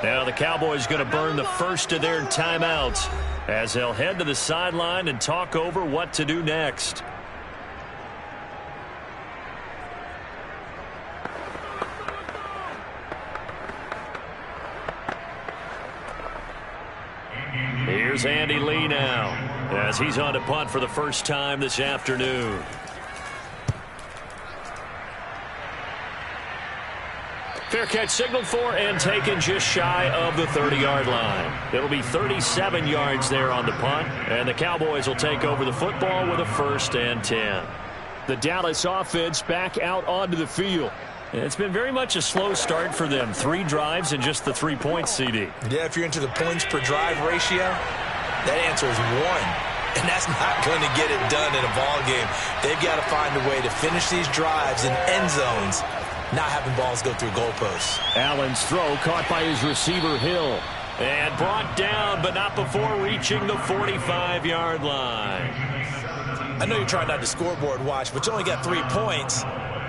Now the Cowboys going to burn the first of their timeouts as they'll head to the sideline and talk over what to do next. Here's Andy Lee now as he's on to punt for the first time this afternoon. Fair catch signaled for and taken just shy of the 30-yard line. It'll be 37 yards there on the punt, and the Cowboys will take over the football with a 1st and 10. The Dallas offense back out onto the field. It's been very much a slow start for them. 3 drives and just the 3 points, CD. Yeah, if you're into the points per drive ratio, that answer is 1. And that's not going to get it done in a ball game. They've got to find a way to finish these drives in end zones, not having balls go through goalposts. Allen's throw caught by his receiver Hill. And brought down, but not before reaching the 45-yard line. I know you're trying not to scoreboard watch, but you only got 3 points.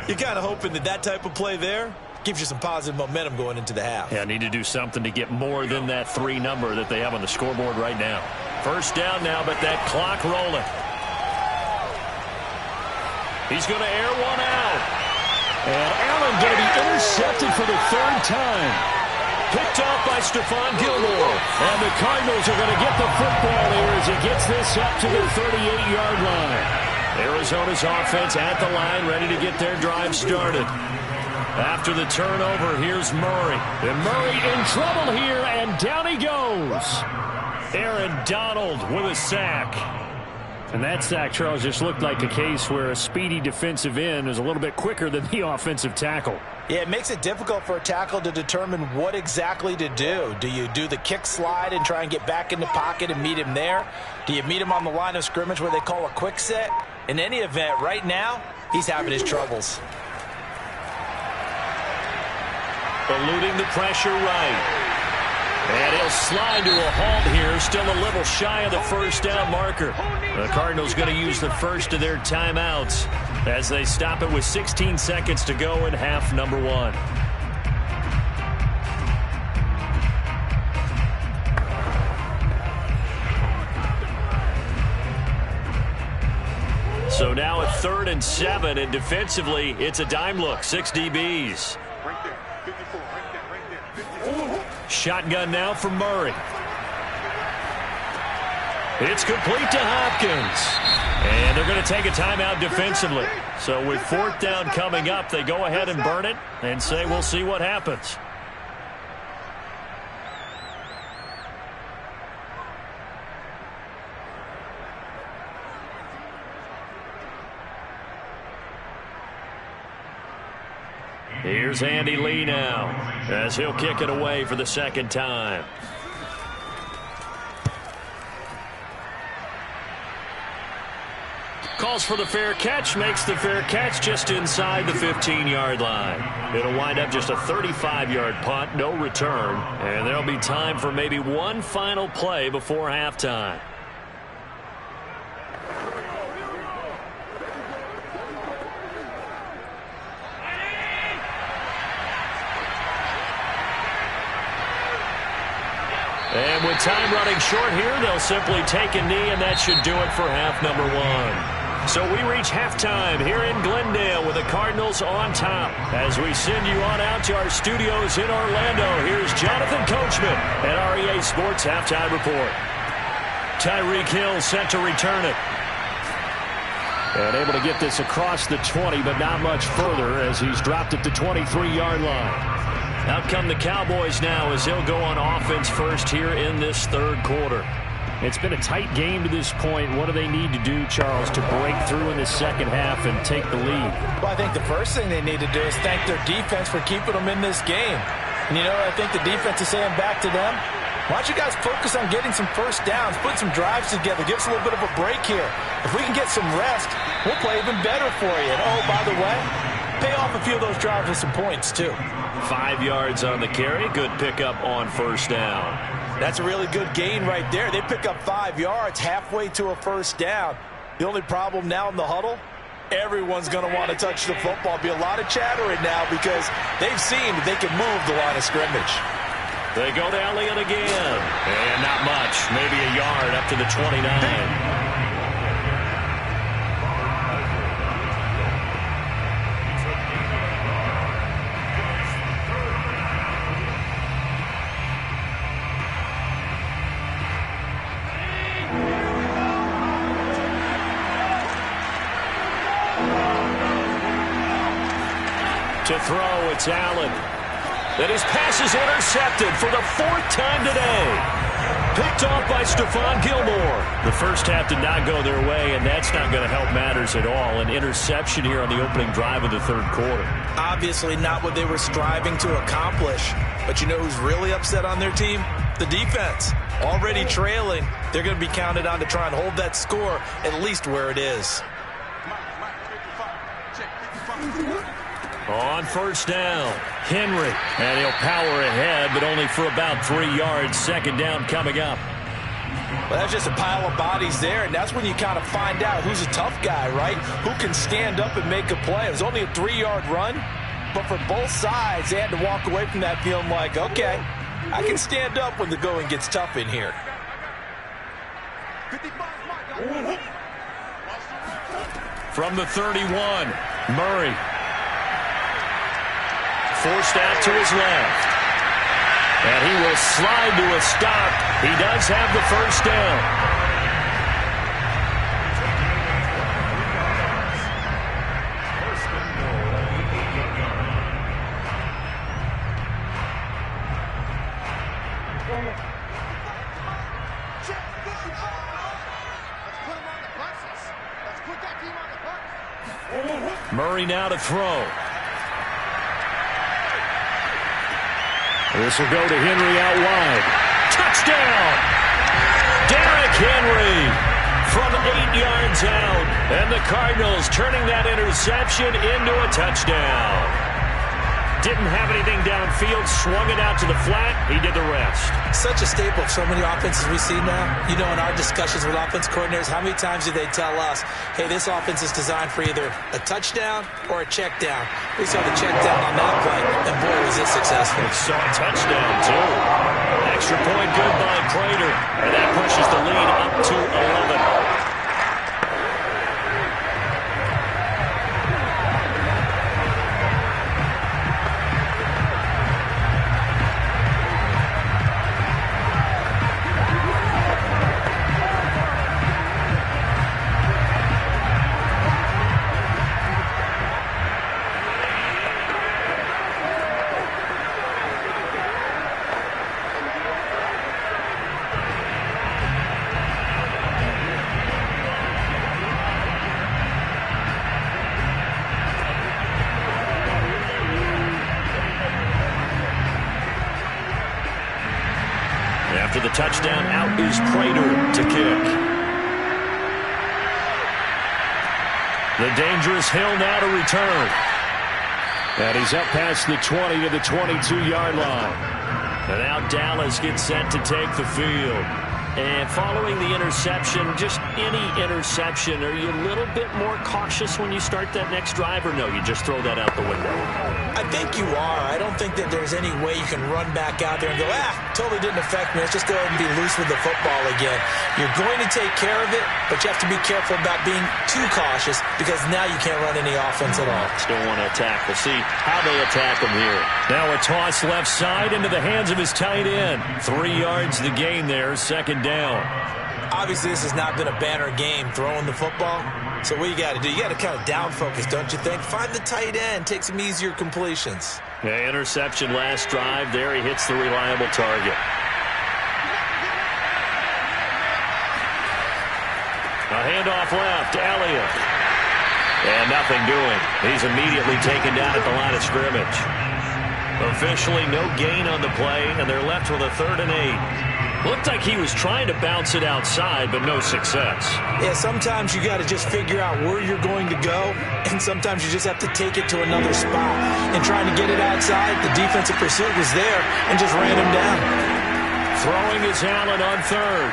You're kind of hoping that that type of play there gives you some positive momentum going into the half. Yeah, need to do something to get more than that 3 number that they have on the scoreboard right now. First down now, but that clock rolling. He's going to air one out. And Allen going to be intercepted for the 3rd time. Picked off by Stephon Gilmore. And the Cardinals are going to get the football here as he gets this up to the 38-yard line. Arizona's offense at the line, ready to get their drive started. After the turnover, here's Murray. And Murray in trouble here, and down he goes. Aaron Donald with a sack. And that sack, Charles, just looked like a case where a speedy defensive end is a little bit quicker than the offensive tackle. Yeah, it makes it difficult for a tackle to determine what exactly to do. Do you do the kick slide and try and get back in the pocket and meet him there? Do you meet him on the line of scrimmage where they call a quick set? In any event, right now, he's having his troubles. Eluding the pressure right. And he'll slide to a halt here, still a little shy of the first down marker. The Cardinals going to use the first of their timeouts as they stop it with 16 seconds to go in half number 1. So now a 3rd and 7, and defensively, it's a dime look. 6 DBs. Right there, 54, right there. Shotgun now for Murray. It's complete to Hopkins. And they're going to take a timeout defensively. So with 4th down coming up, they go ahead and burn it and say we'll see what happens. Here's Andy Lee now as he'll kick it away for the 2nd time. Calls for the fair catch, makes the fair catch just inside the 15-yard line. It'll wind up just a 35-yard punt, no return, and there'll be time for maybe one final play before halftime. And with time running short here, they'll simply take a knee, and that should do it for half number 1. So we reach halftime here in Glendale with the Cardinals on top. As we send you on out to our studios in Orlando, here's Jonathan Coachman at REA Sports Halftime Report. Tyreek Hill set to return it. And able to get this across the 20, but not much further as he's dropped at the 23-yard line. Out come the Cowboys now as they'll go on offense first here in this third quarter. It's been a tight game to this point. What do they need to do, Charles, to break through in the second half and take the lead? Well, I think the first thing they need to do is thank their defense for keeping them in this game. And, you know, I think the defense is saying back to them, why don't you guys focus on getting some first downs, put some drives together, give us a little bit of a break here. If we can get some rest, we'll play even better for you. And, oh, by the way, pay off a few of those drives with some points, too. 5 yards on the carry. Good pickup on first down. That's a really good gain right there. They pick up 5 yards halfway to a first down. The only problem now in the huddle, everyone's going to want to touch the football. Be a lot of chattering now because they've seen that they can move the line of scrimmage. They go to Elliott again. And not much. Maybe a yard up to the 29. To throw, it's Allen. And his pass is intercepted for the 4th time today. Picked off by Stephon Gilmore. The first half did not go their way, and that's not going to help matters at all. An interception here on the opening drive of the third quarter. Obviously not what they were striving to accomplish. But you know who's really upset on their team? The defense. Already trailing. They're going to be counted on to try and hold that score at least where it is. On first down, Henry. And he'll power ahead, but only for about 3 yards. Second down coming up. Well, that's just a pile of bodies there, and that's when you kind of find out who's a tough guy, right? Who can stand up and make a play. It was only a 3-yard run, but for both sides, they had to walk away from that feeling like, okay, I can stand up when the going gets tough in here. From the 31, Murray. Forced out to his left. And he will slide to a stop. He does have the first down. Murray now to throw. This will go to Henry out wide. Touchdown! Derrick Henry from 8 yards out. And the Cardinals turning that interception into a touchdown. Didn't have anything downfield, swung it out to the flat. He did the rest. Such a staple of so many offenses we see now. You know, in our discussions with offense coordinators, how many times do they tell us, hey, this offense is designed for either a touchdown or a check down. We saw the check down on that play, and boy, was it successful. We saw a touchdown, too. Extra point good by Prater, and that pushes the lead up to 11. After the touchdown, out is Prater to kick. The dangerous Hill now to return. And he's up past the 20 to the 22-yard line. And now Dallas gets set to take the field. And following the interception, just any interception, are you a little bit more cautious when you start that next drive, or no, you just throw that out the window? I think you are. I don't think that there's any way you can run back out there and go, totally didn't affect me. Let's just go ahead and be loose with the football again. You're going to take care of it, but you have to be careful about being too cautious because now you can't run any offense at all. Still want to attack. We'll see how they attack him here. Now a toss left side into the hands of his tight end. 3 yards the gain there, second down. Obviously, this has not been a banner game throwing the football. So what you got to do, you got to kind of down focus, don't you think? Find the tight end, take some easier completions. Yeah, interception last drive. There he hits the reliable target. A handoff left, Elliott. And nothing doing. He's immediately taken down at the line of scrimmage. Officially no gain on the play, and they're left with a 3rd and 8. Looked like he was trying to bounce it outside, but no success. Yeah, sometimes you got to just figure out where you're going to go, and sometimes you just have to take it to another spot. And trying to get it outside, the defensive pursuit was there and just ran him down. Throwing is Allen on 3rd.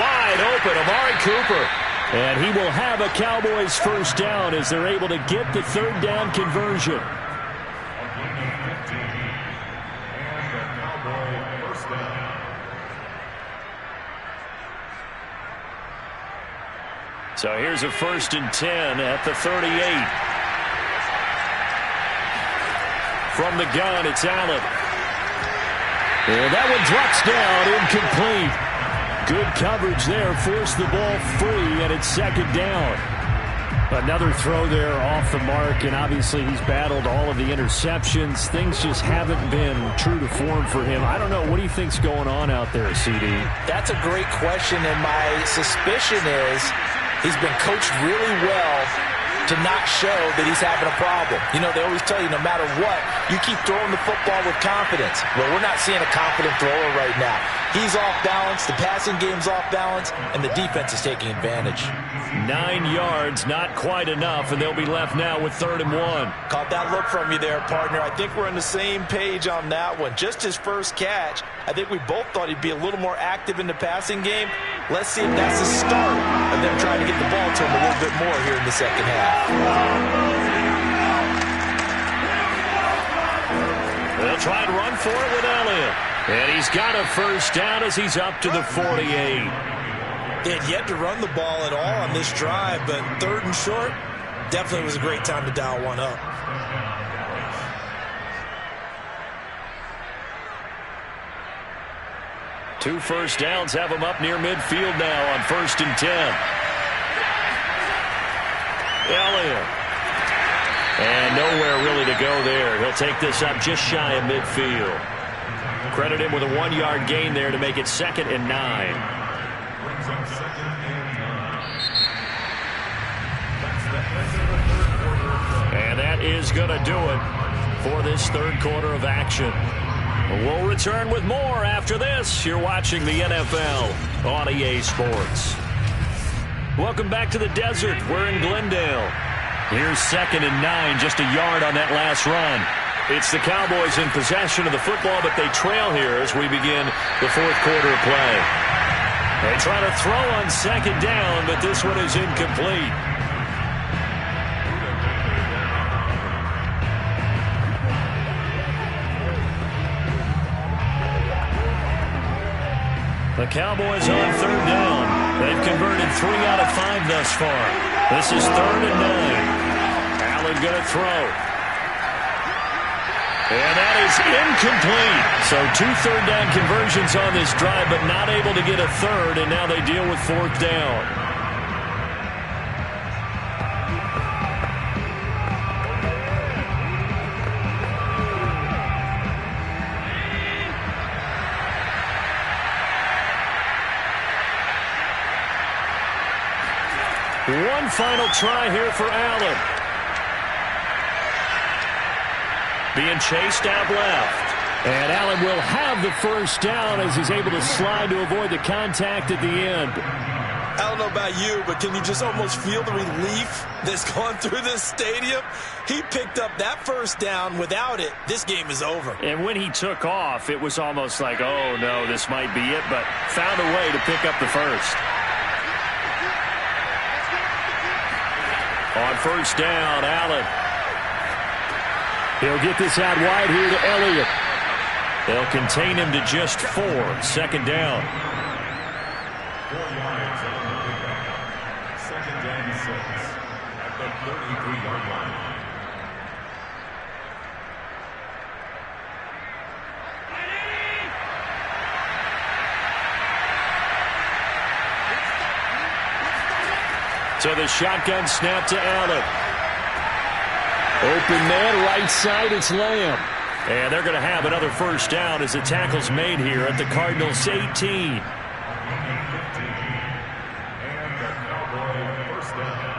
Wide open, Amari Cooper. And he will have a Cowboys first down as they're able to get the 3rd down conversion. So here's a 1st and 10 at the 38. From the gun, it's Allen. And that one drops down, incomplete. Good coverage there, forced the ball free, and it's 2nd down. Another throw there off the mark, and obviously he's battled all of the interceptions. Things just haven't been true to form for him. I don't know. What do you think's going on out there, CD? That's a great question, and my suspicion is he's been coached really well to not show that he's having a problem. You know, they always tell you no matter what, you keep throwing the football with confidence. Well, we're not seeing a confident thrower right now. He's off balance, the passing game's off balance, and the defense is taking advantage. 9 yards, not quite enough, and they'll be left now with 3rd and 1. Caught that look from you there, partner. I think we're on the same page on that one. Just his first catch. I think we both thought he'd be a little more active in the passing game. Let's see if that's the start of them trying to get the ball to him a little bit more here in the second half. They'll try and run for it with Elliott. And he's got a first down as he's up to the 48. They had yet to run the ball at all on this drive, but 3rd and short, definitely was a great time to dial one up. Two first downs have him up near midfield now on 1st and 10. Elliott. And nowhere really to go there. He'll take this up just shy of midfield. Credit him with a 1-yard gain there to make it 2nd and 9. And that is going to do it for this 3rd quarter of action. We'll return with more after this. You're watching the NFL on EA Sports. Welcome back to the desert. We're in Glendale. Here's 2nd and 9, just a yard on that last run. It's the Cowboys in possession of the football, but they trail here as we begin the 4th quarter of play. They try to throw on 2nd down, but this one is incomplete. The Cowboys on 3rd down. They've converted 3 out of 5 thus far. This is 3rd and 9. Allen going to throw. And that is incomplete. So 2 third down conversions on this drive, but not able to get a 3rd, and now they deal with 4th down. One final try here for Allen. Being chased out left. And Allen will have the first down as he's able to slide to avoid the contact at the end. I don't know about you, but can you just almost feel the relief that's gone through this stadium? He picked up that first down. Without it, this game is over. And when he took off, it was almost like, oh, no, this might be it, but found a way to pick up the first. On first down, Allen. He'll get this out wide here to Elliott. They'll contain him to just 4. Second down. 4 yards on the pickup. Second down 6 at the 33-yard line. So the shotgun snap to Allen. Open man, right side, it's Lamb. And they're going to have another first down as the tackle's made here at the Cardinals' 18. And the Cowboy first down.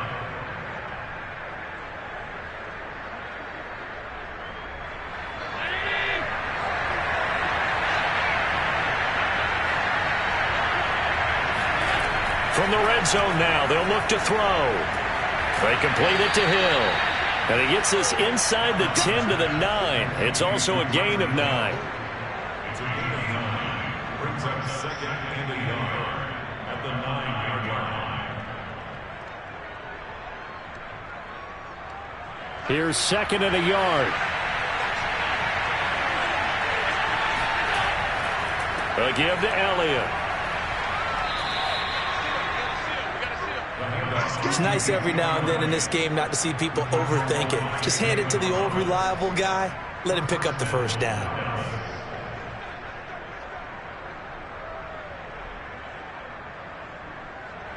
From the red zone now, they'll look to throw. They complete it to Hill. And he gets this inside the 10 to the 9. It's also a gain of 9. It's a gain of 9. Brings up second and a yard at the 9-yard line. Here's second and a yard. A give to Elliott. It's nice every now and then in this game not to see people overthink it. Just hand it to the old reliable guy. Let him pick up the first down.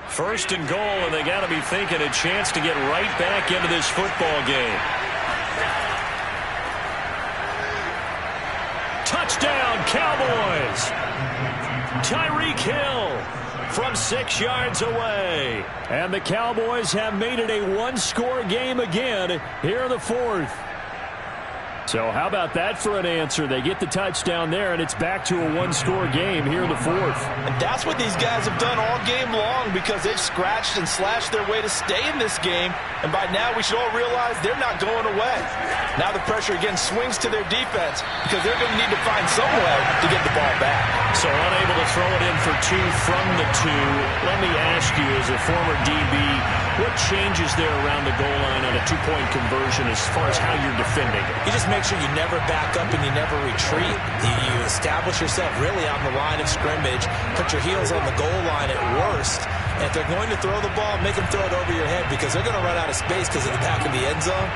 First and goal, and they got to be thinking a chance to get right back into this football game. Touchdown, Cowboys! Tyreek Hill from 6 yards away. And the Cowboys have made it a one-score game again here in the fourth. So how about that for an answer? They get the touchdown there, and it's back to a one-score game here in the fourth. And that's what these guys have done all game long because they've scratched and slashed their way to stay in this game. And by now, we should all realize they're not going away. Now the pressure again swings to their defense because they're going to need to find some way to get the ball back. So unable to throw it in for 2 from the 2. Let me ask you, as a former DB, what changes there around the goal line on a 2-point conversion as far as how you're defending it? You just make sure you never back up and you never retreat. You establish yourself really on the line of scrimmage, put your heels on the goal line at worst. And if they're going to throw the ball, make them throw it over your head because they're going to run out of space because of the back of the end zone.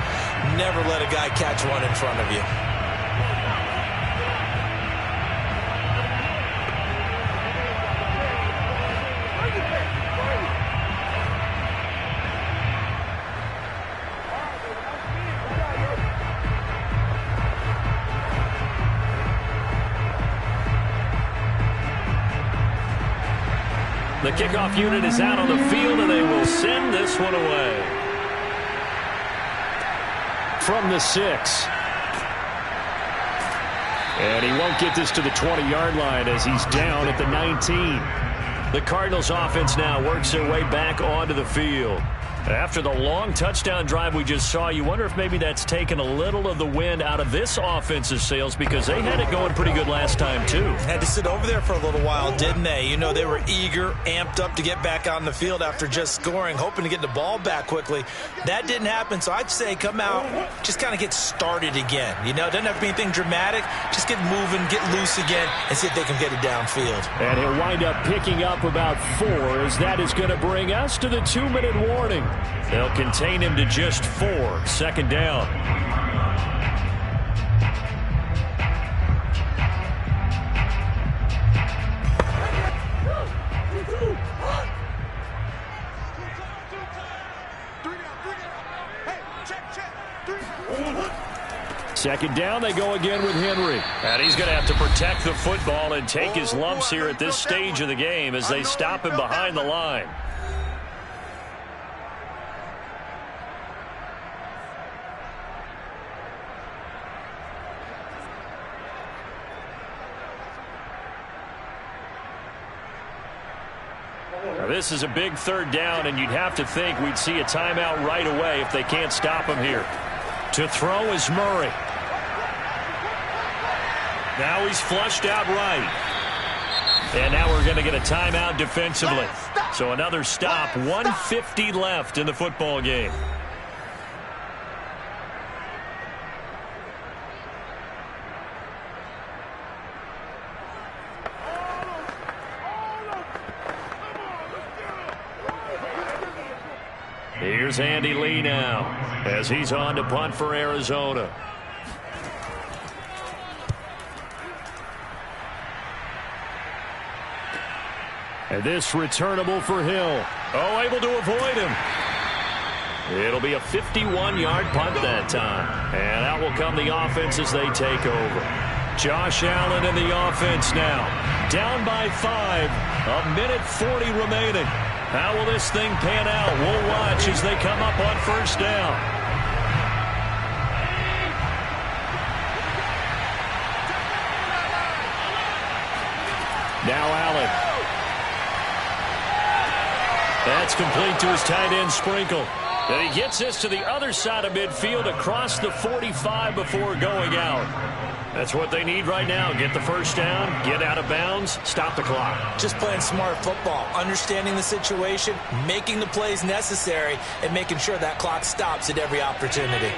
Never let a guy catch one in front of you. The kickoff unit is out on the field, and they will send this one away. From the 6. And he won't get this to the 20-yard line as he's down at the 19. The Cardinals offense now works their way back onto the field. After the long touchdown drive we just saw, you wonder if maybe that's taken a little of the wind out of this offensive sails because they had it going pretty good last time, too. Had to sit over there for a little while, didn't they? You know, they were eager, amped up to get back on the field after just scoring, hoping to get the ball back quickly. That didn't happen, so I'd say come out, just kind of get started again. You know, it doesn't have to be anything dramatic. Just get moving, get loose again, and see if they can get it downfield. And he'll wind up picking up about 4, as that is going to bring us to the 2-minute warning. They'll contain him to just 4. Second down. Second down, they go again with Henry. And he's going to have to protect the football and take his lumps here at this stage of the game as they stop him behind the line. Now, this is a big third down, and you'd have to think we'd see a timeout right away if they can't stop him here. To throw is Murray. Now he's flushed out right. And now we're going to get a timeout defensively. So another stop, 1:50 left in the football game. Here's Andy Lee now as he's on to punt for Arizona. And this returnable for Hill. Oh, able to avoid him. It'll be a 51-yard punt that time. And out will come the offense as they take over. Josh Allen in the offense now. Down by 5. A minute 40 remaining. How will this thing pan out? We'll watch as they come up on first down. Now Allen. That's complete to his tight end, Sprinkle. And he gets this to the other side of midfield across the 45 before going out. That's what they need right now. Get the first down, get out of bounds, stop the clock. Just playing smart football, understanding the situation, making the plays necessary, and making sure that clock stops at every opportunity.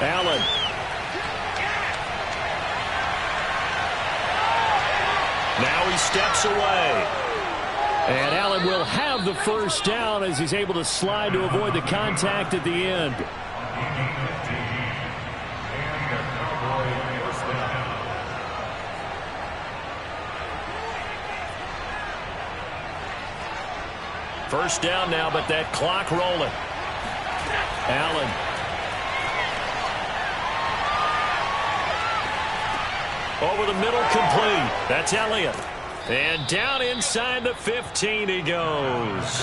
Allen. Now he steps away. And Allen will have the first down as he's able to slide to avoid the contact at the end. First down now, but that clock rolling. Allen. Over the middle, complete. That's Elliott. And down inside the 15 he goes.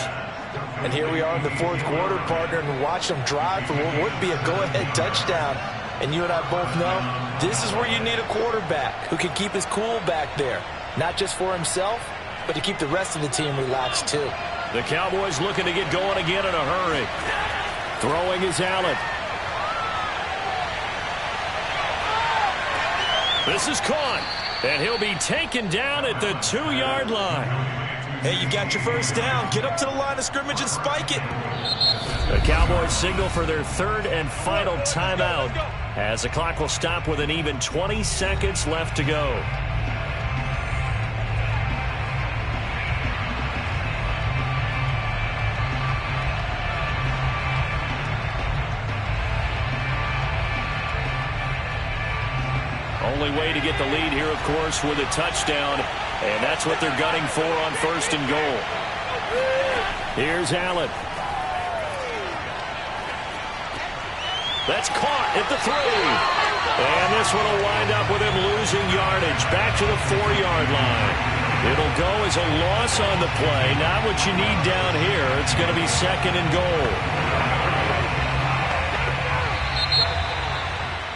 And here we are in the fourth quarter, partner, and watch them drive for what would be a go-ahead touchdown. And you and I both know this is where you need a quarterback who can keep his cool back there. Not just for himself, but to keep the rest of the team relaxed too. The Cowboys looking to get going again in a hurry. Throwing is Allen. This is caught. And he'll be taken down at the 2-yard line. Hey, you got your first down. Get up to the line of scrimmage and spike it. The Cowboys signal for their third and final timeout as the clock will stop with an even 20 seconds left to go. Only way to get the lead here, of course, with a touchdown. And that's what they're gunning for on first and goal. Here's Allen. That's caught at the 3. And this one will wind up with him losing yardage back to the 4-yard line. It'll go as a loss on the play. Not what you need down here. It's going to be second and goal.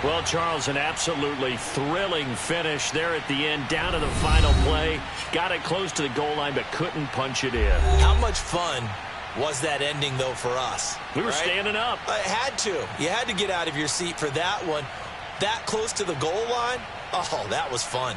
Well, Charles, an absolutely thrilling finish there at the end, down to the final play. Got it close to the goal line, but couldn't punch it in. How much fun was that ending, though, for us? We were standing up. I had to. You had to get out of your seat for that one. That close to the goal line? Oh, that was fun.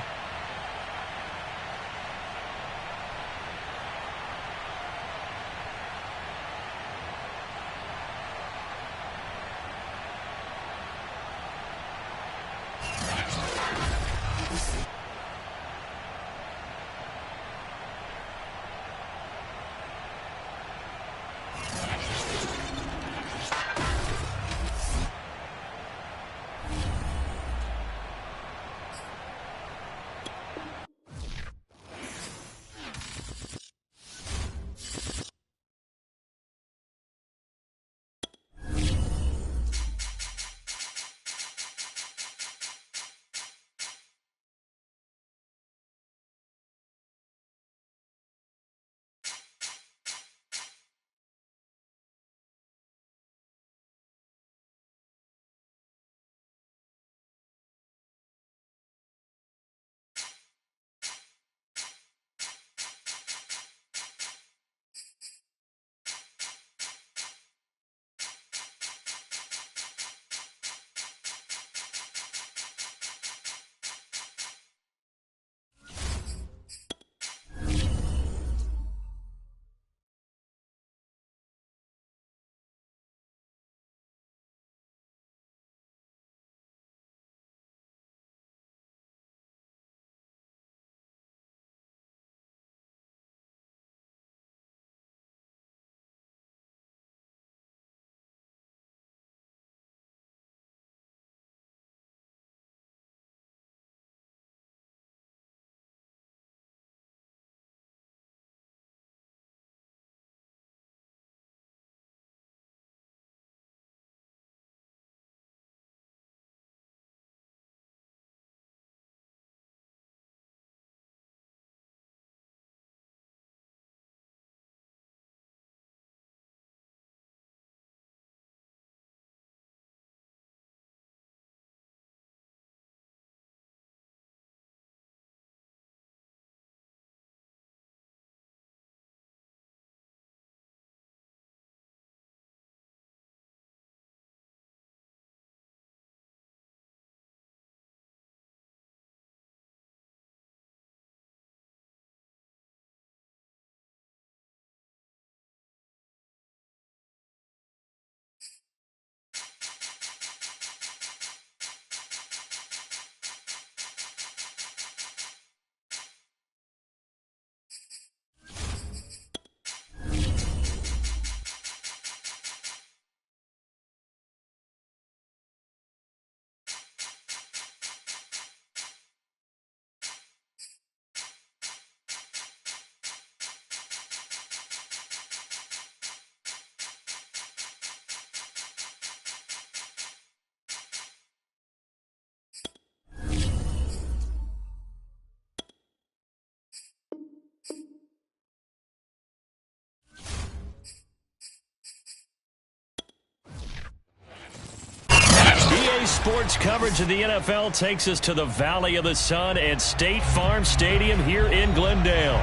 sports coverage of the NFL takes us to the Valley of the Sun at State Farm Stadium here in Glendale.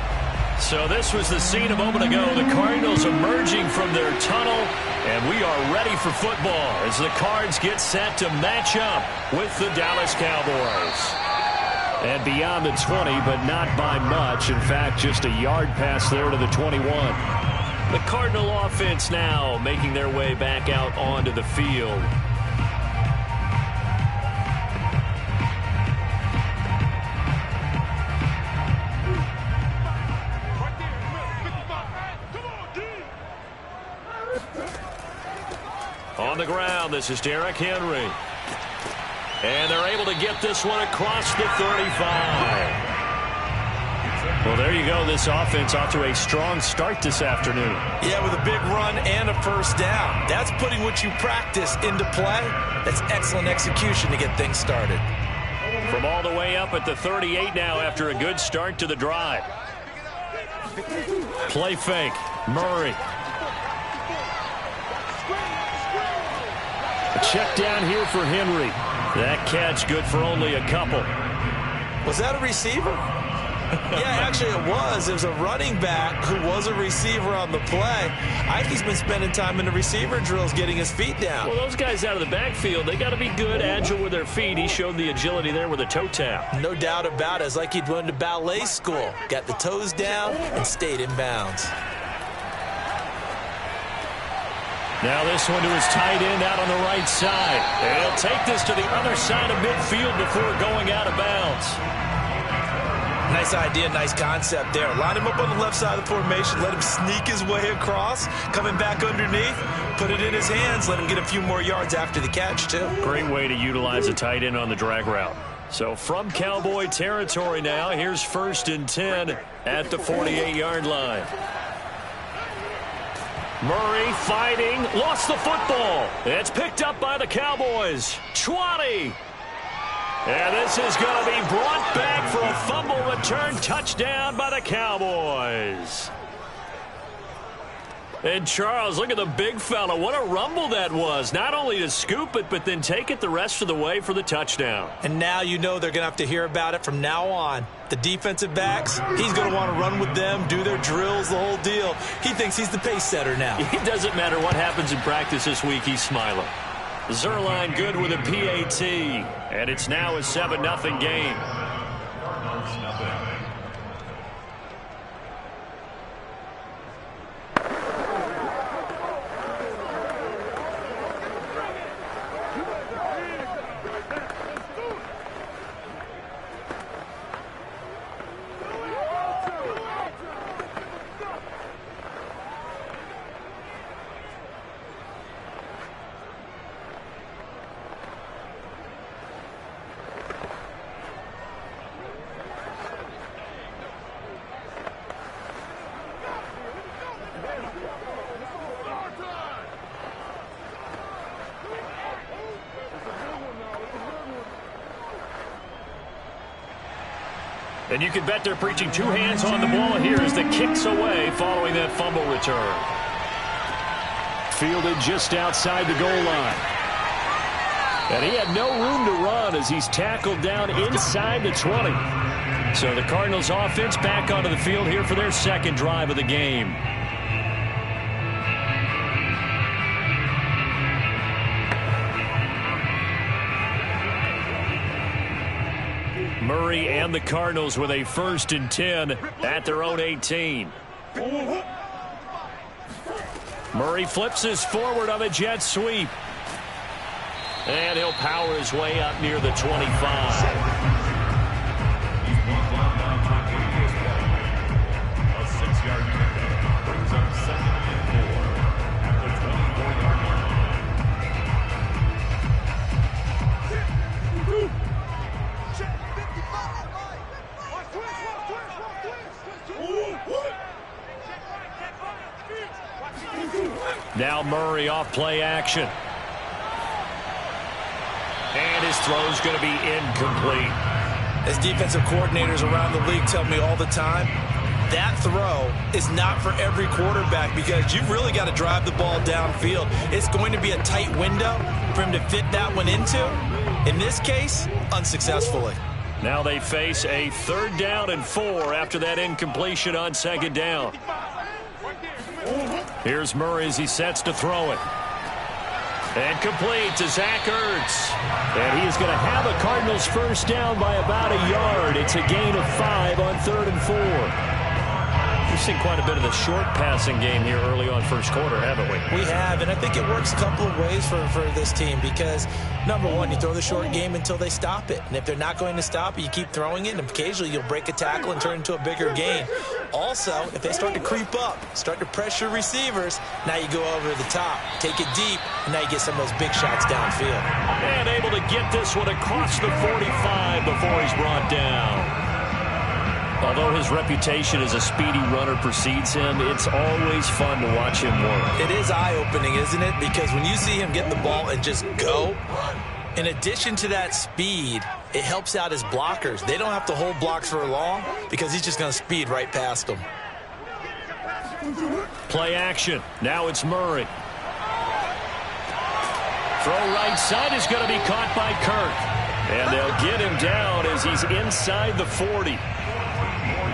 So this was the scene a moment ago. The Cardinals emerging from their tunnel, and we are ready for football as the Cards get set to match up with the Dallas Cowboys. And beyond the 20, but not by much. In fact, just a yard pass there to the 21. The Cardinal offense now making their way back out onto the field. On the ground, this is Derrick Henry. And they're able to get this one across the 35. Well, there you go. This offense off to a strong start this afternoon. Yeah, with a big run and a first down. That's putting what you practice into play. That's excellent execution to get things started. From all the way up at the 38 now after a good start to the drive. Play fake. Murray. A check down here for Henry. That catch good for only a couple. Was that a receiver? Yeah, actually it was. It was a running back who was a receiver on the play. I think he's been spending time in the receiver drills getting his feet down. Well, those guys out of the backfield, they got to be good, agile with their feet. He showed the agility there with a toe tap. No doubt about it. It's like he'd went to ballet school. Got the toes down and stayed in bounds. Now this one to his tight end out on the right side. And he'll take this to the other side of midfield before going out of bounds. Nice idea, nice concept there. Line him up on the left side of the formation. Let him sneak his way across. Coming back underneath. Put it in his hands. Let him get a few more yards after the catch, too. Great way to utilize a tight end on the drag route. So from Cowboy territory now, here's 1st and 10 at the 48-yard line. Murray fighting, lost the football. It's picked up by the Cowboys. 20. And this is going to be brought back for a fumble return touchdown by the Cowboys. And Charles, look at the big fella. What a rumble that was. Not only to scoop it, but then take it the rest of the way for the touchdown. And now you know they're going to have to hear about it from now on. The defensive backs, he's going to want to run with them, do their drills, the whole deal. He thinks he's the pace setter now. It doesn't matter what happens in practice this week, he's smiling. Zuerlein good with a PAT. And it's now a 7-0 game. And you can bet they're preaching two hands on the ball here as the kick's away following that fumble return. Fielded just outside the goal line. And he had no room to run as he's tackled down inside the 20. So the Cardinals offense back onto the field here for their second drive of the game. Murray and the Cardinals with a 1st and 10 at their own 18. Murray flips his forward on a jet sweep. And he'll power his way up near the 25. Now Murray off play action. And his throw's going to be incomplete. As defensive coordinators around the league tell me all the time, that throw is not for every quarterback because you've really got to drive the ball downfield. It's going to be a tight window for him to fit that one into. In this case, unsuccessfully. Now they face a 3rd down and 4 after that incompletion on 2nd down. Here's Murray as he sets to throw it. And complete to Zach Ertz. And he is going to have a Cardinals 1st down by about a yard. It's a gain of 5 on 3rd and 4. We've seen quite a bit of the short passing game here early on 1st quarter, haven't we? We have, and I think it works a couple of ways for this team because, number one, you throw the short game until they stop it. And if they're not going to stop it, you keep throwing it, and occasionally you'll break a tackle and turn into a bigger gain. Also, if they start to creep up, start to pressure receivers, now you go over the top, take it deep, and now you get some of those big shots downfield. And able to get this one across the 45 before he's brought down. Although his reputation as a speedy runner precedes him, it's always fun to watch him work. It is eye-opening, isn't it? Because when you see him get the ball and just go, in addition to that speed, it helps out his blockers. They don't have to hold blocks for long because he's just going to speed right past them. Play action. Now it's Murray. Throw right side is going to be caught by Kirk. And they'll get him down as he's inside the 40.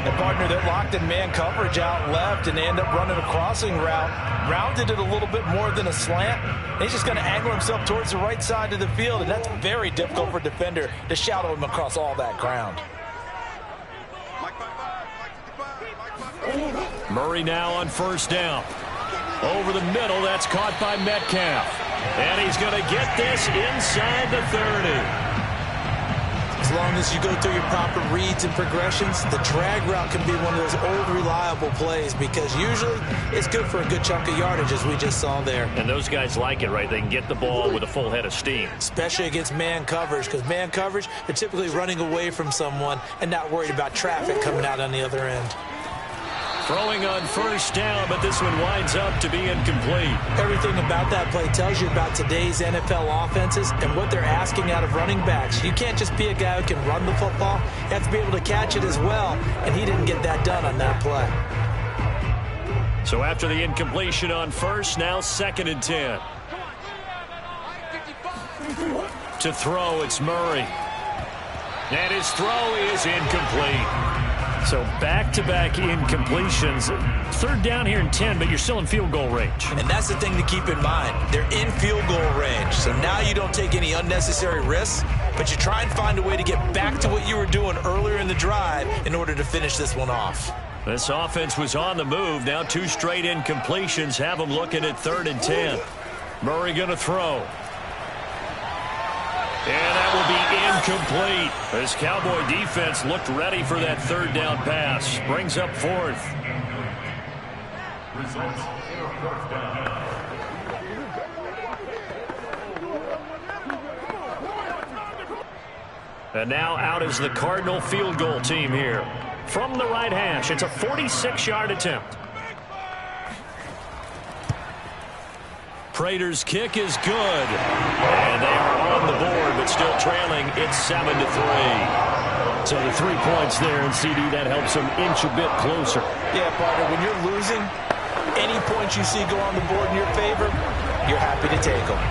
The partner that locked in man coverage out left, and they end up running a crossing route. Rounded it a little bit more than a slant. And he's just going to angle himself towards the right side of the field, and that's very difficult for a defender to shadow him across all that ground. Murray now on 1st down. Over the middle, that's caught by Metcalf. And he's going to get this inside the 30. As long as you go through your proper reads and progressions, the drag route can be one of those old reliable plays because usually it's good for a good chunk of yardage as we just saw there. And those guys like it, right? They can get the ball with a full head of steam. Especially against man coverage because man coverage, they're typically running away from someone and not worried about traffic coming out on the other end. Throwing on 1st down, but this one winds up to be incomplete. Everything about that play tells you about today's NFL offenses and what they're asking out of running backs. You can't just be a guy who can run the football. You have to be able to catch it as well, and he didn't get that done on that play. So after the incompletion on 1st, now 2nd and 10. To throw, it's Murray. And his throw is incomplete. So back-to-back incompletions. 3rd down here and 10, but you're still in field goal range. And that's the thing to keep in mind. They're in field goal range. So now you don't take any unnecessary risks, but you try and find a way to get back to what you were doing earlier in the drive in order to finish this one off. This offense was on the move. Now 2 straight incompletions have them looking at 3rd and 10. Murray going to throw. And that will be incomplete. This Cowboy defense looked ready for that 3rd down pass. Brings up 4th. Results in a 4th down. And now out is the Cardinal field goal team here. From the right hash, it's a 46-yard attempt. Prater's kick is good. And they are on the board, but still trailing. It's 7-3. So the 3 points there, and CD, that helps them inch a bit closer. Yeah, partner, when you're losing, any points you see go on the board in your favor, you're happy to take them.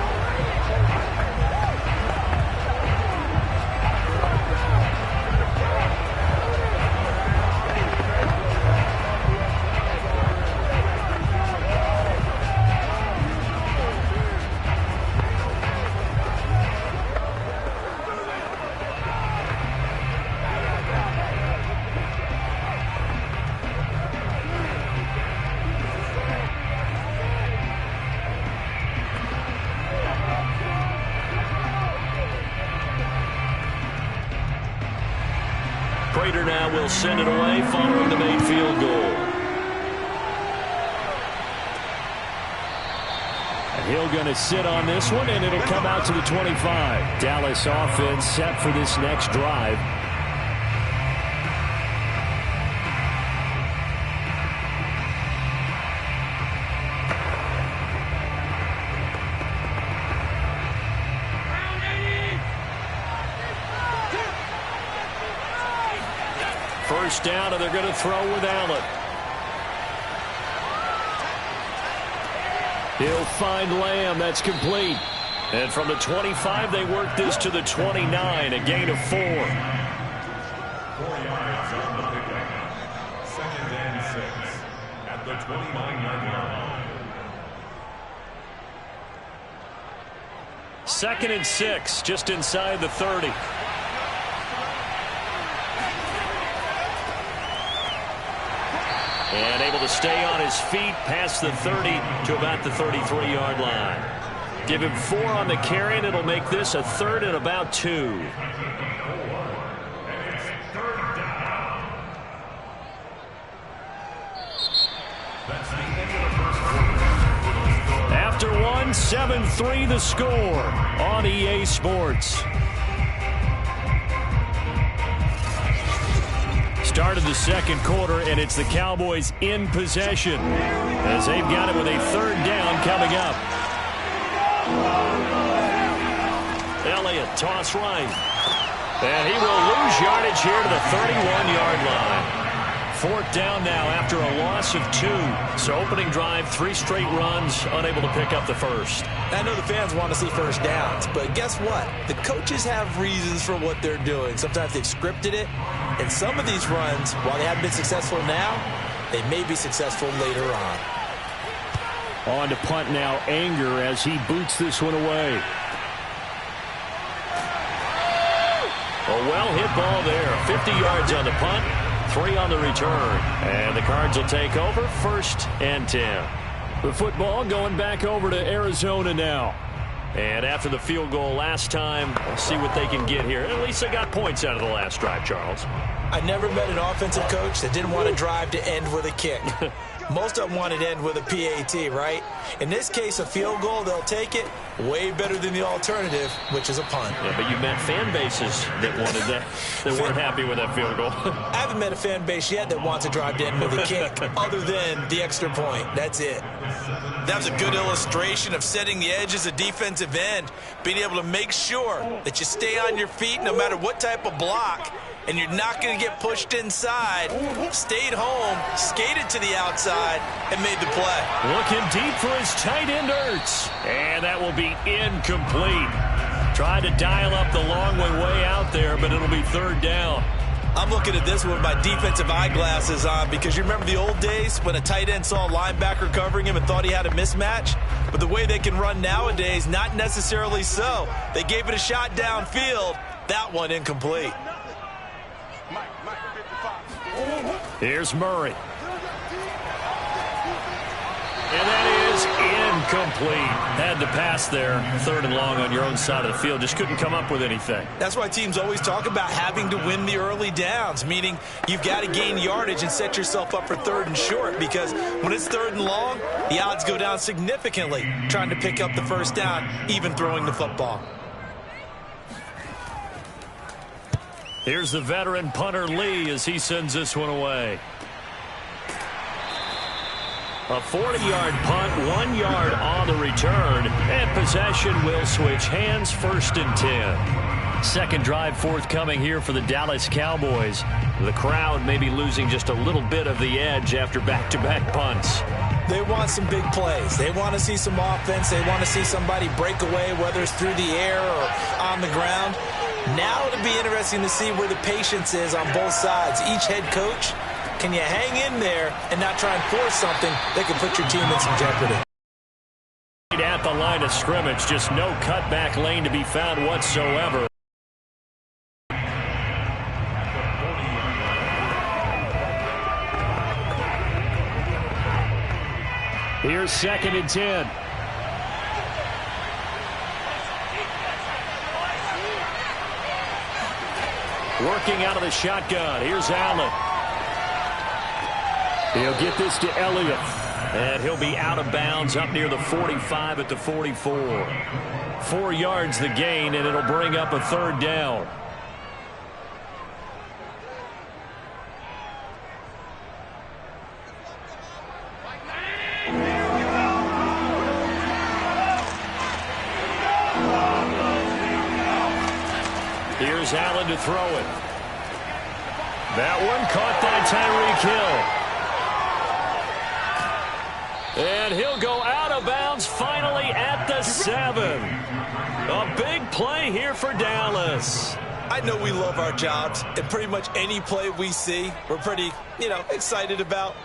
Prater now will send it away following the made field goal. And he'll going to sit on this one, and it'll come out to the 25. Dallas offense set for this next drive. First down, and they're going to throw with Allen. He'll find Lamb. That's complete. And from the 25, they work this to the 29, a gain of 4. 4 yards on the pickup. 2nd and 6 at the 29-yard line. 2nd and 6, just inside the 30. And able to stay on his feet past the 30 to about the 33-yard line. Give him 4 on the carry, and it'll make this a 3rd and about 2. And it's 3rd down. That's the end of the first quarter. After 1, 7-3 the score on EA Sports. Started the second quarter, and it's the Cowboys in possession as they've got it with a 3rd down coming up. Elliott, toss right. And he will lose yardage here to the 31-yard line. 4th down now after a loss of 2. So opening drive, 3 straight runs, unable to pick up the first. I know the fans want to see first downs, but guess what? The coaches have reasons for what they're doing. Sometimes they've scripted it, and some of these runs, while they haven't been successful now, they may be successful later on. On to punt now, Anger, as he boots this one away. A well-hit ball there. 50 yards on the punt, 3 on the return. And the Cards will take over, 1st and 10. The football going back over to Arizona now. And after the field goal last time, we'll see what they can get here. At least they got points out of the last drive, Charles. I never met an offensive coach that didn't want a drive to end with a kick. Most of them wanted to end with a PAT, right? In this case, a field goal, they'll take it. Way better than the alternative, which is a punt. Yeah, but you met fan bases that wanted that, that weren't happy with that field goal. I haven't met a fan base yet that wants a drive to end with a kick, other than the extra point. That's it. That was a good illustration of setting the edge as a defensive end, being able to make sure that you stay on your feet no matter what type of block, and you're not going to get pushed inside. Stayed home, skated to the outside, and made the play. Looking deep for his tight end, Ertz. And that will be incomplete. Tried to dial up the long way out there, but it'll be 3rd down. I'm looking at this with my defensive eyeglasses on, because you remember the old days when a tight end saw a linebacker covering him and thought he had a mismatch? But the way they can run nowadays, not necessarily so. They gave it a shot downfield. That one incomplete. Here's Murray. And that is incomplete. Had to pass there. 3rd and long on your own side of the field. Just couldn't come up with anything. That's why teams always talk about having to win the early downs, meaning you've got to gain yardage and set yourself up for 3rd and short, because when it's 3rd and long, the odds go down significantly trying to pick up the first down, even throwing the football. Here's the veteran punter Lee as he sends this one away. A 40-yard punt, 1 yard on the return, and possession will switch hands, 1st and 10. Second drive forthcoming here for the Dallas Cowboys. The crowd may be losing just a little bit of the edge after back-to-back punts. They want some big plays. They want to see some offense. They want to see somebody break away, whether it's through the air or on the ground. Now it'll be interesting to see where the patience is on both sides. Each head coach, can you hang in there and not try and force something that can put your team in some jeopardy? At the line of scrimmage, just no cutback lane to be found whatsoever. Here's 2nd and 10. Working out of the shotgun. Here's Allen. He'll get this to Elliott. And he'll be out of bounds up near the 45 at the 44. 4 yards the gain, and it'll bring up a 3rd down. Here's Allen to throw it. That one caught by Tyreek Hill. And he'll go out of bounds finally at the 7. A big play here for Dallas. I know we love our jobs, and pretty much any play we see, we're pretty, excited about.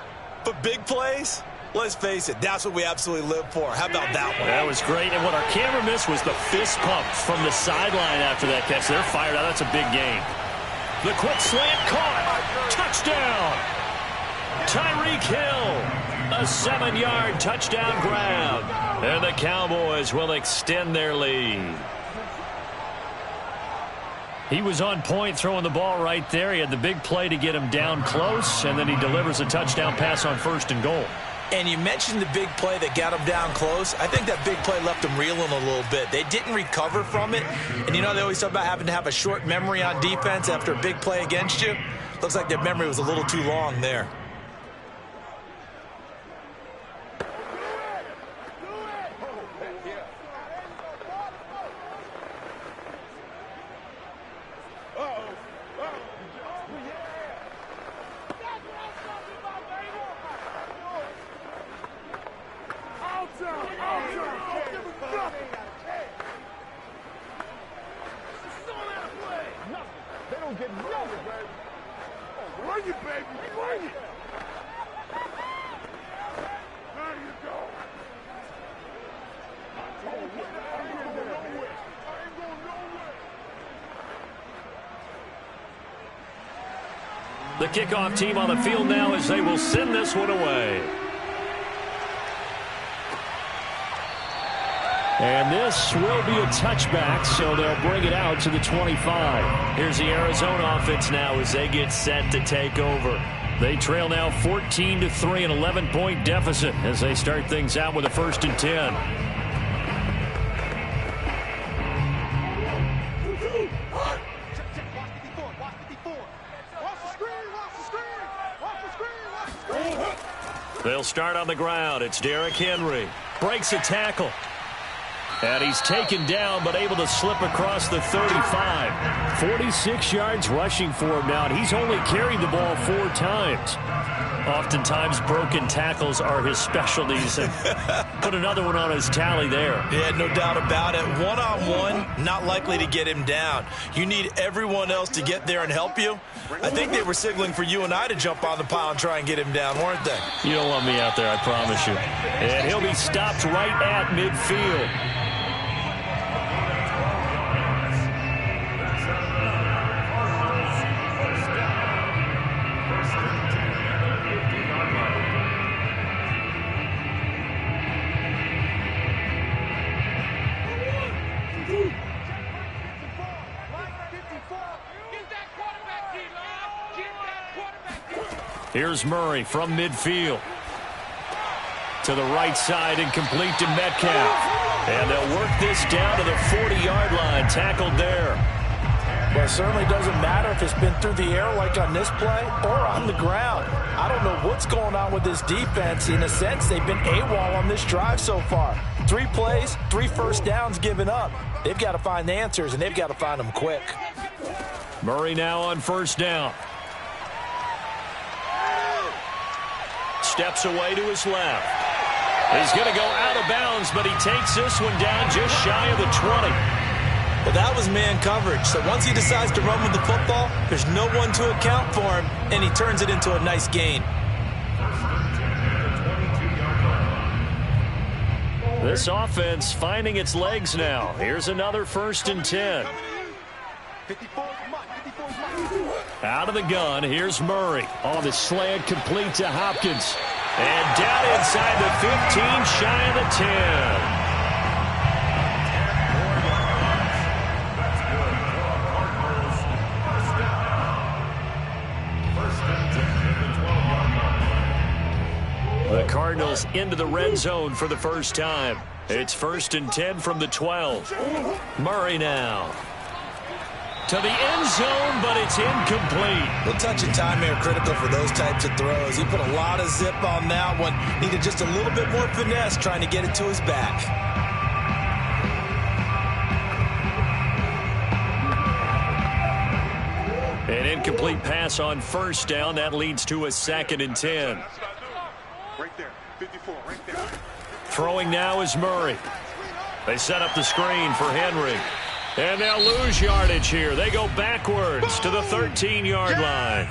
But big plays, let's face it, that's what we absolutely live for. How about that one? That was great, and what our camera missed was the fist pump from the sideline after that catch. They're fired out. That's a big game. The quick slant caught. Touchdown. Tyreek Hill. A 7-yard touchdown grab. And the Cowboys will extend their lead. He was on point throwing the ball right there. He had the big play to get him down close, and then he delivers a touchdown pass on 1st and goal. And you mentioned the big play that got him down close. I think that big play left him reeling a little bit. They didn't recover from it. And they always talk about having to have a short memory on defense after a big play against you. Looks like their memory was a little too long there. The kickoff team on the field now as they will send this one away. And this will be a touchback, so they'll bring it out to the 25. Here's the Arizona offense now as they get set to take over. They trail now 14-3, an 11-point deficit as they start things out with a 1st and 10. They'll start on the ground. It's Derrick Henry. Breaks a tackle. And he's taken down, but able to slip across the 35. 46 yards rushing for him now, and he's only carried the ball 4 times. Oftentimes, broken tackles are his specialties, and put another one on his tally there. Yeah, no doubt about it. One-on-one, not likely to get him down. You need everyone else to get there and help you. I think they were signaling for you and I to jump on the pile and try and get him down, weren't they? You don't want me out there, I promise you. And he'll be stopped right at midfield. Here's Murray from midfield. To the right side and complete to Metcalf. And they'll work this down to the 40-yard line. Tackled there. Well, it certainly doesn't matter if it's been through the air like on this play or on the ground. I don't know what's going on with this defense. In a sense, they've been AWOL on this drive so far. 3 plays, 3 first downs given up. They've got to find the answers, and they've got to find them quick. Murray now on 1st down. Steps away to his left. He's going to go out of bounds, but he takes this one down just shy of the 20. Well, that was man coverage. So once he decides to run with the football, there's no one to account for him, and he turns it into a nice gain. This offense finding its legs now. Here's another 1st and 10. Out of the gun, here's Murray. On the slant, complete to Hopkins. And down inside the 15, shy of the 10. The Cardinals into the red zone for the first time. It's 1st and 10 from the 12. Murray now. To the end zone, but it's incomplete. Well, touch and time here critical for those types of throws. He put a lot of zip on that one. Needed just a little bit more finesse trying to get it to his back. An incomplete pass on 1st down. That leads to a 2nd and 10. Right there, 54, right there. Throwing now is Murray. They set up the screen for Henry. And they'll lose yardage here. They go backwards to the 13-yard line.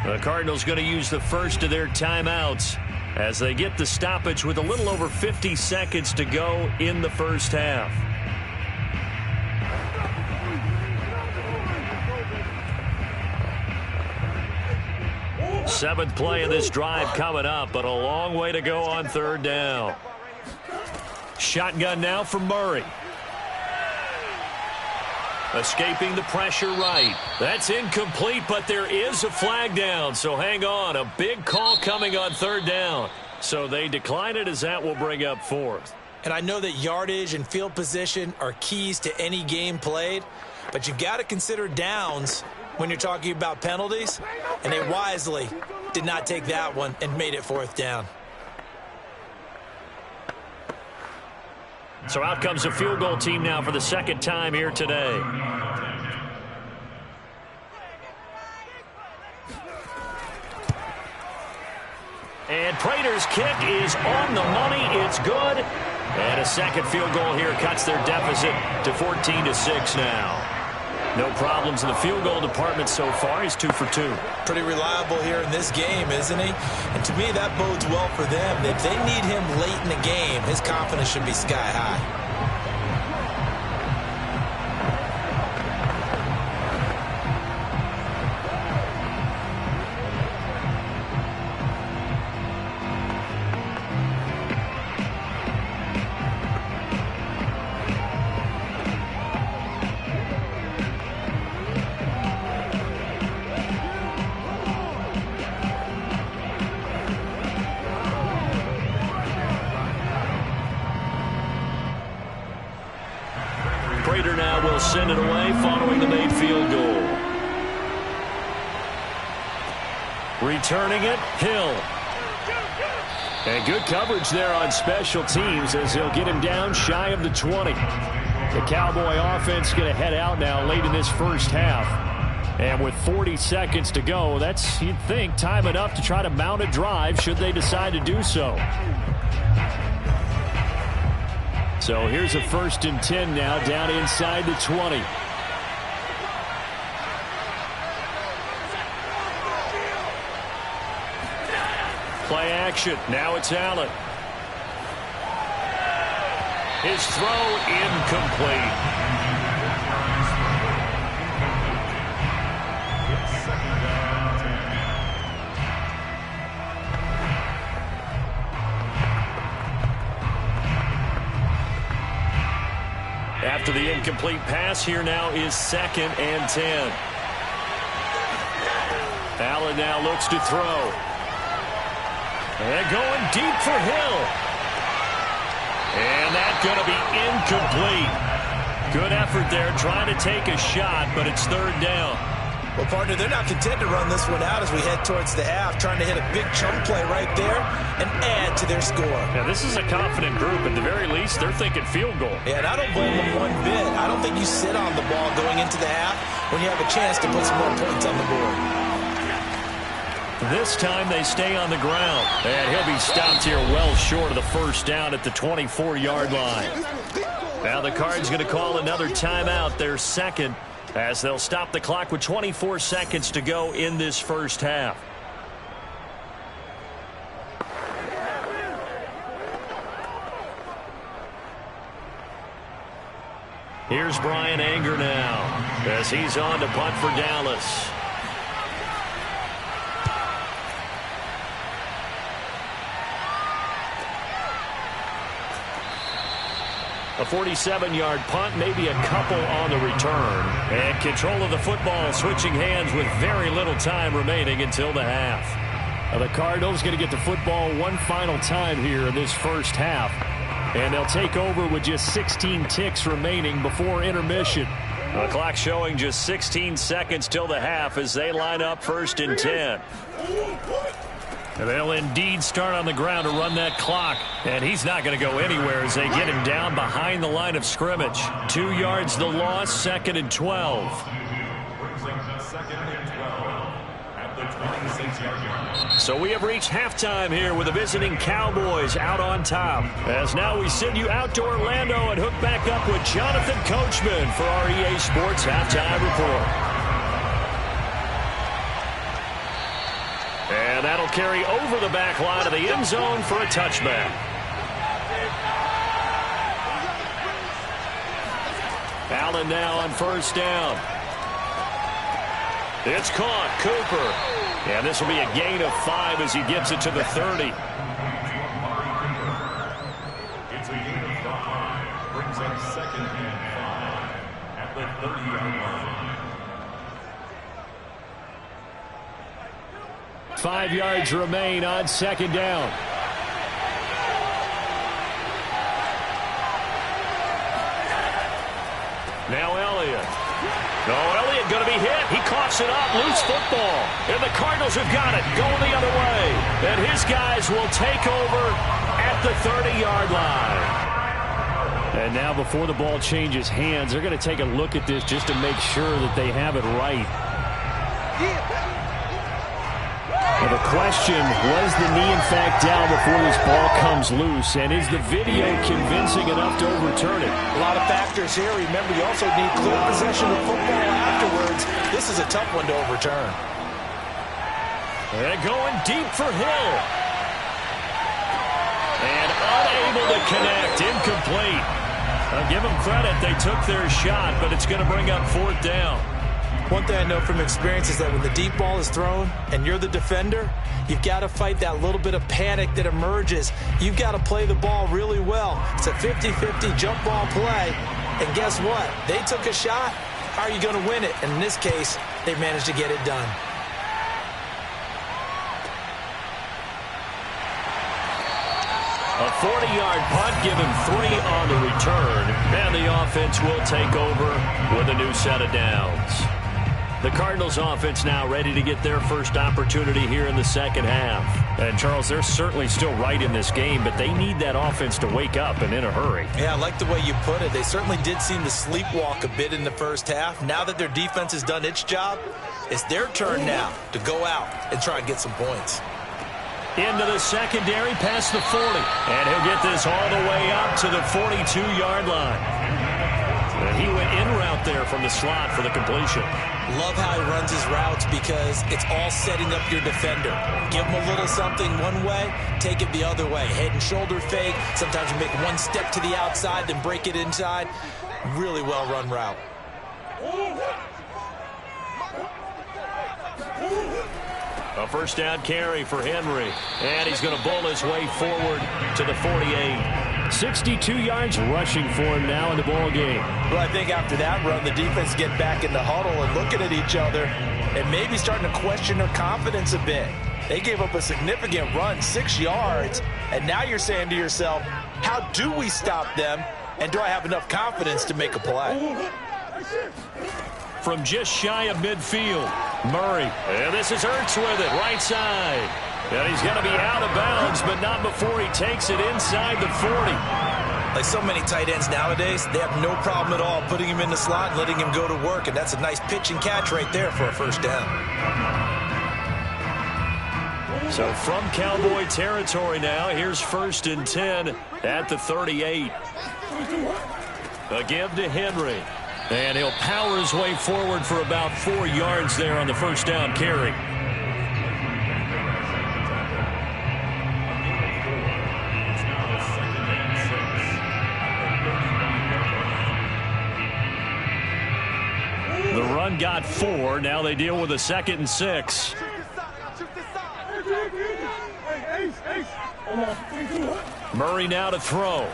The Cardinals going to use the first of their timeouts as they get the stoppage with a little over 50 seconds to go in the first half. Seventh play of this drive coming up, but a long way to go on third down. Shotgun now for Murray. Escaping the pressure right. That's incomplete, but there is a flag down, so hang on. A big call coming on third down. So they decline it as that will bring up fourth. And I know that yardage and field position are keys to any game played, but you've got to consider downs when you're talking about penalties, and they wisely did not take that one and made it fourth down. So out comes a field goal team now for the second time here today. And Prater's kick is on the money. It's good. And a second field goal here cuts their deficit to 14-6 now. No problems in the field goal department so far. He's 2 for 2. Pretty reliable here in this game, isn't he? And to me, that bodes well for them. If they need him late in the game, his confidence should be sky high. Prater now will send it away following the made field goal. Returning it, Hill. And good coverage there on special teams as he'll get him down shy of the 20. The Cowboy offense going to head out now late in this first half. And with 40 seconds to go, that's, you'd think, time enough to try to mount a drive should they decide to do so. So here's a 1st and 10 now down inside the 20. Play action. Now it's Allen. His throw incomplete. After the incomplete pass, here now is 2nd and 10. Allen now looks to throw. And going deep for Hill. And that's going to be incomplete. Good effort there trying to take a shot, but it's 3rd down. Well, partner, they're not content to run this one out as we head towards the half, trying to hit a big chunk play right there and add to their score. Now, this is a confident group. At the very least, they're thinking field goal. Yeah, and I don't blame them one bit. I don't think you sit on the ball going into the half when you have a chance to put some more points on the board. This time they stay on the ground. And he'll be stopped here well short of the first down at the 24-yard line. Now the Cards going to call another timeout, their second, as they'll stop the clock with 24 seconds to go in this first half. Here's Brian Anger now as he's on to punt for Dallas. A 47-yard punt, maybe a couple on the return. And control of the football switching hands with very little time remaining until the half. The Cardinals going to get the football one final time here in this first half. And they'll take over with just 16 ticks remaining before intermission. The clock showing just 16 seconds till the half as they line up 1st and 10. And they'll indeed start on the ground to run that clock. And he's not going to go anywhere as they get him down behind the line of scrimmage. 2 yards the loss, 2nd and 12. Brings up 2nd and 12 at the 27. 36-yard line. So we have reached halftime here with the visiting Cowboys out on top. As now we send you out to Orlando and hook back up with Jonathan Coachman for our EA Sports Halftime Report. And that'll carry over the back line of the end zone for a touchback. Allen now on first down. It's caught. Cooper. And this will be a gain of 5 as he gets it to the 30. It's a gain of 5. Brings up 2nd and 5 at the 30-yard line. 5 yards remain on second down. Now Elliott. No, Elliott going to be hit. He coughs it up. Loose football. And the Cardinals have got it. Going the other way. And his guys will take over at the 30-yard line. And now before the ball changes hands, they're going to take a look at this just to make sure that they have it right. Well, the question, was the knee in fact down before this ball comes loose? And is the video convincing enough to overturn it? A lot of factors here. Remember, you also need clear possession of football afterwards. This is a tough one to overturn. And going deep for Hill. And unable to connect. Incomplete. I'll give them credit. They took their shot, but it's going to bring up 4th down. One thing I know from experience is that when the deep ball is thrown and you're the defender, you've got to fight that little bit of panic that emerges. You've got to play the ball really well. It's a 50-50 jump ball play. And guess what? They took a shot. How are you going to win it? And in this case, they managed to get it done. A 40-yard punt, give him 3 on the return. And the offense will take over with a new set of downs. The Cardinals offense now ready to get their first opportunity here in the second half. And, Charles, they're certainly still right in this game, but they need that offense to wake up and in a hurry. Yeah, I like the way you put it. They certainly did seem to sleepwalk a bit in the first half. Now that their defense has done its job, it's their turn now to go out and try and get some points. Into the secondary, past the 40. And he'll get this all the way up to the 42-yard line. And he went in route there from the slot for the completion. Love how he runs his routes because it's all setting up your defender. Give him a little something one way, take it the other way. Head and shoulder fake. Sometimes you make one step to the outside, then break it inside. Really well run route. A first down carry for Henry. And he's going to bowl his way forward to the 48. 62 yards rushing for him now in the ball game. Well, I think after that run, the defense get back in the huddle and looking at each other and maybe starting to question their confidence a bit. They gave up a significant run, 6 yards, and now you're saying to yourself, how do we stop them, and do I have enough confidence to make a play? From just shy of midfield, Murray. And this is Ertz with it, right side. And he's going to be out of bounds, but not before he takes it inside the 40. Like so many tight ends nowadays, they have no problem at all putting him in the slot and letting him go to work. And that's a nice pitch and catch right there for a first down. So from Cowboy territory now, here's 1st and 10 at the 38. A give to Henry. And he'll power his way forward for about 4 yards there on the first down carry. The run got 4. Now they deal with a 2nd and 6. Murray now to throw.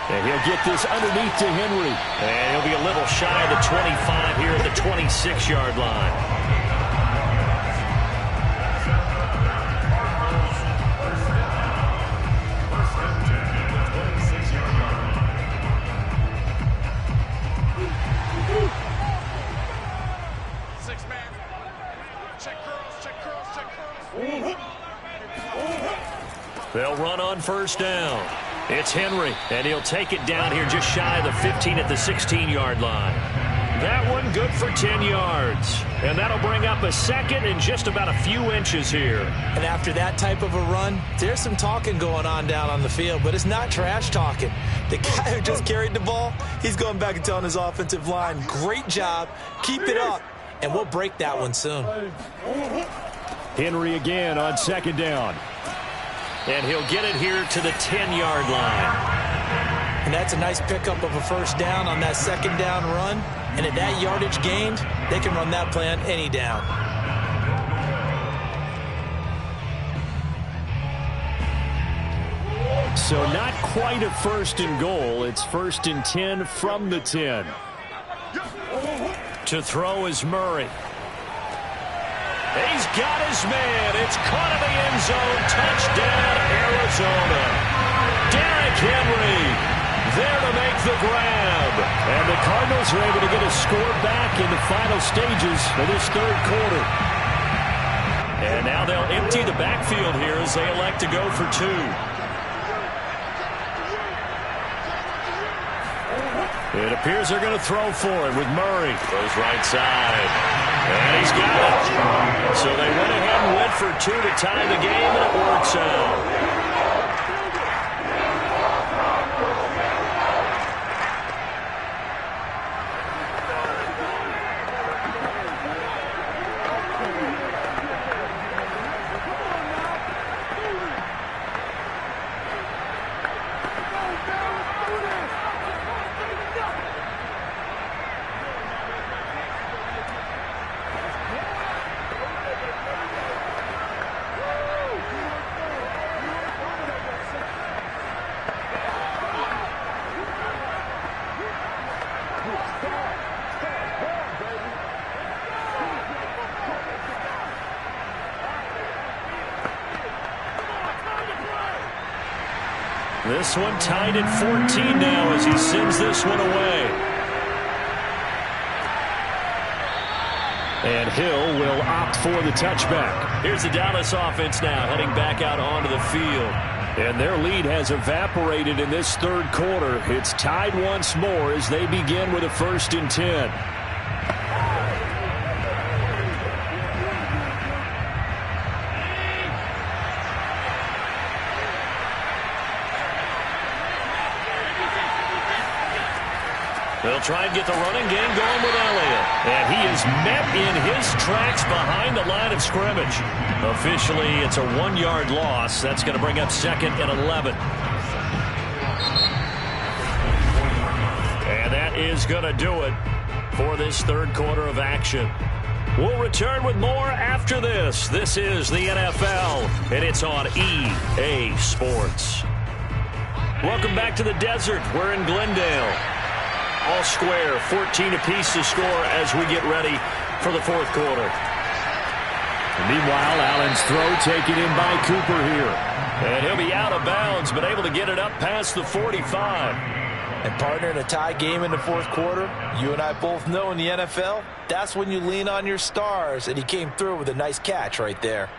And he'll get this underneath to Henry. And he'll be a little shy of the 25 here at the 26-yard line. They'll run on first down. It's Henry, and he'll take it down here just shy of the 15 at the 16-yard line. That one good for 10 yards. And that'll bring up a second in just about a few inches here. And after that type of a run, there's some talking going on down on the field, but it's not trash talking. The guy who just carried the ball, he's going back and telling his offensive line, great job, keep it up, and we'll break that one soon. Henry again on second down. And he'll get it here to the 10-yard line. And that's a nice pickup of a first down on that second down run. And at that yardage gained, they can run that play on any down. So not quite a first and goal. It's first and 10 from the 10. To throw is Murray. He's got his man. It's caught in the end zone. Touchdown, Arizona. Derrick Henry there to make the grab. And the Cardinals are able to get a score back in the final stages of this third quarter. And now they'll empty the backfield here as they elect to go for two. It appears they're going to throw for it with Murray. Goes right side. And he's got it. So they went ahead and went for two to tie the game, and it works out. This one tied at 14 now as he sends this one away. And Hill will opt for the touchback. Here's the Dallas offense now heading back out onto the field. And their lead has evaporated in this third quarter. It's tied once more as they begin with a first and 10. They'll try and get the running game going with Elliott. And he is met in his tracks behind the line of scrimmage. Officially, it's a 1-yard loss. That's going to bring up second and 11. And that is going to do it for this third quarter of action. We'll return with more after this. This is the NFL, and it's on EA Sports. Welcome back to the desert. We're in Glendale. All square, 14 apiece to score as we get ready for the fourth quarter. Meanwhile, Allen's throw taken in by Cooper here. And he'll be out of bounds, but able to get it up past the 45. And partner, in a tie game in the fourth quarter, you and I both know in the NFL, that's when you lean on your stars, and he came through with a nice catch right there.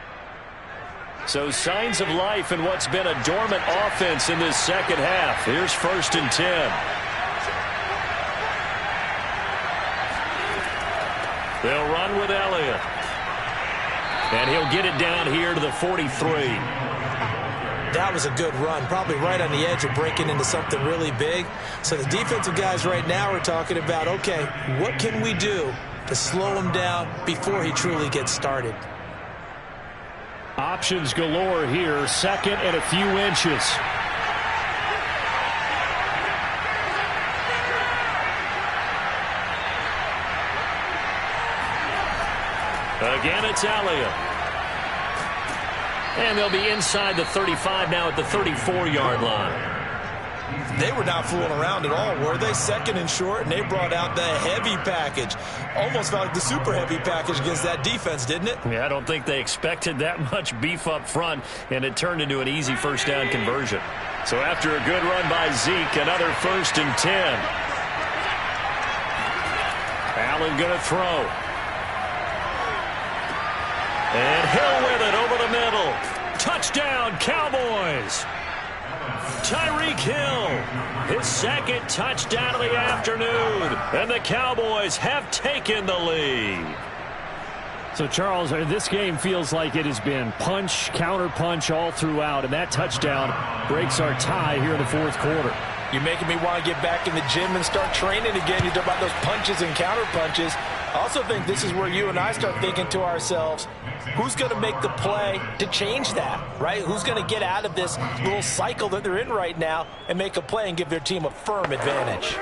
So signs of life in what's been a dormant offense in this second half. Here's first and 10. They'll run with Elliott. And he'll get it down here to the 43. That was a good run, probably right on the edge of breaking into something really big. So the defensive guys right now are talking about, okay, what can we do to slow him down before he truly gets started? Options galore here, second and a few inches. Again, it's Elliott. And they'll be inside the 35 now at the 34-yard line. They were not fooling around at all, were they? Second and short, and they brought out the heavy package. Almost felt like the super heavy package against that defense, didn't it? Yeah, I don't think they expected that much beef up front, and it turned into an easy first down conversion. So after a good run by Zeke, another first and 10. Allen going to throw. And Hill with it over the middle. Touchdown, Cowboys. Tyreek Hill. His second touchdown of the afternoon. And the Cowboys have taken the lead. So, Charles, this game feels like it has been punch, counter-punch all throughout, and that touchdown breaks our tie here in the fourth quarter. You're making me want to get back in the gym and start training again. You talk about those punches and counter punches. I also think this is where you and I start thinking to ourselves, who's going to make the play to change that, right? Who's going to get out of this little cycle that they're in right now and make a play and give their team a firm advantage?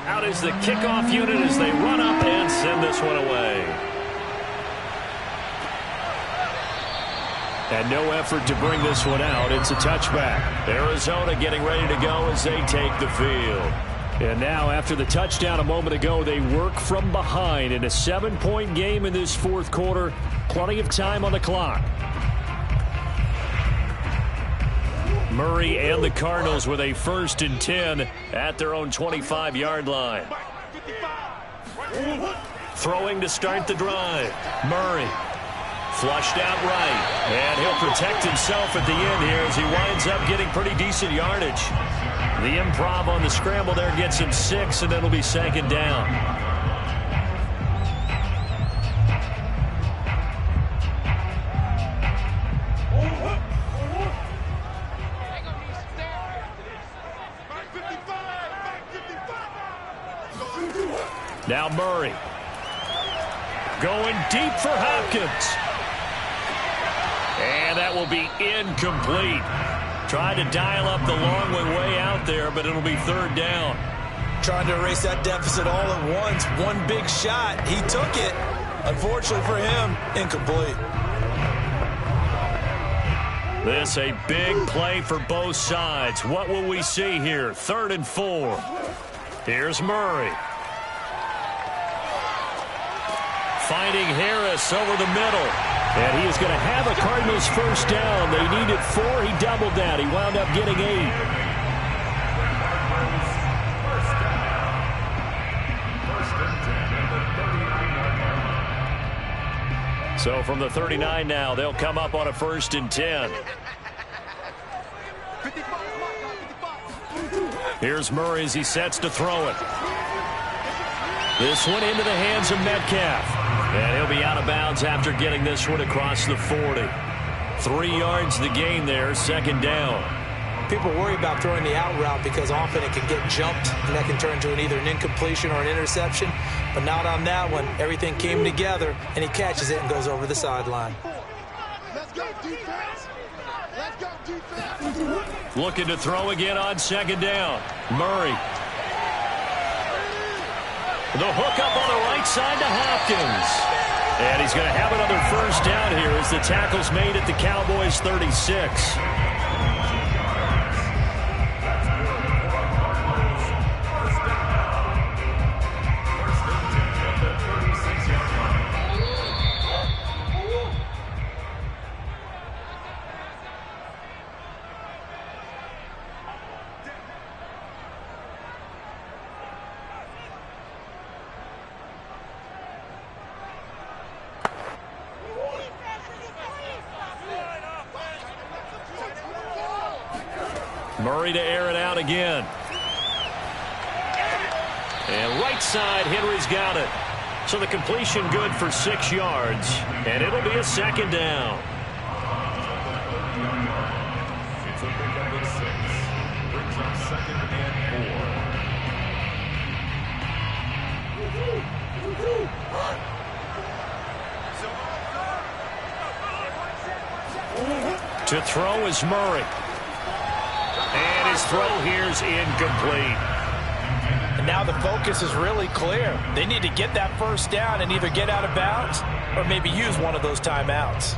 Out is the kickoff unit as they run up and send this one away. And no effort to bring this one out. It's a touchback. Arizona getting ready to go as they take the field. And now, after the touchdown a moment ago, they work from behind in a 7-point game in this fourth quarter. Plenty of time on the clock. Murray and the Cardinals with a 1st and 10 at their own 25-yard line. Throwing to start the drive. Murray flushed out right. And he'll protect himself at the end here as he winds up getting pretty decent yardage. The improv on the scramble there gets him 6, and it'll be 2nd down. Now Murray going deep for Hopkins. And that will be incomplete. Tried to dial up the long way out there, but it'll be 3rd down. Trying to erase that deficit all at once. One big shot. He took it. Unfortunately for him, incomplete. This a big play for both sides. What will we see here? 3rd and 4. Here's Murray. Finding Harris over the middle. And he is going to have a Cardinals 1st down. They needed 4. He doubled that. He wound up getting 8. So from the 39 now, they'll come up on a 1st and 10. Here's Murray as he sets to throw it. This one into the hands of Metcalf. And he'll be out of bounds after getting this one across the 40. 3 yards the gain there, 2nd down. People worry about throwing the out route because often it can get jumped, and that can turn into either an incompletion or an interception. But not on that one. Everything came together, and he catches it and goes over the sideline. Let's go, defense. Let's go, defense. Looking to throw again on 2nd down. Murray. The hook up on the right side to Hopkins. And he's going to have another 1st down here as the tackle's made at the Cowboys 36. Murray to air it out again. And right side, Henry's got it. So the completion good for 6 yards. And it'll be a 2nd down. It's a pickup of 6. Brings up 2nd and 4. To throw is Murray. And his throw here's incomplete. And now the focus is really clear. They need to get that first down and either get out of bounds or maybe use one of those timeouts.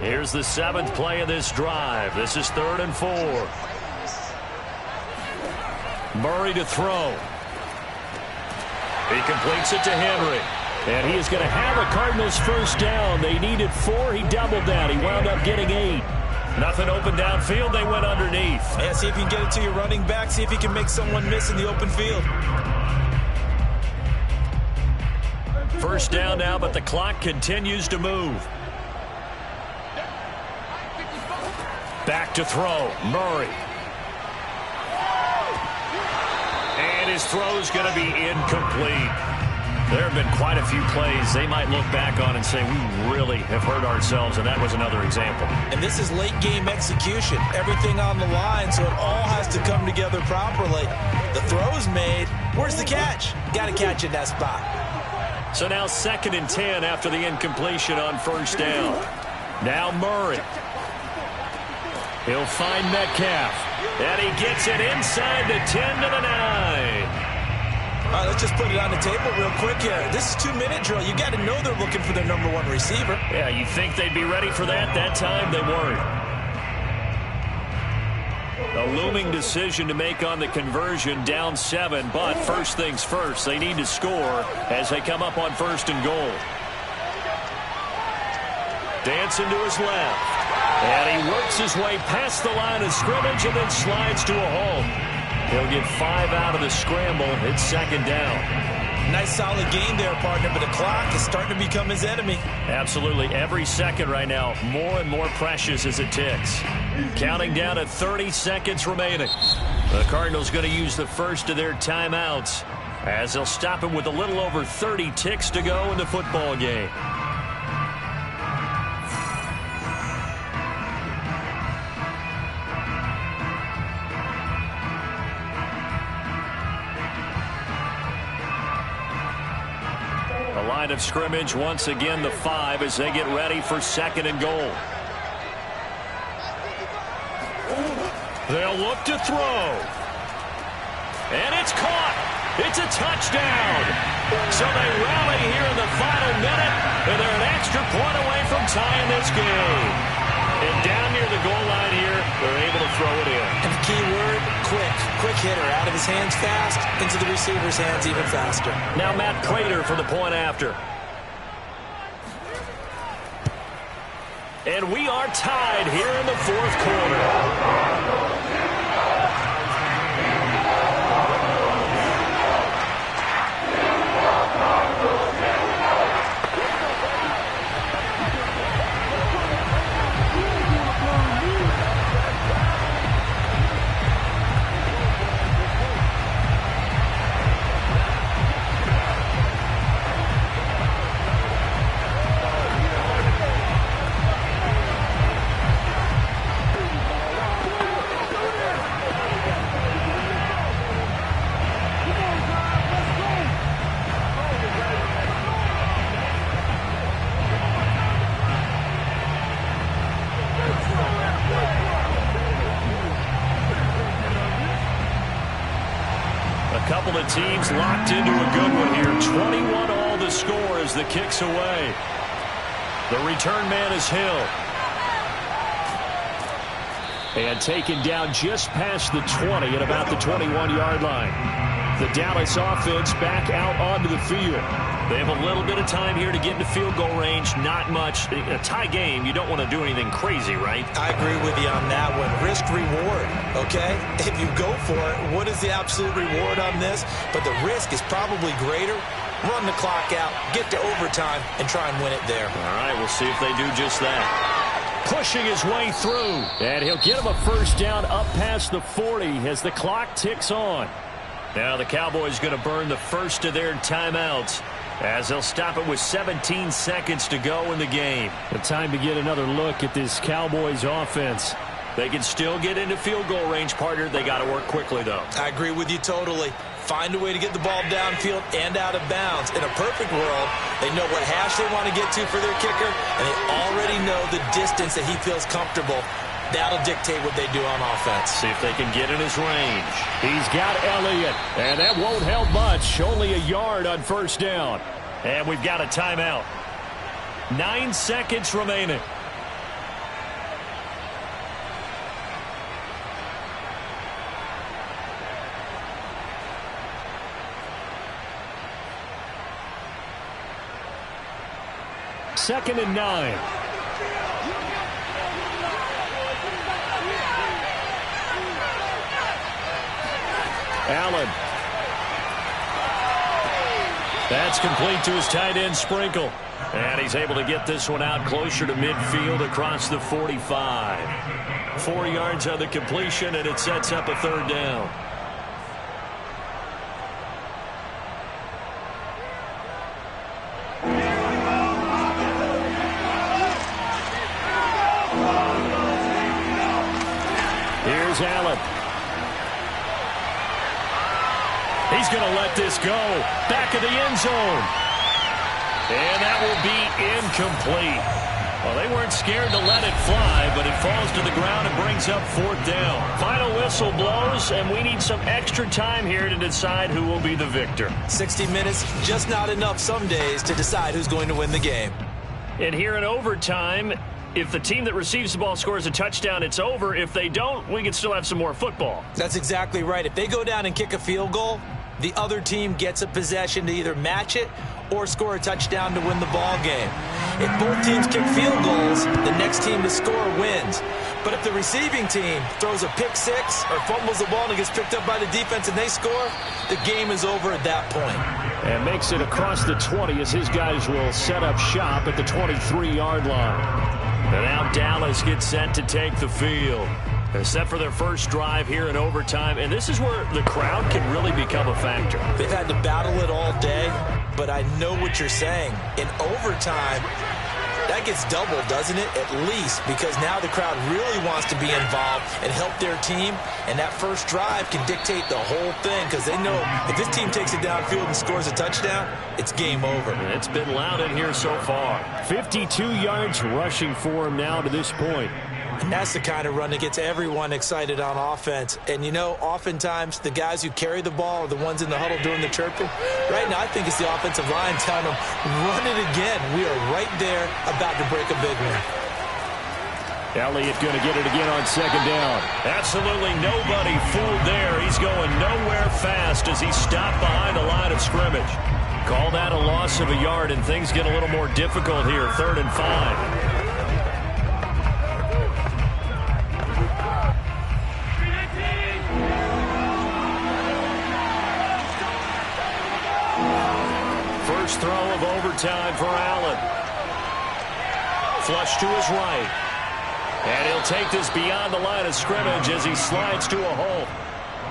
Here's the 7th play of this drive. This is 3rd and 4. Murray to throw. He completes it to Henry. And he is going to have a Cardinals first down. They needed 4. He doubled that. He wound up getting 8. Nothing open downfield. They went underneath. Yeah, see if you can get it to your running back. See if you can make someone miss in the open field. First down now, but the clock continues to move. Back to throw. Murray. And his throw's going to be incomplete. There have been quite a few plays they might look back on and say, we really have hurt ourselves, and that was another example. And this is late game execution. Everything on the line, so it all has to come together properly. The throw's made. Where's the catch? Got to catch in that spot. So now 2nd and 10 after the incompletion on first down. Now Murray. He'll find Metcalf. And he gets it inside the 10 to the 9. All right, let's just put it on the table real quick here. This is 2-minute drill. You got to know they're looking for their number 1 receiver. Yeah, you think they'd be ready for that? That time they weren't. A looming decision to make on the conversion, down 7. But first things first, they need to score as they come up on 1st and goal. Dancing to his left. And he works his way past the line of scrimmage and then slides to a halt. He'll get 5 out of the scramble. It's 2nd down. Nice solid gain there, partner, but the clock is starting to become his enemy. Absolutely. Every second right now, more and more precious as it ticks. Counting down to 30 seconds remaining. The Cardinals going to use the first of their timeouts as they'll stop him with a little over 30 ticks to go in the football game. Line of scrimmage once again the 5 as they get ready for 2nd and goal. They'll look to throw. And it's caught. It's a touchdown. So they rally here in the final minute, and they're an extra point away from tying this game. And down near the goal line here, they're able to throw it in. And the key word, quick. Quick hitter. Out of his hands fast, into the receiver's hands even faster. Now Matt Prater for the point after. And we are tied here in the 4th quarter. Couple of teams locked into a good one here. 21 all the score as the kick's away. The return man is Hill. And taken down just past the 20 at about the 21-yard line. The Dallas offense back out onto the field. They have a little bit of time here to get into field goal range. Not much. In a tie game, you don't want to do anything crazy, right? I agree with you on that one. Risk-reward, okay? If you go for it, what is the absolute reward on this? But the risk is probably greater. Run the clock out, get to overtime, and try and win it there. All right, we'll see if they do just that. Pushing his way through. And he'll get him a first down up past the 40 as the clock ticks on. Now the Cowboys going to burn the first of their timeouts as they'll stop it with 17 seconds to go in the game. The time to get another look at this Cowboys offense. They can still get into field goal range, partner. They got to work quickly, though. I agree with you totally. Find a way to get the ball downfield and out of bounds. In a perfect world, they know what hash they want to get to for their kicker, and they already know the distance that he feels comfortable That'll dictate what they do on offense. See if they can get in his range. He's got Elliott, and that won't help much. Only a yard on first down. And we've got a timeout. 9 seconds remaining. Second and 9. Allen. That's complete to his tight end, Sprinkle. And he's able to get this one out closer to midfield across the 45. 4 yards on the completion, and it sets up a third down. Here's Allen. He's going to let this go. Back of the end zone. And that will be incomplete. Well, they weren't scared to let it fly, but it falls to the ground and brings up fourth down. Final whistle blows, and we need some extra time here to decide who will be the victor. 60 minutes, just not enough some days to decide who's going to win the game. And here in overtime, if the team that receives the ball scores a touchdown, it's over. If they don't, we can still have some more football. That's exactly right. If they go down and kick a field goal, the other team gets a possession to either match it or score a touchdown to win the ball game. If both teams kick field goals, the next team to score wins. But if the receiving team throws a pick six or fumbles the ball and it gets picked up by the defense and they score, the game is over at that point. And makes it across the 20 as his guys will set up shop at the 23-yard line. And now Dallas gets set to take the field. They're set for their first drive here in overtime, and this is where the crowd can really become a factor. They've had to battle it all day, but I know what you're saying. In overtime, that gets doubled, doesn't it? At least, because now the crowd really wants to be involved and help their team, and that first drive can dictate the whole thing because they know if this team takes it downfield and scores a touchdown, it's game over. And it's been loud in here so far. 52 yards rushing for him now to this point. And that's the kind of run that gets everyone excited on offense. And, you know, oftentimes the guys who carry the ball are the ones in the huddle doing the chirping. Right now, I think it's the offensive line telling them, run it again. We are right there about to break a big one. Elliott going to get it again on second down. Absolutely nobody fooled there. He's going nowhere fast as he stopped behind the line of scrimmage. Call that a loss of a yard, and things get a little more difficult here. 3rd and 5. First throw of overtime for Allen. Flush to his right. And he'll take this beyond the line of scrimmage as he slides to a halt.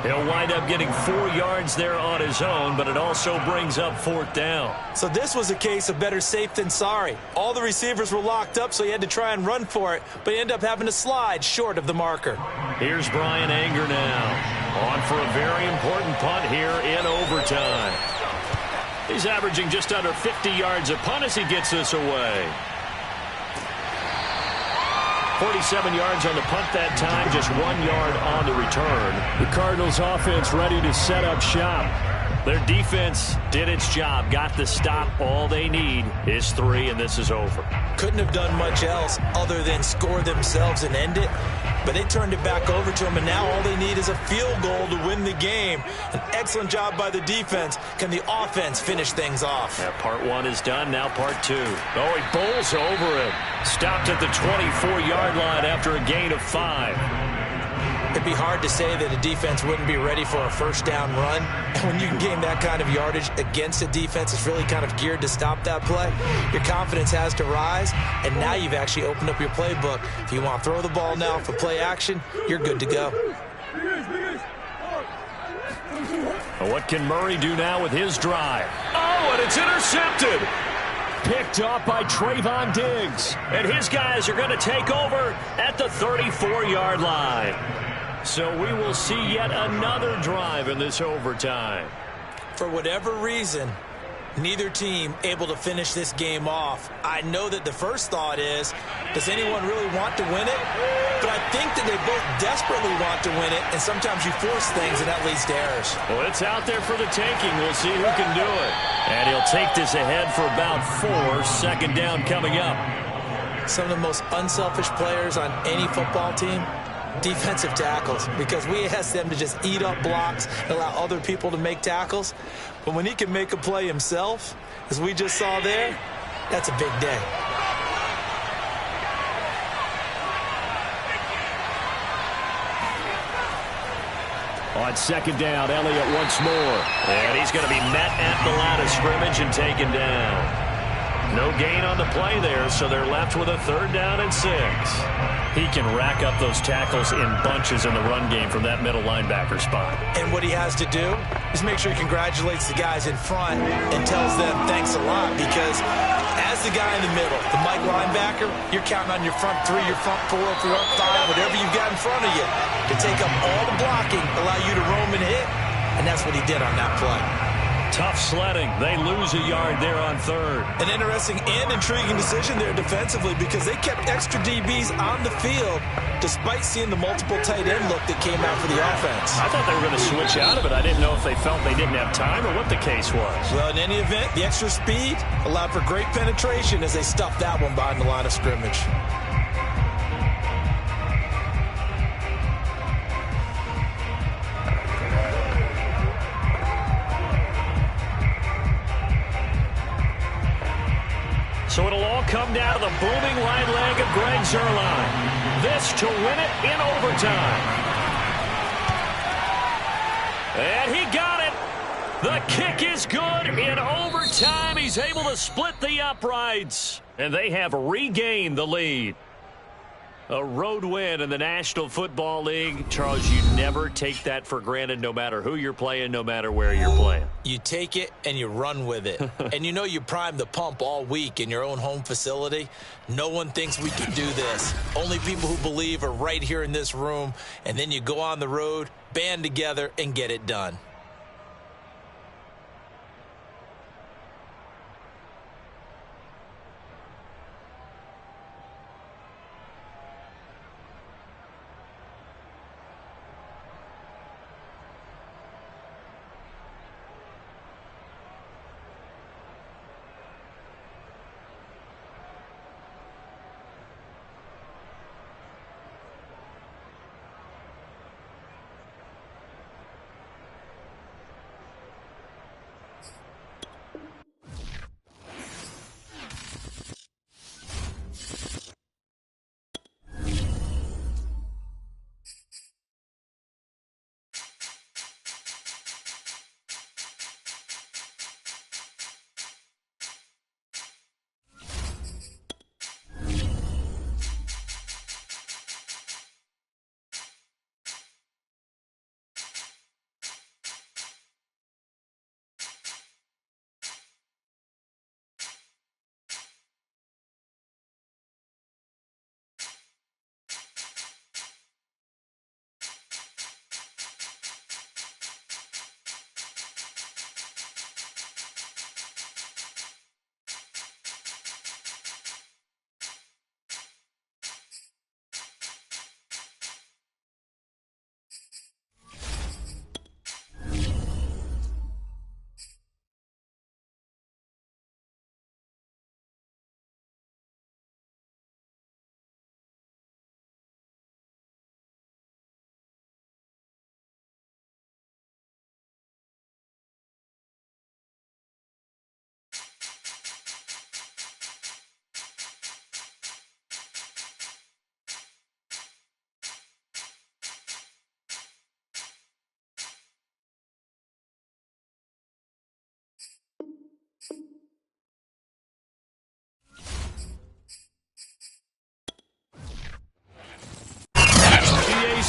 He'll wind up getting 4 yards there on his own, but it also brings up 4th down. So this was a case of better safe than sorry. All the receivers were locked up, so he had to try and run for it, but he ended up having to slide short of the marker. Here's Brian Anger now. On for a very important punt here in overtime. He's averaging just under 50 yards a punt as he gets this away. 47 yards on the punt that time, just 1 yard on the return. The Cardinals offense ready to set up shop. Their defense did its job, got the stop. All they need is 3, and this is over. Couldn't have done much else other than score themselves and end it. But they turned it back over to him, and now all they need is a field goal to win the game. An excellent job by the defense. Can the offense finish things off? Yeah, part 1 is done, now part 2. Oh, he bowls over him. Stopped at the 24-yard line after a gain of 5. It'd be hard to say that a defense wouldn't be ready for a first down run. And when you can gain that kind of yardage against a defense that's really kind of geared to stop that play, your confidence has to rise, and now you've actually opened up your playbook. If you want to throw the ball now for play action, you're good to go. Well, what can Murray do now with his drive? Oh, and it's intercepted. Picked off by Trayvon Diggs. And his guys are going to take over at the 34-yard line. So we will see yet another drive in this overtime. For whatever reason, Neither team able to finish this game off. I know that the first thought is, does anyone really want to win it? But I think that they both desperately want to win it, and sometimes you force things, and that leads to errors. Well, it's out there for the taking. We'll see who can do it. And he'll take this ahead for about 4. Second down coming up. Some of the most unselfish players on any football team, defensive tackles, because we ask them to just eat up blocks and allow other people to make tackles. But when he can make a play himself, as we just saw there, that's a big day. On second down, Elliott once more. And he's going to be met at the line of scrimmage and taken down. No gain on the play there, so they're left with a 3rd down and 6. He can rack up those tackles in bunches in the run game from that middle linebacker spot. And what he has to do is make sure he congratulates the guys in front and tells them thanks a lot, because as the guy in the middle, the Mike linebacker, you're counting on your front 3, your front 4, front 5, whatever you've got in front of you to take up all the blocking, allow you to roam and hit, and that's what he did on that play. Tough sledding. They lose a yard there on 3rd. An interesting and intriguing decision there defensively, because they kept extra DBs on the field despite seeing the multiple tight end look that came out for the offense. I thought they were going to switch out of it. I didn't know if they felt they didn't have time or what the case was. Well, in any event, the extra speed allowed for great penetration as they stuffed that one behind the line of scrimmage. So it'll all come down to the booming right leg of Greg Zuerlein. This to win it in overtime. And he got it. The kick is good in overtime. He's able to split the uprights. And they have regained the lead. A road win in the National Football League. Charles, you never take that for granted, no matter who you're playing, no matter where you're playing. You take it and you run with it. And you know you primed the pump all week in your own home facility. No one thinks we can do this. Only people who believe are right here in this room. And then you go on the road, band together, and get it done.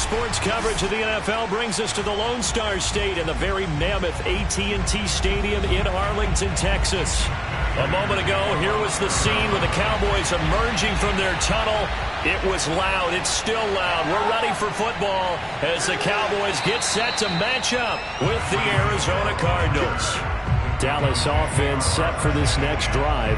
Sports coverage of the NFL brings us to the Lone Star State and the very mammoth AT&T Stadium in Arlington, Texas. A moment ago, here was the scene with the Cowboys emerging from their tunnel. It was loud. It's still loud. We're ready for football as the Cowboys get set to match up with the Arizona Cardinals. Dallas offense set for this next drive.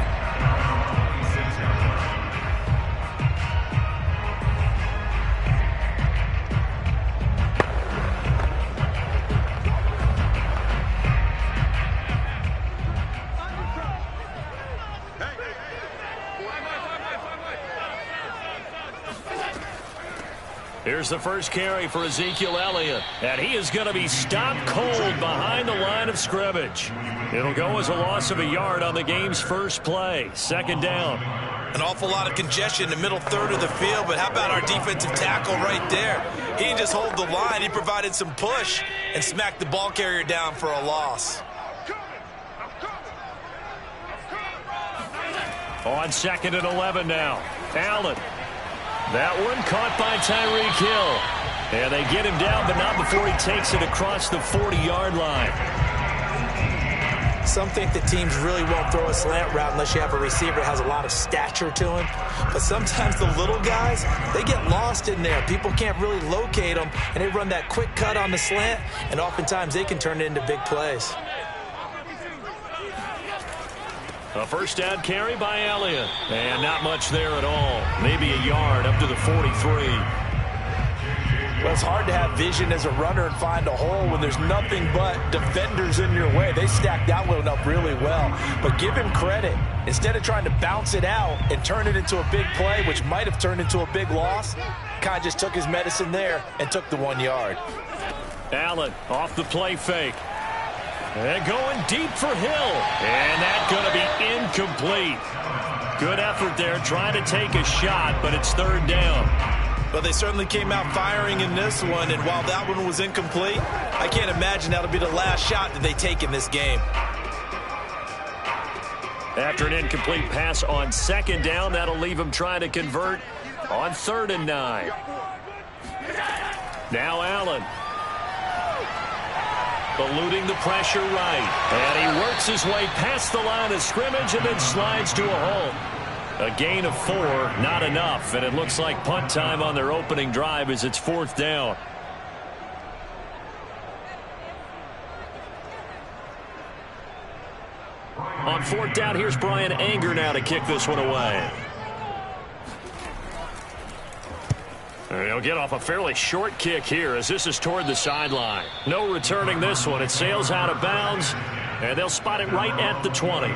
Here's the first carry for Ezekiel Elliott, and he is going to be stopped cold behind the line of scrimmage. It'll go as a loss of a yard on the game's first play. Second down. An awful lot of congestion in the middle third of the field, but how about our defensive tackle right there? He didn't just hold the line. He provided some push and smacked the ball carrier down for a loss. On second and 11 now. Allen. That one caught by Tyreek Hill. And they get him down, but not before he takes it across the 40-yard line. Some think that teams really won't throw a slant route unless you have a receiver that has a lot of stature to him. But sometimes the little guys, they get lost in there. People can't really locate them, and they run that quick cut on the slant, and oftentimes they can turn it into big plays. A first down carry by Elliott. And not much there at all. Maybe a yard up to the 43. Well, it's hard to have vision as a runner and find a hole when there's nothing but defenders in your way. They stacked that one up really well. But give him credit. Instead of trying to bounce it out and turn it into a big play, which might have turned into a big loss, kind of just took his medicine there and took the 1 yard. Allen off the play fake. And going deep for Hill. And that's going to be incomplete. Good effort there trying to take a shot, but it's third down. But they certainly came out firing in this one, and while that one was incomplete, I can't imagine that'll be the last shot that they take in this game. After an incomplete pass on second down, that'll leave him trying to convert on 3rd and 9. Now Allen. Eluding the pressure right. And he works his way past the line of scrimmage and then slides to a halt. A gain of 4, not enough. And it looks like punt time on their opening drive as it's 4th down. On 4th down, here's Brian Anger now to kick this one away. And he'll get off a fairly short kick here as this is toward the sideline. No returning this one. It sails out of bounds, and they'll spot it right at the 20.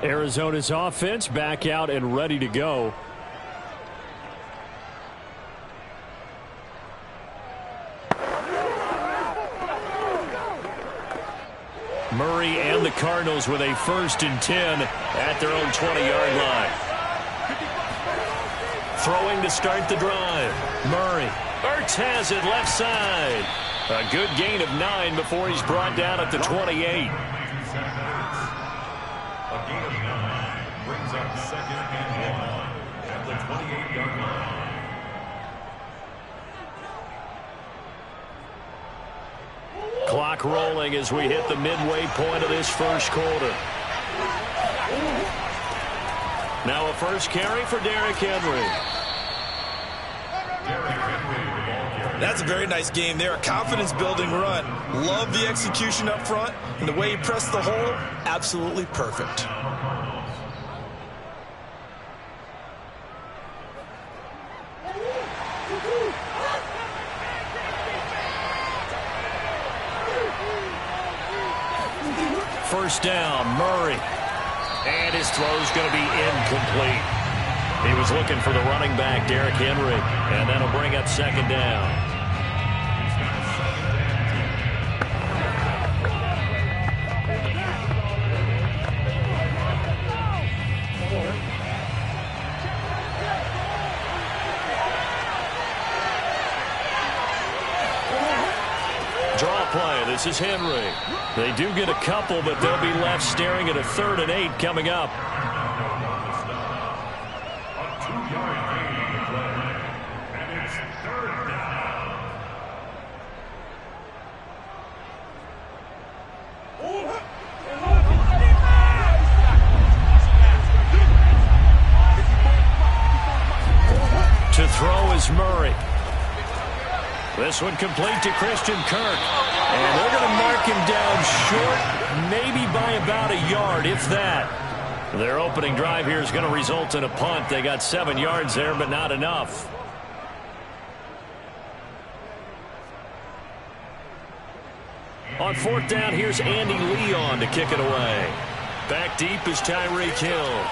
Arizona's offense back out and ready to go. Murray and the Cardinals with a 1st and 10 at their own 20-yard line. Throwing to start the drive. Murray. Ertz has it left side. A good gain of 9 before he's brought down at the 28. A gain of 9 brings up 2nd and 1 at the 28-yard line. Clock rolling as we hit the midway point of this first quarter. Now a first carry for Derrick Henry. That's a very nice game there. A confidence-building run. Love the execution up front, and the way he pressed the hole, absolutely perfect. First down, Murray. And his throw's going to be incomplete. He was looking for the running back, Derrick Henry. And that'll bring up 2nd down. Draw play. This is Henry. They do get a couple, but they'll be left staring at a 3rd and 8 coming up. To throw is Murray. This one complete to Christian Kirk. And they're going to mark him down short, maybe by about a yard, if that. Their opening drive here is going to result in a punt. They got 7 yards there, but not enough. On 4th down, here's Andy Leon to kick it away. Back deep is Tyreek Hill.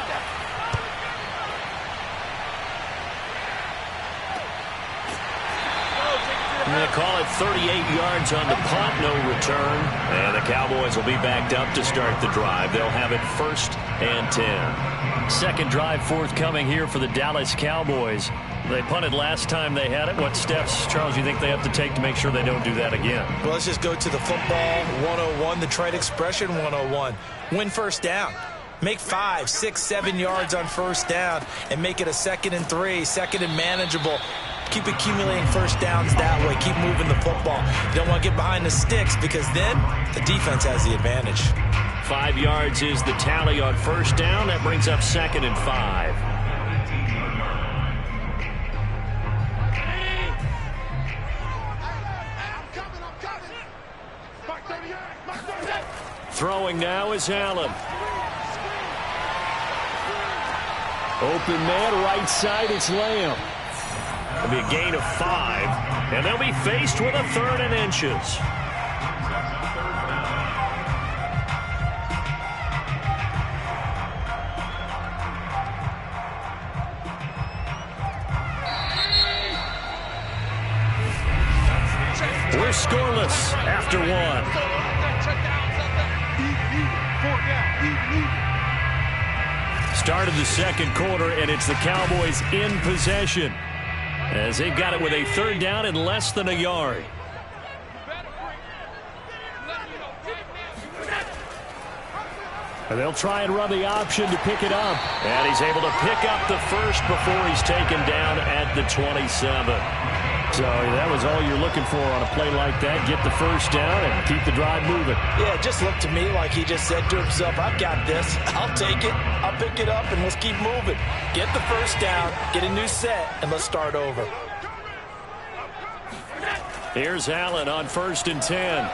I'm going to call it 38 yards on the punt, no return. And the Cowboys will be backed up to start the drive. They'll have it 1st and 10. Second drive forthcoming here for the Dallas Cowboys. They punted last time they had it. What steps, Charles, you think they have to take to make sure they don't do that again? Well, let's just go to the football 101, the trade expression 101. Win first down. Make 5, 6, 7 yards on first down and make it a 2nd and 3, 2nd and manageable. Keep accumulating first downs that way. Keep moving the football. You don't want to get behind the sticks because then the defense has the advantage. 5 yards is the tally on first down. That brings up 2nd and 5. Throwing now is Allen. Open man, right side, it's Lamb. It'll be a gain of 5, and they'll be faced with a 3rd and inches. We're scoreless after 1. Start of the second quarter, and it's the Cowboys in possession as they've got it with a 3rd down and less than a yard. And they'll try and run the option to pick it up. And he's able to pick up the first before he's taken down at the 27. So that was all you're looking for on a play like that. Get the first down and keep the drive moving. Yeah, it just looked to me like he just said to himself, I've got this. I'll take it. I'll pick it up, and let's keep moving. Get the first down, get a new set, and let's start over. Here's Allen on 1st and 10.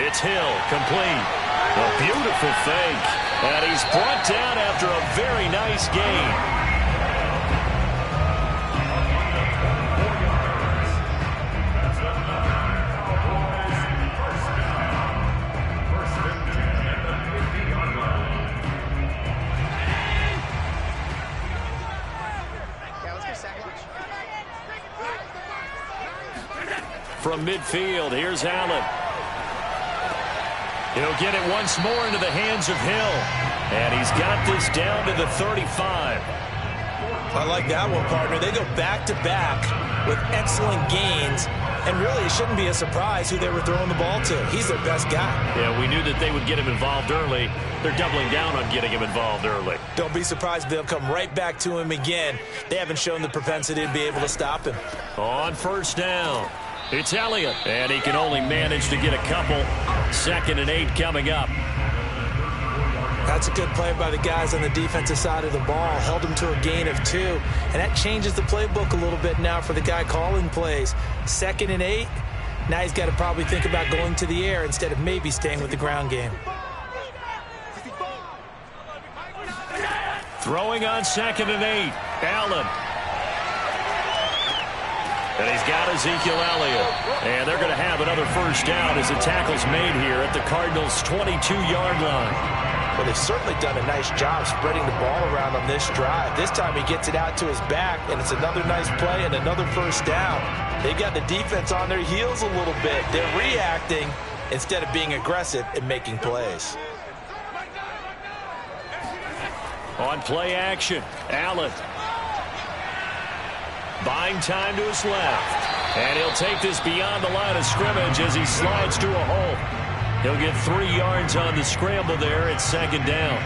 It's Hill, complete. A beautiful fake. And he's brought down after a very nice gain. From midfield, here's Allen. He'll get it once more into the hands of Hill. And he's got this down to the 35. I like that one, partner. They go back-to-back with excellent gains. And really, it shouldn't be a surprise who they were throwing the ball to. He's their best guy. Yeah, we knew that they would get him involved early. They're doubling down on getting him involved early. Don't be surprised if they'll come right back to him again. They haven't shown the propensity to be able to stop him. On 1st down, it's Elliott. And he can only manage to get a couple. 2nd and 8 coming up. That's a good play by the guys on the defensive side of the ball. Held him to a gain of 2. And that changes the playbook a little bit now for the guy calling plays. 2nd and 8. Now he's got to probably think about going to the air instead of maybe staying with the ground game. Throwing on 2nd and 8. Allen. And he's got Ezekiel Elliott. And they're going to have another first down as the tackle's made here at the Cardinals' 22-yard line. Well, they've certainly done a nice job spreading the ball around on this drive. This time he gets it out to his back, and it's another nice play and another first down. They've got the defense on their heels a little bit. They're reacting instead of being aggressive and making plays. On play action, Allen. Buying time to his left. And he'll take this beyond the line of scrimmage as he slides to a hole. He'll get 3 yards on the scramble there at 2nd down.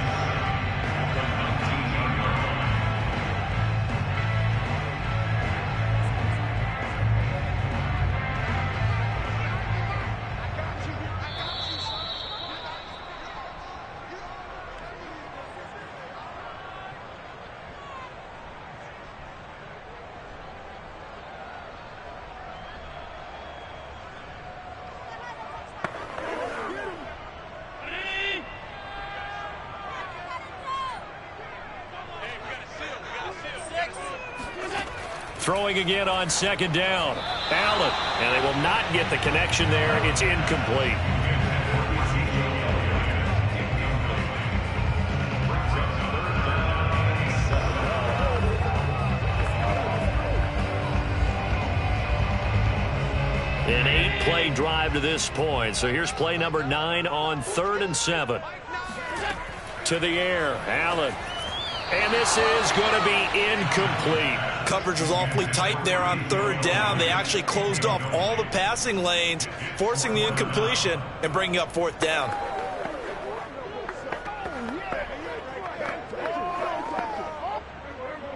Throwing again on second down. Allen. And they will not get the connection there. It's incomplete. An 8-play drive to this point. So here's play number 9 on 3rd and 7. To the air. Allen. And this is going to be incomplete. Coverage was awfully tight there on 3rd down. They actually closed off all the passing lanes, forcing the incompletion and bringing up 4th down.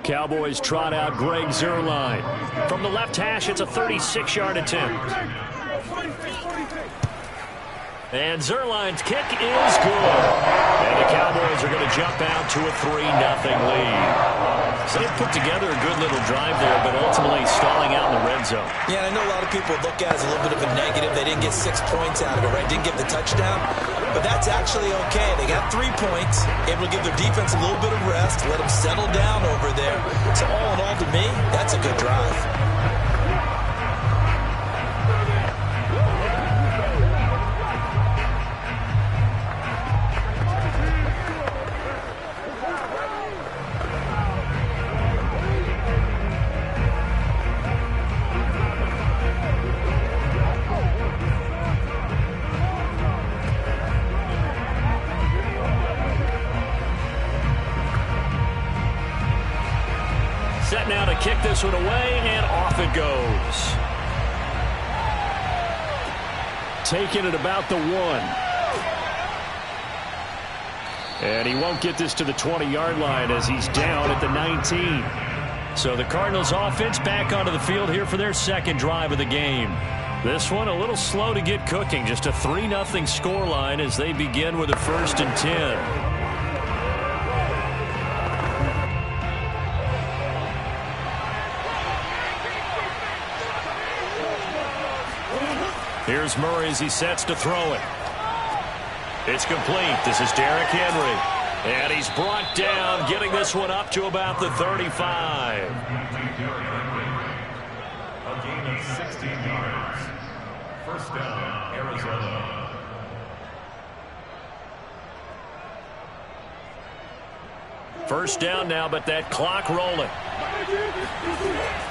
Cowboys trot out Greg Zuerlein. From the left hash, it's a 36-yard attempt. And Zuerlein's kick is good. And the Cowboys are going to jump out to a 3-0 lead. So they put together a good little drive there, but ultimately stalling out in the red zone. Yeah, and I know a lot of people look at it as a little bit of a negative. They didn't get 6 points out of it, right? Didn't get the touchdown. But that's actually okay. They got 3 points, able to give their defense a little bit of rest, let them settle down over there. So all in all, to me, that's a good drive. Set now to kick this one away, and off it goes. Taking it about the 1. And he won't get this to the 20-yard line as he's down at the 19. So the Cardinals offense back onto the field here for their second drive of the game. This one a little slow to get cooking. Just a 3-0 scoreline as they begin with a 1st and 10. Here's Murray as he sets to throw it. It's complete. This is Derrick Henry. And he's brought down, getting this one up to about the 35. A gain of 16 yards. First down, Arizona. First down now, but that clock rolling.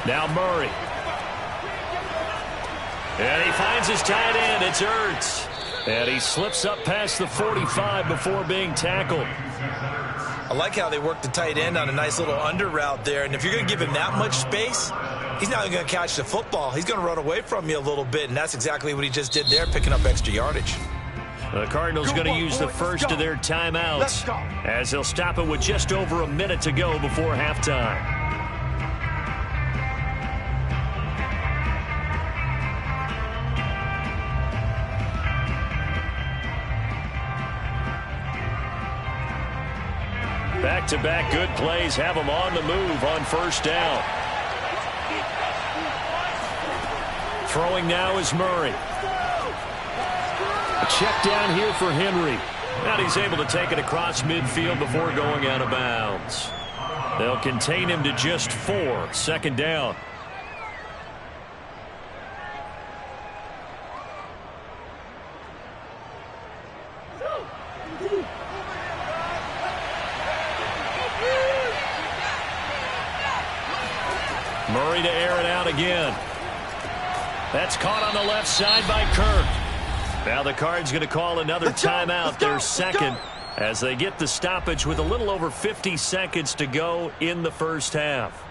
Now Murray. And he finds his tight end. It's Ertz. And he slips up past the 45 before being tackled. I like how they work the tight end on a nice little under route there. And if you're going to give him that much space, he's not going to catch the football. He's going to run away from you a little bit, and that's exactly what he just did there, picking up extra yardage. The Cardinals going to use the first of their timeouts as they'll stop it with just over a minute to go before halftime. Back-to-back good plays have them on the move on first down. Throwing now is Murray. A check down here for Henry. And he's able to take it across midfield before going out of bounds. They'll contain him to just 4. Second down. Murray to air it out again. That's caught on the left side by Kirk. Now the Cards going to call another timeout, their second, as they get the stoppage with a little over 50 seconds to go in the first half.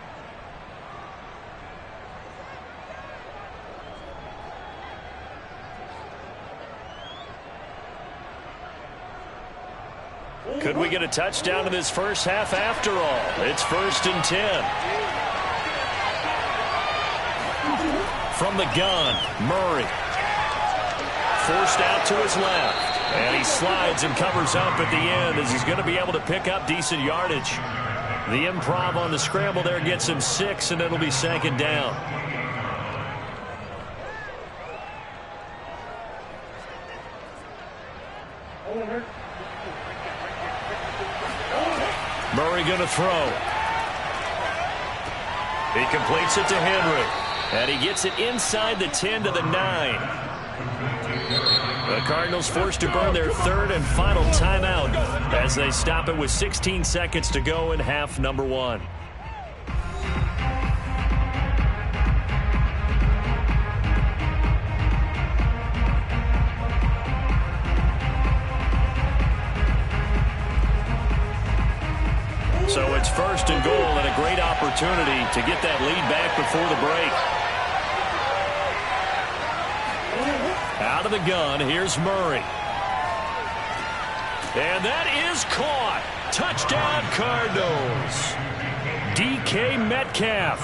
Could we get a touchdown in this first half after all? It's 1st and 10. From the gun, Murray. Forced out to his left. And he slides and covers up at the end as he's going to be able to pick up decent yardage. The improv on the scramble there gets him 6, and it'll be second down. Murray going to throw. He completes it to Henry. And he gets it inside the 10 to the 9. The Cardinals forced to burn their third and final timeout as they stop it with 16 seconds to go in half number 1. So it's first and goal and a great opportunity to get that lead back before the break. Out of the gun, here's Murray. And that is caught. Touchdown, Cardinals. DK Metcalf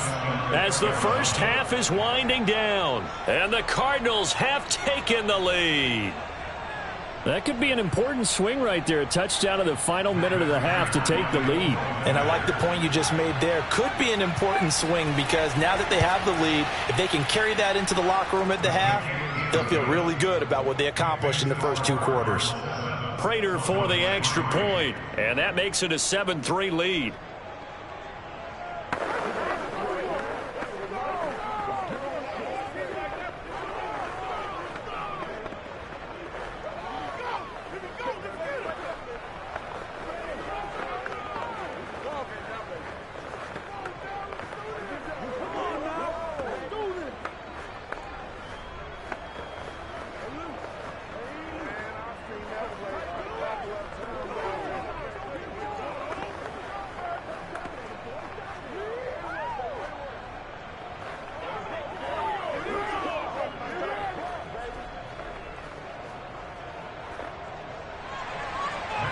as the first half is winding down. And the Cardinals have taken the lead. That could be an important swing right there. A touchdown in the final minute of the half to take the lead. And I like the point you just made there. Could be an important swing because now that they have the lead, if they can carry that into the locker room at the half, they'll feel really good about what they accomplished in the first 2 quarters. Prater for the extra point, and that makes it a 7-3 lead.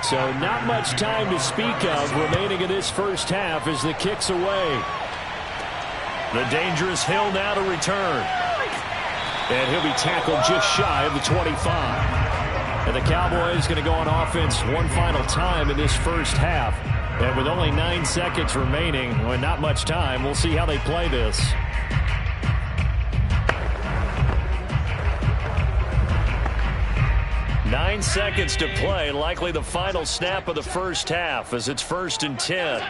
So not much time to speak of remaining in this first half as the kick's away. The dangerous Hill now to return. And he'll be tackled just shy of the 25. And the Cowboys going to go on offense one final time in this first half. And with only 9 seconds remaining, well, not much time, we'll see how they play this. Nine seconds to play, likely the final snap of the first half as it's 1st and 10.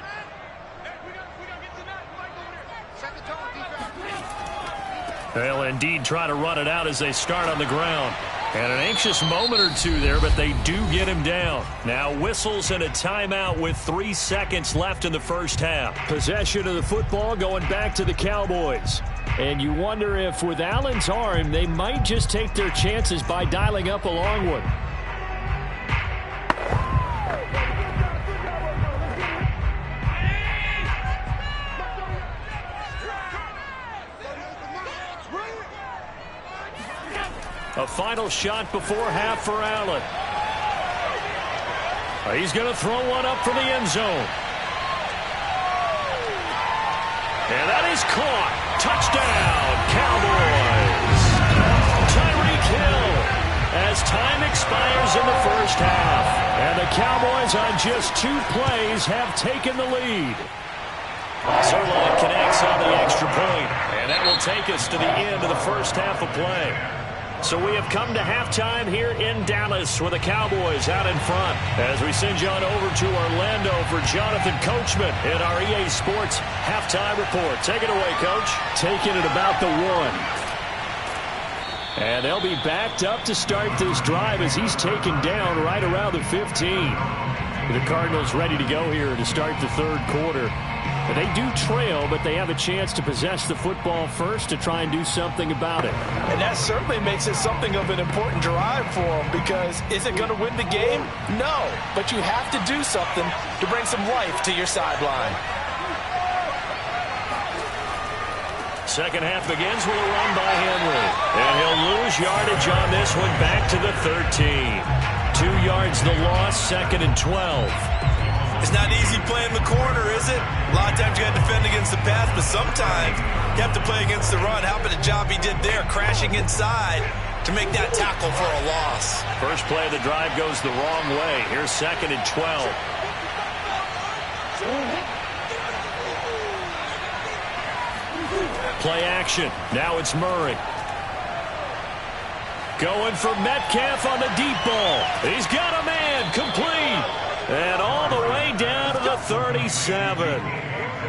They'll indeed try to run it out as they start on the ground. And an anxious moment or two there, but they do get him down. Now whistles and a timeout with 3 seconds left in the first half. Possession of the football going back to the Cowboys. And you wonder if with Allen's arm, they might just take their chances by dialing up a long one. A final shot before half for Allen. He's going to throw one up for the end zone. And that is caught. Touchdown, Cowboys. Tyreek Hill as time expires in the first half. And the Cowboys on just 2 plays have taken the lead. Zerline connects on the extra point. And that will take us to the end of the first half of play. So we have come to halftime here in Dallas with the Cowboys out in front as we send you on over to Orlando for Jonathan Coachman in our EA Sports Halftime Report. Take it away, Coach. Taking it about the 1. And they'll be backed up to start this drive as he's taken down right around the 15. The Cardinals ready to go here to start the third quarter. They do trail, but they have a chance to possess the football first to try and do something about it. And that certainly makes it something of an important drive for them because is it going to win the game? No, but you have to do something to bring some life to your sideline. Second half begins with a run by Henry. And he'll lose yardage on this one back to the 13. 2 yards the loss, 2nd and 12. It's not easy playing the corner, is it? A lot of times you got to defend against the pass, but sometimes you have to play against the run. How about the job he did there, crashing inside to make that tackle for a loss? First play of the drive goes the wrong way. Here's 2nd and 12. Play action. Now it's Murray. Going for Metcalf on the deep ball. He's got a man complete. And all the way down to the 37.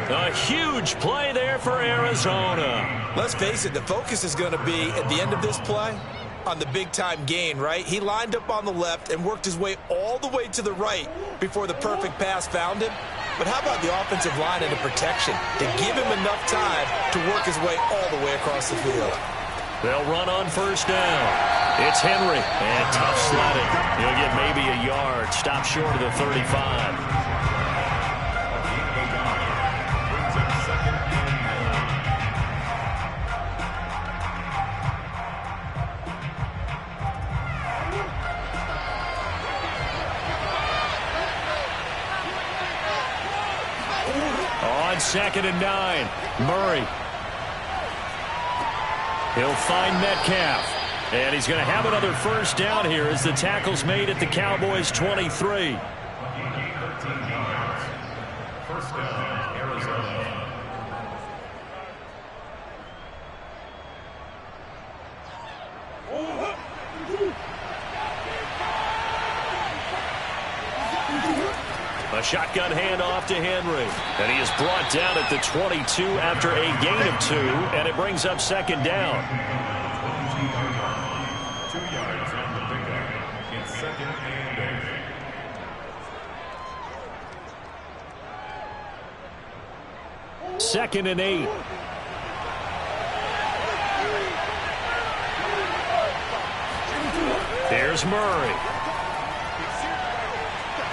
A huge play there for Arizona. Let's face it, the focus is going to be at the end of this play on the big-time gain, right? He lined up on the left and worked his way all the way to the right before the perfect pass found him. But how about the offensive line and the protection to give him enough time to work his way all the way across the field? They'll run on first down. It's Henry, and tough sledding. He'll get maybe a yard. Stop short of the 35. On 2nd and 9, Murray. He'll find Metcalf. And he's going to have another first down here as the tackle's made at the Cowboys' 23. First down, Arizona. A shotgun handoff to Henry. And he is brought down at the 22 after a gain of 2, and it brings up 2nd down. 2 yards on the pickup. It's 2nd and 8. 2nd and 8. Here's Murray.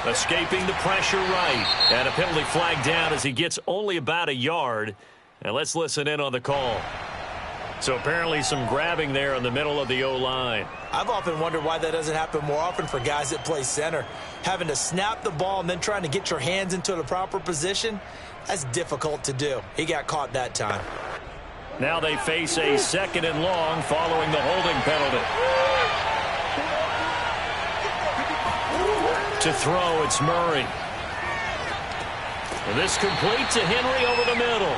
Escaping the pressure right. And a penalty flag down as he gets only about a yard. And let's listen in on the call. So apparently some grabbing there in the middle of the O-line. I've often wondered why that doesn't happen more often for guys that play center. Having to snap the ball and then trying to get your hands into the proper position, that's difficult to do. He got caught that time. Now they face a 2nd and long following the holding penalty. To throw, it's Murray. And this complete to Henry over the middle.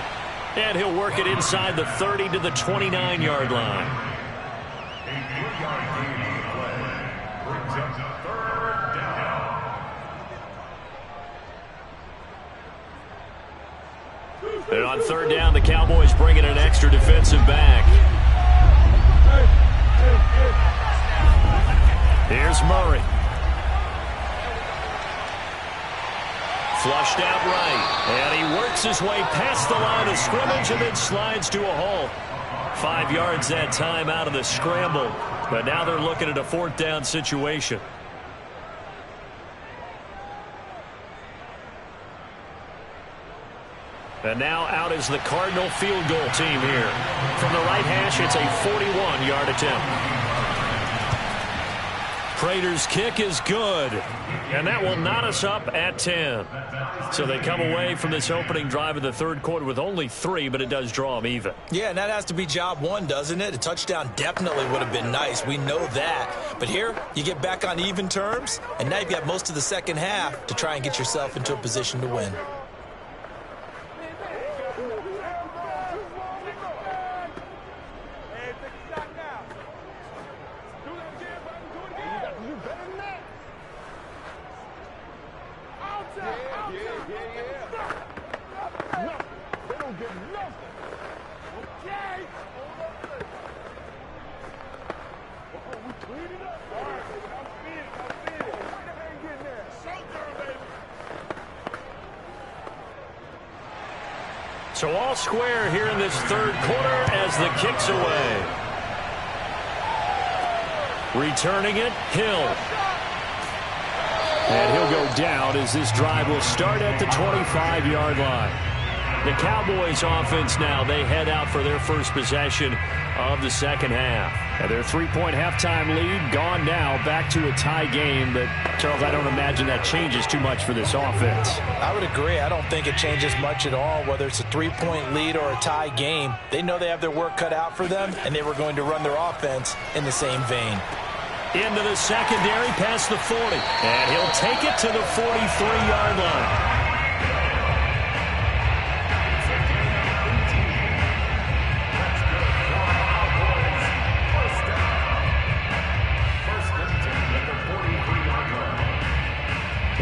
And he'll work it inside the 30 to the 29-yard line. A 3-yard gain on the play brings up 3rd down. And on 3rd down, the Cowboys bring in an extra defensive back. Here's Murray. Flushed out right, and he works his way past the line of scrimmage and then slides to a halt. 5 yards that time out of the scramble, but now they're looking at a 4th down situation. And now out is the Cardinal field goal team here. From the right hash, it's a 41-yard attempt. Prater's kick is good, and that will knot us up at 10. So they come away from this opening drive of the 3rd quarter with only 3, but it does draw them even. Yeah, and that has to be job 1, doesn't it? A touchdown definitely would have been nice. We know that. But here, you get back on even terms, and now you've got most of the second half to try and get yourself into a position to win. So all square here in this 3rd quarter as the kick's away. Returning it, Hill. And he'll go down as this drive will start at the 25-yard line. The Cowboys offense now, they head out for their first possession of the second half. And their 3-point halftime lead gone now, back to a tie game. But, Charles, I don't imagine that changes too much for this offense. I would agree. I don't think it changes much at all, whether it's a 3-point lead or a tie game. They know they have their work cut out for them, and they were going to run their offense in the same vein. Into the secondary, past the 40. And he'll take it to the 43-yard line.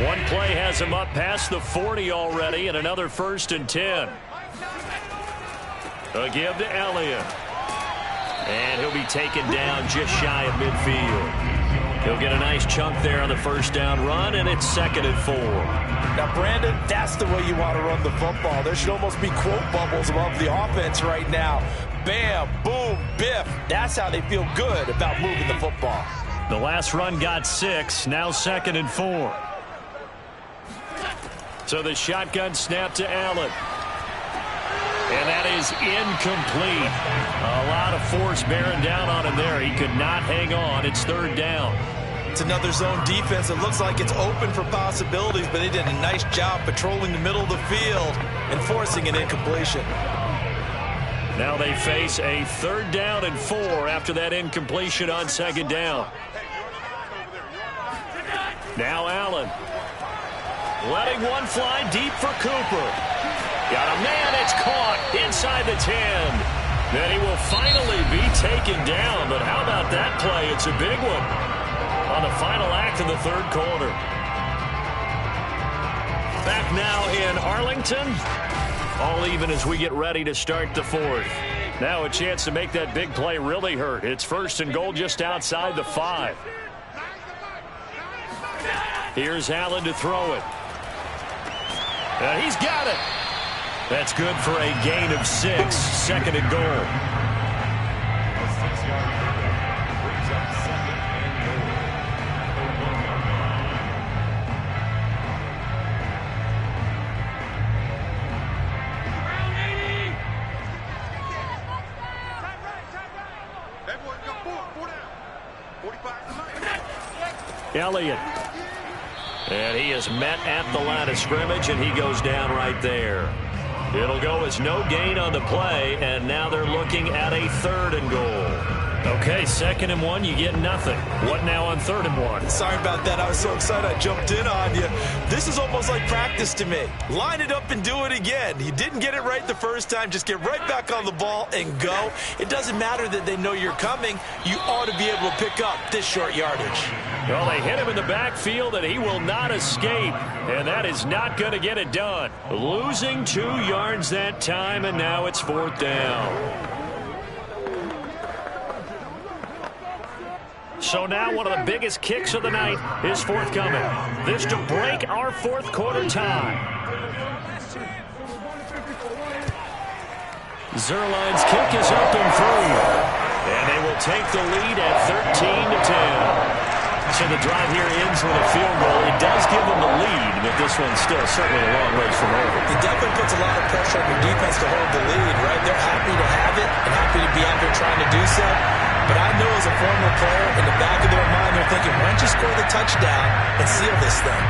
One play has him up past the 40 already, and another 1st and 10. A give to Elliott. And he'll be taken down just shy of midfield. He'll get a nice chunk there on the 1st down run, and it's 2nd and 4. Now, Brandon, that's the way you want to run the football. There should almost be quote bubbles above the offense right now. Bam, boom, biff. That's how they feel good about moving the football. The last run got 6, now 2nd and 4. So the shotgun snap to Allen. And that is incomplete. A lot of force bearing down on him there. He could not hang on. It's 3rd down. It's another zone defense. It looks like it's open for possibilities, but they did a nice job patrolling the middle of the field and forcing an incompletion. Now they face a 3rd down and 4 after that incompletion on 2nd down. Now Allen. Letting one fly deep for Cooper. Got a man, it's caught inside the 10. Then he will finally be taken down, but how about that play? It's a big one on the final act of the 3rd quarter. Back now in Arlington, all even as we get ready to start the 4th. Now a chance to make that big play really hurt. It's 1st and goal just outside the 5. Here's Allen to throw it. And he's got it. That's good for a gain of 6, 2nd and goal. Elliott. And he is met at the line of scrimmage, and he goes down right there. It'll go as no gain on the play, and now they're looking at a 3rd and goal. Okay, 2nd and 1, you get nothing. What now on 3rd and 1? Sorry about that. I was so excited I jumped in on you. This is almost like practice to me. Line it up and do it again. You didn't get it right the first time. Just get right back on the ball and go. It doesn't matter that they know you're coming. You ought to be able to pick up this short yardage. Well, they hit him in the backfield, and he will not escape. And that is not going to get it done. Losing 2 yards that time, and now it's 4th down. So now one of the biggest kicks of the night is forthcoming. This to break our 4th quarter tie. Zuerlein's kick is up and through. And they will take the lead at 13-10. So the drive here ends with a field goal. It does give them the lead, but this one's still certainly a long ways from over. It definitely puts a lot of pressure on your defense to hold the lead, right? They're happy to have it and happy to be out there trying to do so. But I know as a former player, in the back of their mind, they're thinking, why don't you score the touchdown and seal this thing?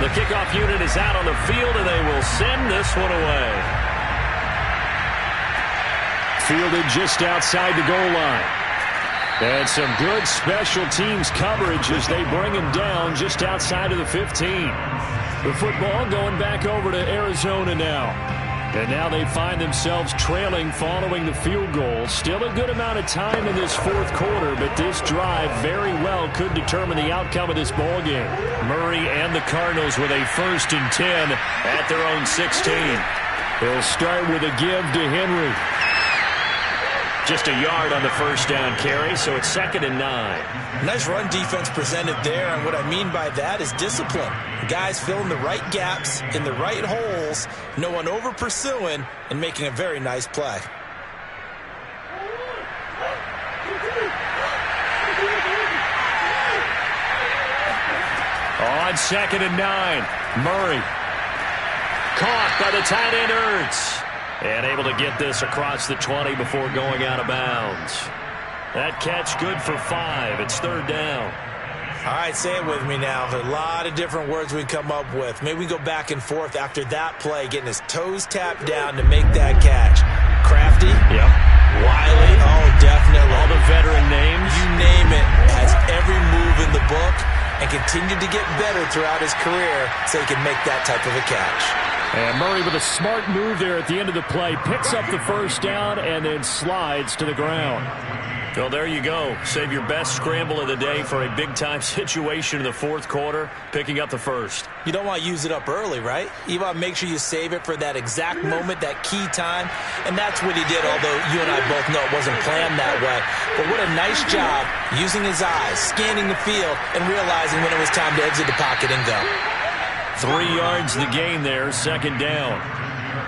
The kickoff unit is out on the field, and they will send this one away. Fielded just outside the goal line. And some good special teams coverage as they bring him down just outside of the 15. The football going back over to Arizona now. And now they find themselves trailing following the field goal. Still a good amount of time in this 4th quarter, but this drive very well could determine the outcome of this ball game. Murray and the Cardinals with a 1st and 10 at their own 16. They'll start with a give to Henry. Just a yard on the 1st down carry, so it's 2nd and 9. Nice run defense presented there, and what I mean by that is discipline. Guys filling the right gaps in the right holes, no one over pursuing, and making a very nice play. On 2nd and 9, Murray. Caught by the tight end Ertz. And able to get this across the 20 before going out of bounds. That catch good for 5. It's 3rd down. All right, say it with me now. There's a lot of different words we come up with. Maybe we go back and forth after that play, getting his toes tapped down to make that catch. Crafty? Yep. Wiley? Oh, definitely. All the veteran names. You name it. Has every move in the book and continued to get better throughout his career so he can make that type of a catch. And Murray with a smart move there at the end of the play. Picks up the first down and then slides to the ground. Well, there you go. Save your best scramble of the day for a big-time situation in the fourth quarter, picking up the first. You don't want to use it up early, right? You want to make sure you save it for that exact moment, that key time. And that's what he did, although you and I both know it wasn't planned that way. But what a nice job using his eyes, scanning the field, and realizing when it was time to exit the pocket and go. 3 yards the gain there, second down.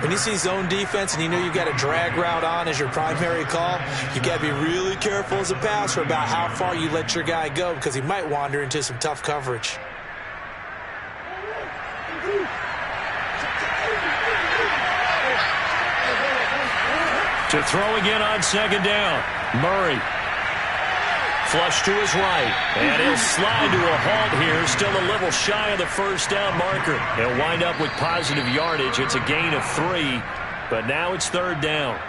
When you see zone defense and you know you've got a drag route on as your primary call, you got to be really careful as a passer about how far you let your guy go because he might wander into some tough coverage. To throw again on second down. Murray. Flush to his right. And he'll slide to a halt here. Still a little shy of the first down marker. He'll wind up with positive yardage. It's a gain of 3. But now it's third down.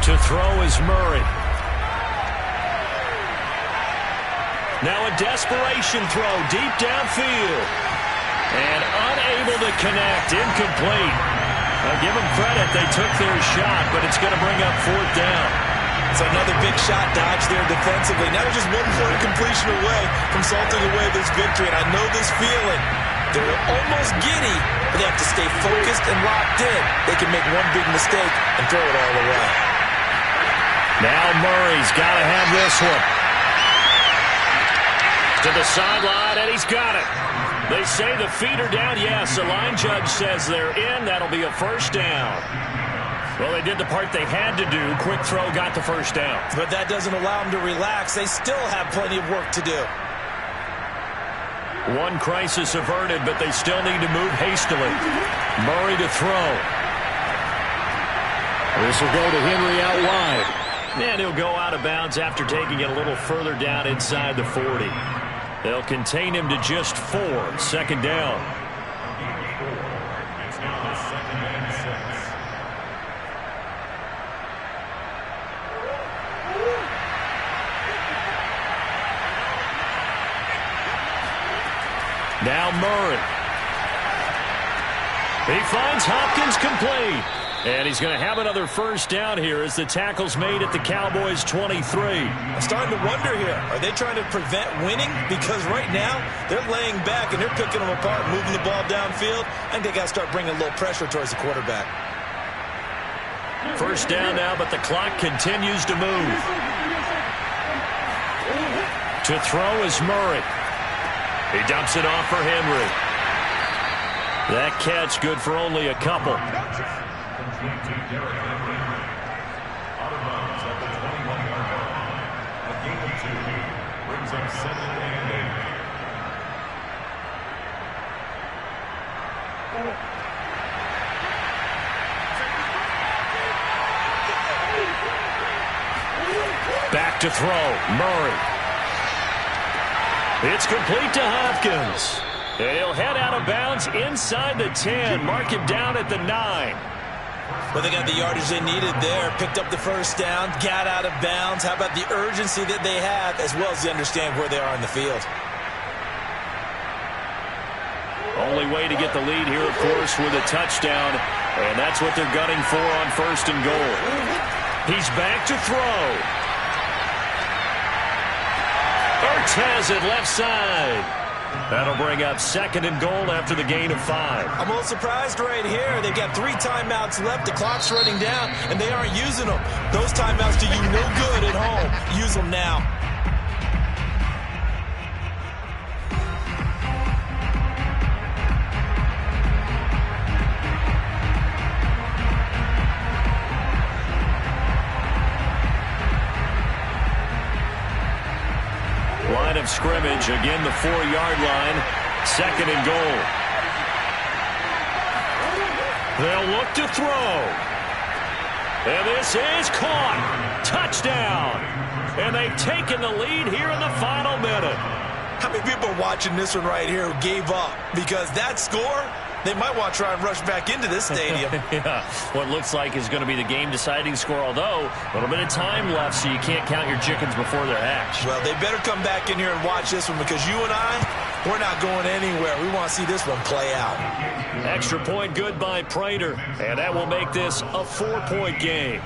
To throw is Murray. Now a desperation throw deep downfield. And unable to connect. Incomplete. I'll give them credit. They took their shot, but it's going to bring up fourth down. It's another big shot dodge there defensively. Now they're just 1 point completion away from salting away this victory. And I know this feeling. They're almost giddy, but they have to stay focused and locked in. They can make one big mistake and throw it all away. Now Murray's got to have this one. To the sideline, and he's got it. They say the feet are down. Yes, the line judge says they're in. That'll be a first down. Well, they did the part they had to do. Quick throw got the first down. But that doesn't allow them to relax. They still have plenty of work to do. One crisis averted, but they still need to move hastily. Murray to throw. This will go to Henry out wide. And he'll go out of bounds after taking it a little further down inside the 40. They'll contain him to just 4. Second down. It's now second and 6. Now Murray. He finds Hopkins complete. And he's going to have another first down here as the tackle's made at the Cowboys' 23. I'm starting to wonder here. Are they trying to prevent winning? Because right now, they're laying back and they're picking them apart, moving the ball downfield. I think they got to start bringing a little pressure towards the quarterback. First down now, but the clock continues to move. To throw is Murray. He dumps it off for Henry. That catch good for only a couple. Complete to Derrick Henry. Out of bounds at the 21-yard line. A gain of 2 brings up second and 8. Back to throw. Murray. It's complete to Hopkins. And he'll head out of bounds inside the 10. Mark him down at the 9. Well, they got the yardage they needed there. Picked up the first down. Got out of bounds. How about the urgency that they have as well as they understand where they are in the field? Only way to get the lead here, of course, with a touchdown. And that's what they're gunning for on first and goal. He's back to throw. Ertz has it left side. That'll bring up second and goal after the gain of 5. I'm a little surprised right here. They've got 3 timeouts left. The clock's running down, and they aren't using them. Those timeouts do you no good at home. Use them now. of scrimmage. Again, the 4-yard line. 2nd and goal. They'll look to throw. And this is caught. Touchdown. And they've taken the lead here in the final minute. How many people are watching this one right here who gave up? Because that score, they might want to try and rush back into this stadium. Yeah, what looks like is going to be the game-deciding score, although a little bit of time left, so you can't count your chickens before they're hatched. Well, they better come back in here and watch this one, because you and I, we're not going anywhere. We want to see this one play out. Extra point good by Prater, and that will make this a 4-point game.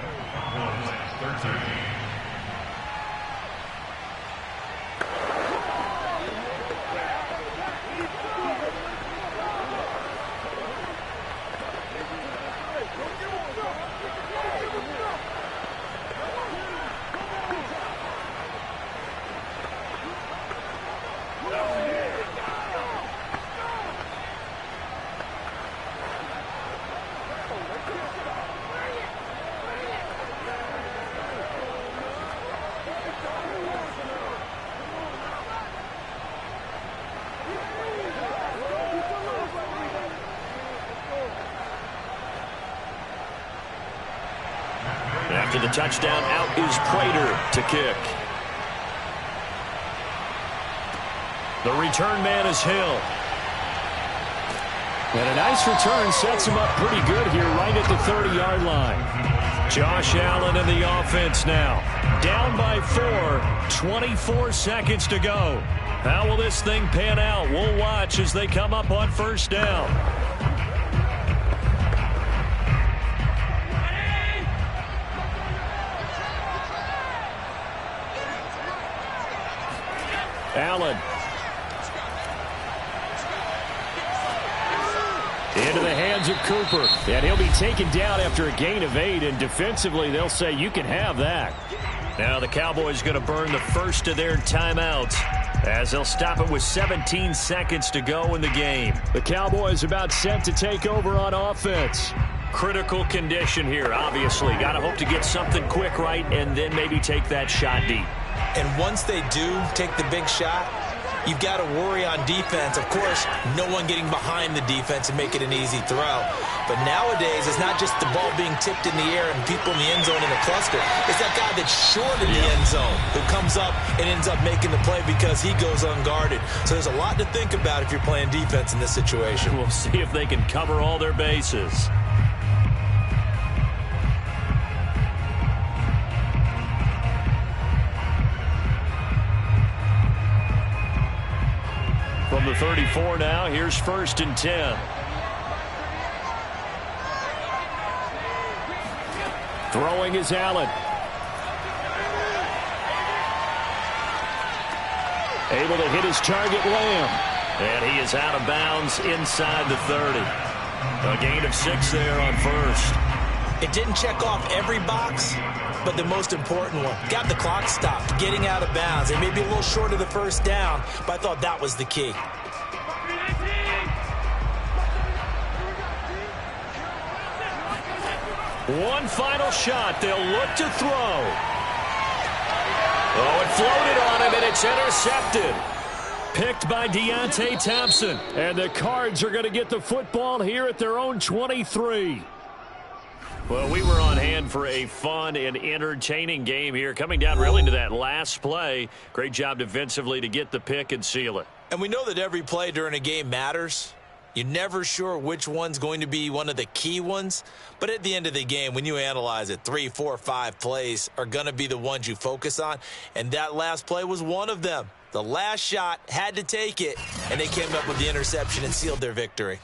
After the touchdown, out is Prater to kick. The return man is Hill. And a nice return sets him up pretty good here right at the 30-yard line. Josh Allen in the offense now. Down by 4, 24 seconds to go. How will this thing pan out? We'll watch as they come up on first down. Allen. Into the hands of Cooper. And he'll be taken down after a gain of 8. And defensively, they'll say you can have that. Now the Cowboys going to burn the first of their timeouts, as they'll stop it with 17 seconds to go in the game. The Cowboys about set to take over on offense. Critical condition here, obviously. Got to hope to get something quick right and then maybe take that shot deep. And once they do take the big shot, you've got to worry on defense. Of course, no one getting behind the defense and make it an easy throw. But nowadays, it's not just the ball being tipped in the air and people in the end zone in a cluster. It's that guy that's short in the end zone who comes up and ends up making the play because he goes unguarded. So there's a lot to think about if you're playing defense in this situation. We'll see if they can cover all their bases. From the 34 now, here's 1st and 10. Throwing is Allen. Able to hit his target, Lamb. And he is out of bounds inside the 30. A gain of 6 there on first. It didn't check off every box, but the most important one. Got the clock stopped, getting out of bounds. It may be a little short of the first down, but I thought that was the key. One final shot. They'll look to throw. Oh, it floated on him, and it's intercepted. Picked by Deontay Thompson. And the Cards are going to get the football here at their own 23. Well, we were on hand for a fun and entertaining game here, coming down really to that last play. Great job defensively to get the pick and seal it. And we know that every play during a game matters. You're never sure which one's going to be one of the key ones. But at the end of the game, when you analyze it, 3, 4, 5 plays are going to be the ones you focus on. And that last play was one of them. The last shot had to take it, and they came up with the interception and sealed their victory.